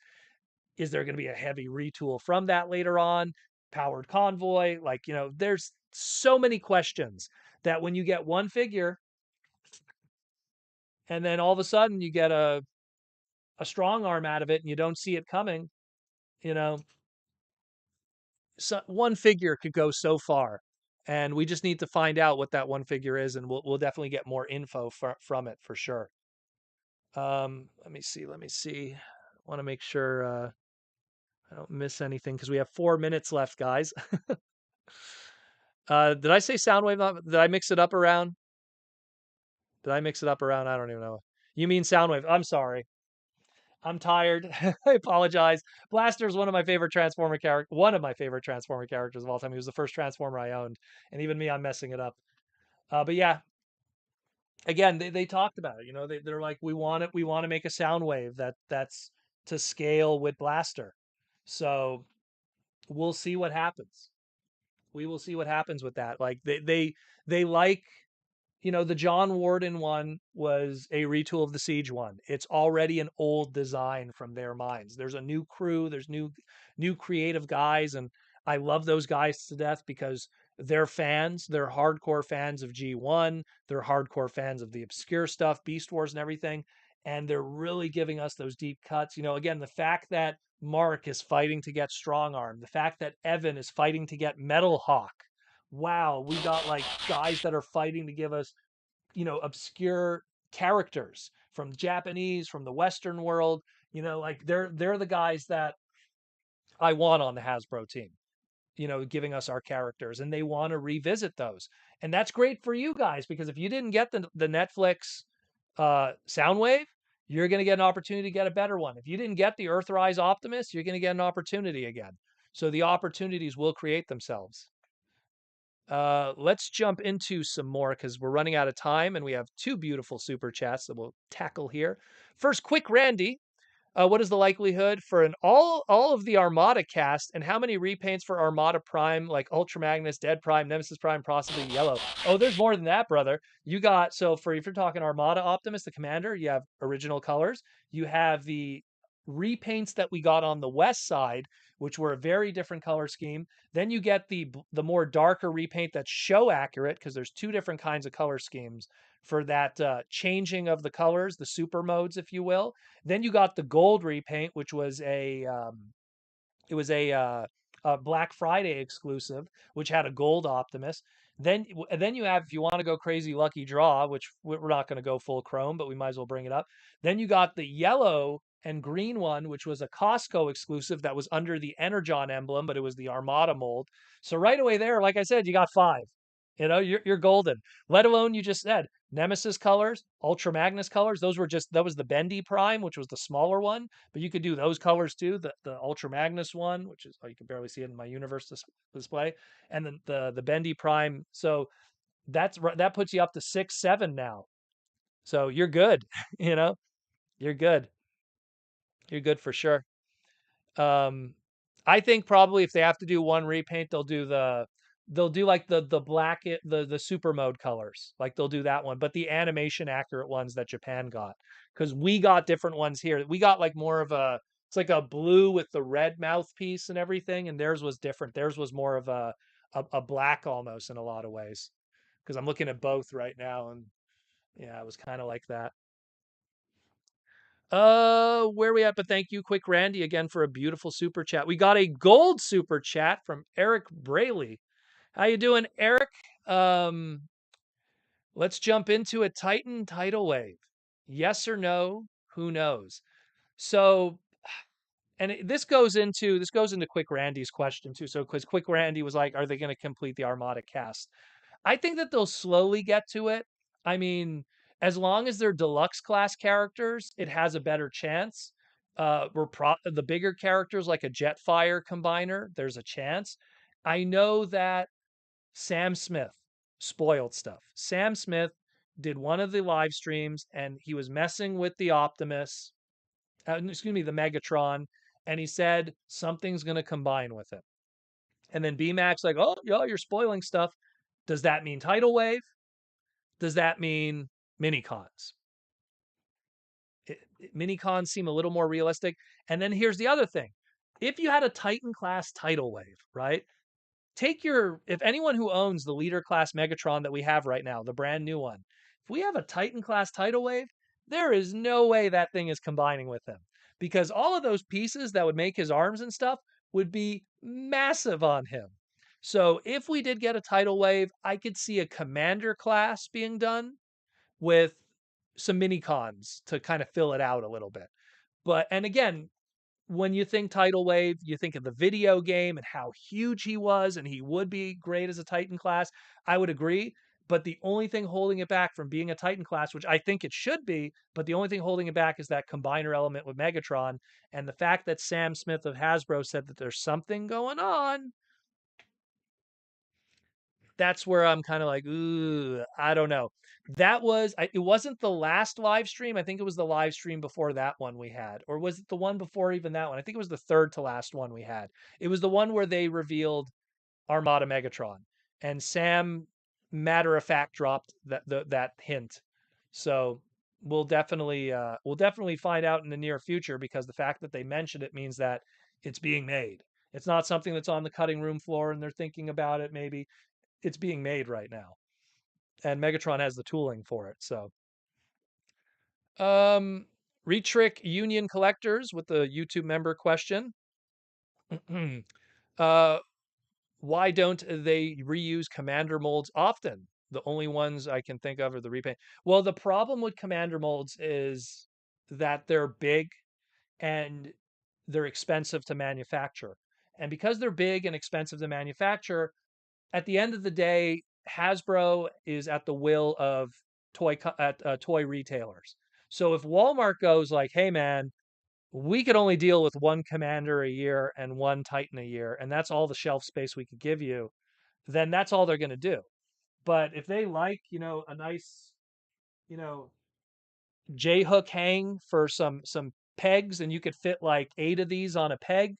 Is there going to be a heavy retool from that later on? Powered convoy? Like, there's so many questions that when you get one figure and then all of a sudden you get a strong arm out of it and you don't see it coming, you know, one figure could go so far. And we just need to find out what that one figure is, and we'll definitely get more info from it for sure. Let me see. I want to make sure I don't miss anything because we have 4 minutes left, guys. Did I say Soundwave? Did I mix it up around? Did I mix it up around? I don't even know. You mean Soundwave? I'm sorry. I'm tired. I apologize. Blaster is one of my favorite Transformer characters of all time. He was the first Transformer I owned, and even me, I'm messing it up. But yeah, again, they talked about it. They're like, we want it. We want to make a Soundwave that's to scale with Blaster. So we'll see what happens. We will see what happens with that. Like they like, the John Warden one was a retool of the Siege one. It's already an old design from their minds. There's a new crew, there's new creative guys, and I love those guys to death because they're fans. They're hardcore fans of G1. They're hardcore fans of the obscure stuff, Beast Wars and everything. And they're really giving us those deep cuts. Again, the fact that Mark is fighting to get Strong Arm, the fact that Evan is fighting to get Metal Hawk. Wow, we got like guys that are fighting to give us, obscure characters from Japanese, from the Western world. Like they're the guys that I want on the Hasbro team, giving us our characters, and they want to revisit those. And that's great for you guys because if you didn't get the Netflix Soundwave, you're going to get an opportunity to get a better one. If you didn't get the Earthrise Optimus, you're going to get an opportunity again. So the opportunities will create themselves. Let's jump into some more because we're running out of time and we have two beautiful super chats that we'll tackle here. First, Quick Randy. What is the likelihood for an all of the Armada cast, and how many repaints for Armada Prime, like Ultra Magnus, Dead Prime, Nemesis Prime, possibly Yellow? Oh, there's more than that, brother. You got, so if you're talking Armada Optimus, the Commander, you have original colors. You have the repaints that we got on the west side, which were a very different color scheme. Then you get the more darker repaint that's show accurate because there's two different kinds of color schemes for that changing of the colors, the super modes, if you will. Then you got the gold repaint, which was a Black Friday exclusive, which had a gold Optimus. Then you have, if you want to go crazy, Lucky Draw, which we're not going to go full chrome, but we might as well bring it up. Then you got the yellow and green one, which was a Costco exclusive that was under the Energon emblem, but it was the Armada mold. So right away there, like I said, you got five. You're golden. Let alone, you just said Nemesis colors, Ultra Magnus colors. That was the Bendy Prime, which was the smaller one, but you could do those colors too. The Ultra Magnus one, which is, oh, you can barely see it in my universe display, and then the Bendy Prime. So that puts you up to 6, 7 now. So you're good. you know, you're good. You're good for sure. Um, I think probably if they have to do one repaint, they'll do like the black the super mode colors. Like they'll do that one, but the animation accurate ones that Japan got, because we got different ones here. We got like more of a, it's like a blue with the red mouthpiece and everything, and theirs was different. Theirs was more of a black almost in a lot of ways. Because I'm looking at both right now, and yeah, it was kind of like that. Where we at? But thank you, Quick Randy, again for a beautiful super chat. We got a gold super chat from Eric Braley. How you doing, Eric? Um, let's jump into a Titan tidal wave. Yes or no? Who knows? So, and this goes into Quick Randy's question too. So, because Quick Randy was like, "Are they going to complete the Armada cast?" I think that they'll slowly get to it. I mean, as long as they're deluxe class characters, it has a better chance. The bigger characters like a Jetfire combiner, there's a chance. I know that Sam Smith spoiled stuff. Sam Smith did one of the live streams and he was messing with the Optimus, excuse me, the Megatron, and he said something's going to combine with it. And then BMAX like, oh, yeah, you're spoiling stuff. Does that mean tidal wave? Does that mean mini cons? Mini cons seem a little more realistic. And then here's the other thing. If you had a Titan class tidal wave, right? If anyone who owns the leader class Megatron that we have right now, the brand new one, if we have a Titan class tidal wave, there is no way that thing is combining with him, because all of those pieces that would make his arms and stuff would be massive on him. So if we did get a tidal wave, I could see a commander class being done with some mini cons to kind of fill it out a little bit. But, and again, when you think tidal wave, you think of the video game and how huge he was, and he would be great as a Titan class. I would agree. But the only thing holding it back from being a Titan class, which I think it should be, but the only thing holding it back is that combiner element with Megatron. And the fact that Sam Smith of Hasbro said that there's something going on, that's where I'm kind of like, ooh, I don't know. It wasn't the last live stream. I think it was the live stream before that one we had. Or was it the one before even that one? I think it was the third to last one we had. It was the one where they revealed Armada Megatron. And Sam, matter of fact, dropped that hint. So we'll definitely find out in the near future, because the fact that they mentioned it means that it's being made. It's not something that's on the cutting room floor and they're thinking about it maybe. It's being made right now, and Megatron has the tooling for it. So, um, Retrick Union Collectors with the YouTube member question. uh, why don't they reuse commander molds often? The only ones I can think of are the repaint. Well, the problem with commander molds is that they're big and they're expensive to manufacture. And because they're big and expensive to manufacture, at the end of the day, Hasbro is at the will of toy retailers. So if Walmart goes like, "Hey man, we could only deal with one Commander a year and one Titan a year, and that's all the shelf space we could give you," then that's all they're going to do. But if they like, a nice, you know, J hook hang for some pegs, and you could fit like 8 of these on a peg,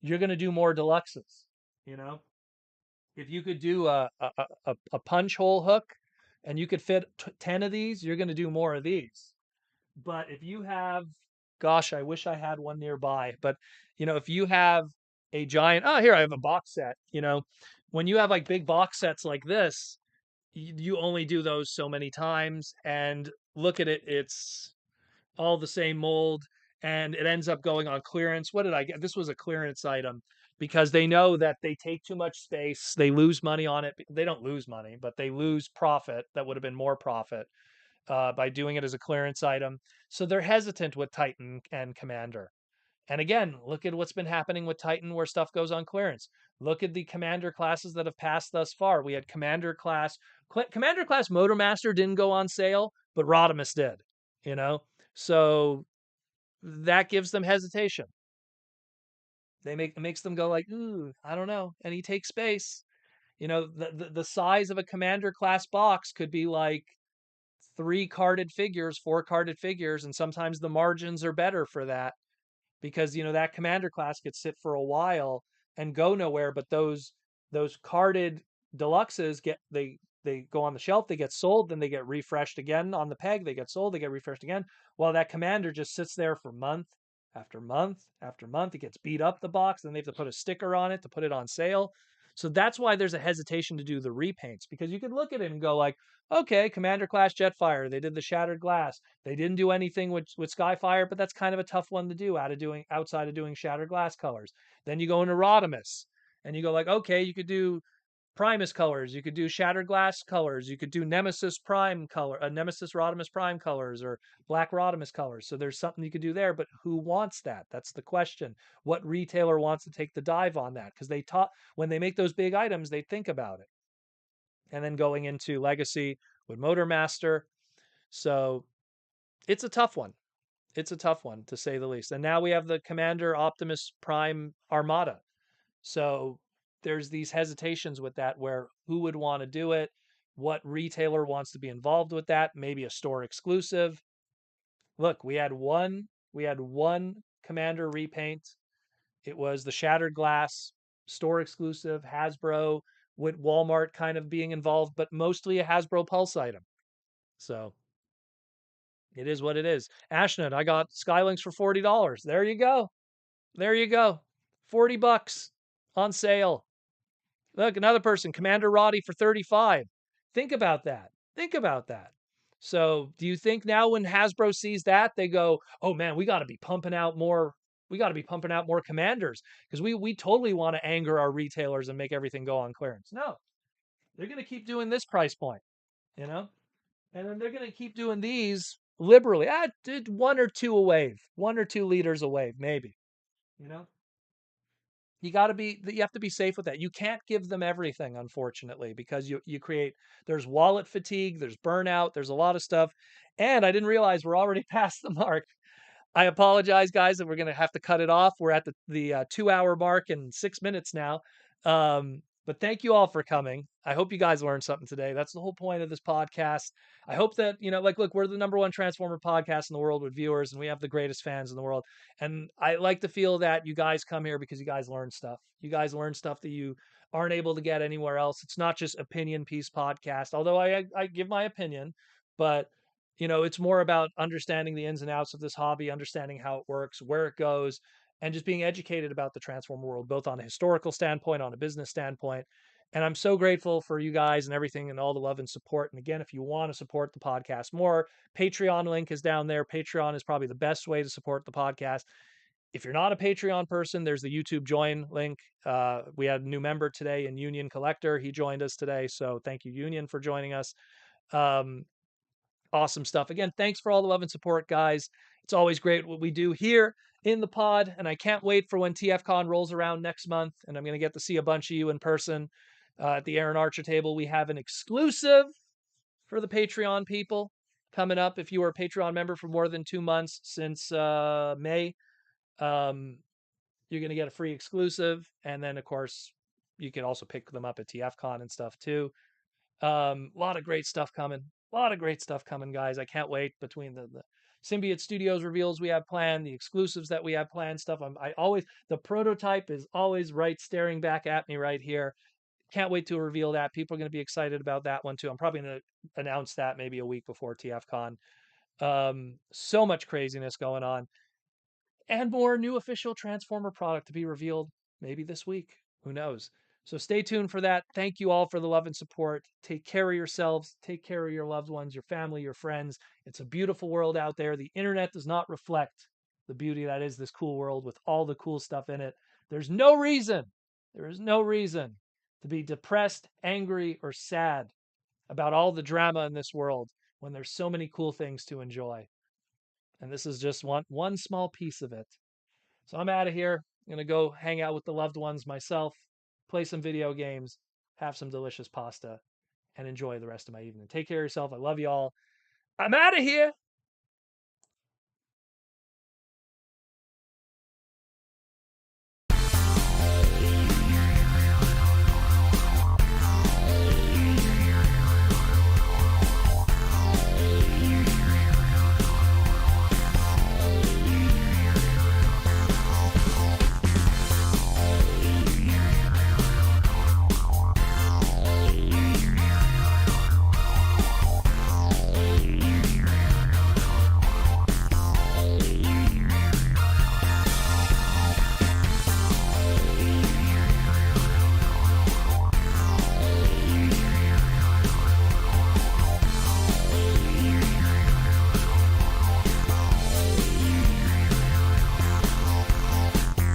you're going to do more deluxes. You know, if you could do a punch hole hook and you could fit 10 of these, you're going to do more of these. But if you have, gosh, I wish I had one nearby, but if you have a giant, oh, here I have a box set, when you have like big box sets like this, you only do those so many times, and look at it, it's all the same mold, and it ends up going on clearance. What did I get? This was a clearance item, because they know that they take too much space. They lose money on it. They don't lose money, but they lose profit that would have been more profit by doing it as a clearance item. So they're hesitant with Titan and Commander. And again, look at what's been happening with Titan where stuff goes on clearance. Look at the Commander classes that have passed thus far. We had Commander class Motormaster didn't go on sale, but Rodimus did, you know? So that gives them hesitation. It makes them go like, ooh, I don't know. And he takes space. The size of a Commander class box could be like 3 carded figures, 4 carded figures, and sometimes the margins are better for that. because that commander class could sit for a while and go nowhere, but those carded deluxes they go on the shelf, they get sold, then they get refreshed again on the peg, they get sold, they get refreshed again, while that commander just sits there for month after month after month. It gets beat up, the box, then they have to put a sticker on it to put it on sale. So that's why there's a hesitation to do the repaints, because you could look at it and go like, okay, commander class Jetfire, they did the shattered glass, they didn't do anything with Skyfire, but that's kind of a tough one to do outside of doing shattered glass colors. Then you go into Rodimus and you go like, okay, you could do Primus colors, you could do shattered glass colors, you could do Nemesis Prime color, Nemesis Rodimus Prime colors, or Black Rodimus colors. So there's something you could do there, but who wants that? That's the question. What retailer wants to take the dive on that? Because when they make those big items, they think about it. And then going into Legacy with Motormaster. So it's a tough one. It's a tough one, to say the least. And now we have the Commander Optimus Prime Armada. So there's these hesitations with that, where who would want to do it? What retailer wants to be involved with that? Maybe a store exclusive. Look, we had one Commander repaint. It was the Shattered Glass, store exclusive, Hasbro, with Walmart kind of being involved, but mostly a Hasbro Pulse item. So it is what it is. Ashnut, I got Skylinks for $40. There you go. There you go. $40 on sale. Look, another person, Commander Roddy for 35. Think about that. Think about that. So, do you think now when Hasbro sees that, they go, "Oh man, we got to be pumping out more. We got to be pumping out more commanders, because we totally want to anger our retailers and make everything go on clearance." No, they're going to keep doing this price point, you know, and then they're going to keep doing these liberally. Did 1 or 2 a wave, 1 or 2 liters a wave, maybe, you know. You have to be safe with that. You can't give them everything, unfortunately, because there's wallet fatigue, there's burnout, there's a lot of stuff. And I didn't realize we're already past the mark. I apologize, guys, that we're going to have to cut it off. We're at the 2 hour mark in 6 minutes now. But thank you all for coming. I hope you guys learned something today. That's the whole point of this podcast. I hope that, look, we're the #1 Transformer podcast in the world with viewers, and we have the greatest fans in the world. And I like to feel that you guys come here because you guys learn stuff. You guys learn stuff that you aren't able to get anywhere else. It's not just opinion piece podcast, although I give my opinion, but it's more about understanding the ins and outs of this hobby, understanding how it works, where it goes, and just being educated about the Transformer world, both on a historical standpoint, on a business standpoint. And I'm so grateful for you guys and everything and all the love and support. And again, if you want to support the podcast more, Patreon link is down there. Patreon is probably the best way to support the podcast. If you're not a Patreon person, there's the YouTube join link. We had a new member today in Union Collector. He joined us today. So thank you, Union, for joining us. Awesome stuff. Again, thanks for all the love and support, guys. It's always great what we do here in the pod, and I can't wait for when TFCon rolls around next month, and I'm going to get to see a bunch of you in person at the Aaron Archer table. We have an exclusive for the Patreon people coming up. If you are a Patreon member for more than 2 months since May, you're going to get a free exclusive, and then, of course, you can also pick them up at TFCon and stuff, too. A lot of great stuff coming. A lot of great stuff coming, guys. I can't wait between the Symbiote Studios reveals we have planned, the exclusives that we have planned, stuff. The prototype is always right staring back at me right here. Can't wait to reveal that. People are going to be excited about that one too. I'm probably going to announce that maybe a week before TFCon. So much craziness going on, and more new official Transformer product to be revealed maybe this week. Who knows? So stay tuned for that. Thank you all for the love and support. Take care of yourselves. Take care of your loved ones, your family, your friends. It's a beautiful world out there. The internet does not reflect the beauty that is this cool world with all the cool stuff in it. There is no reason to be depressed, angry, or sad about all the drama in this world when there's so many cool things to enjoy. And this is just one small piece of it. So I'm out of here. I'm going to go hang out with the loved ones myself, play some video games, have some delicious pasta, and enjoy the rest of my evening. Take care of yourself. I love you all. I'm out of here.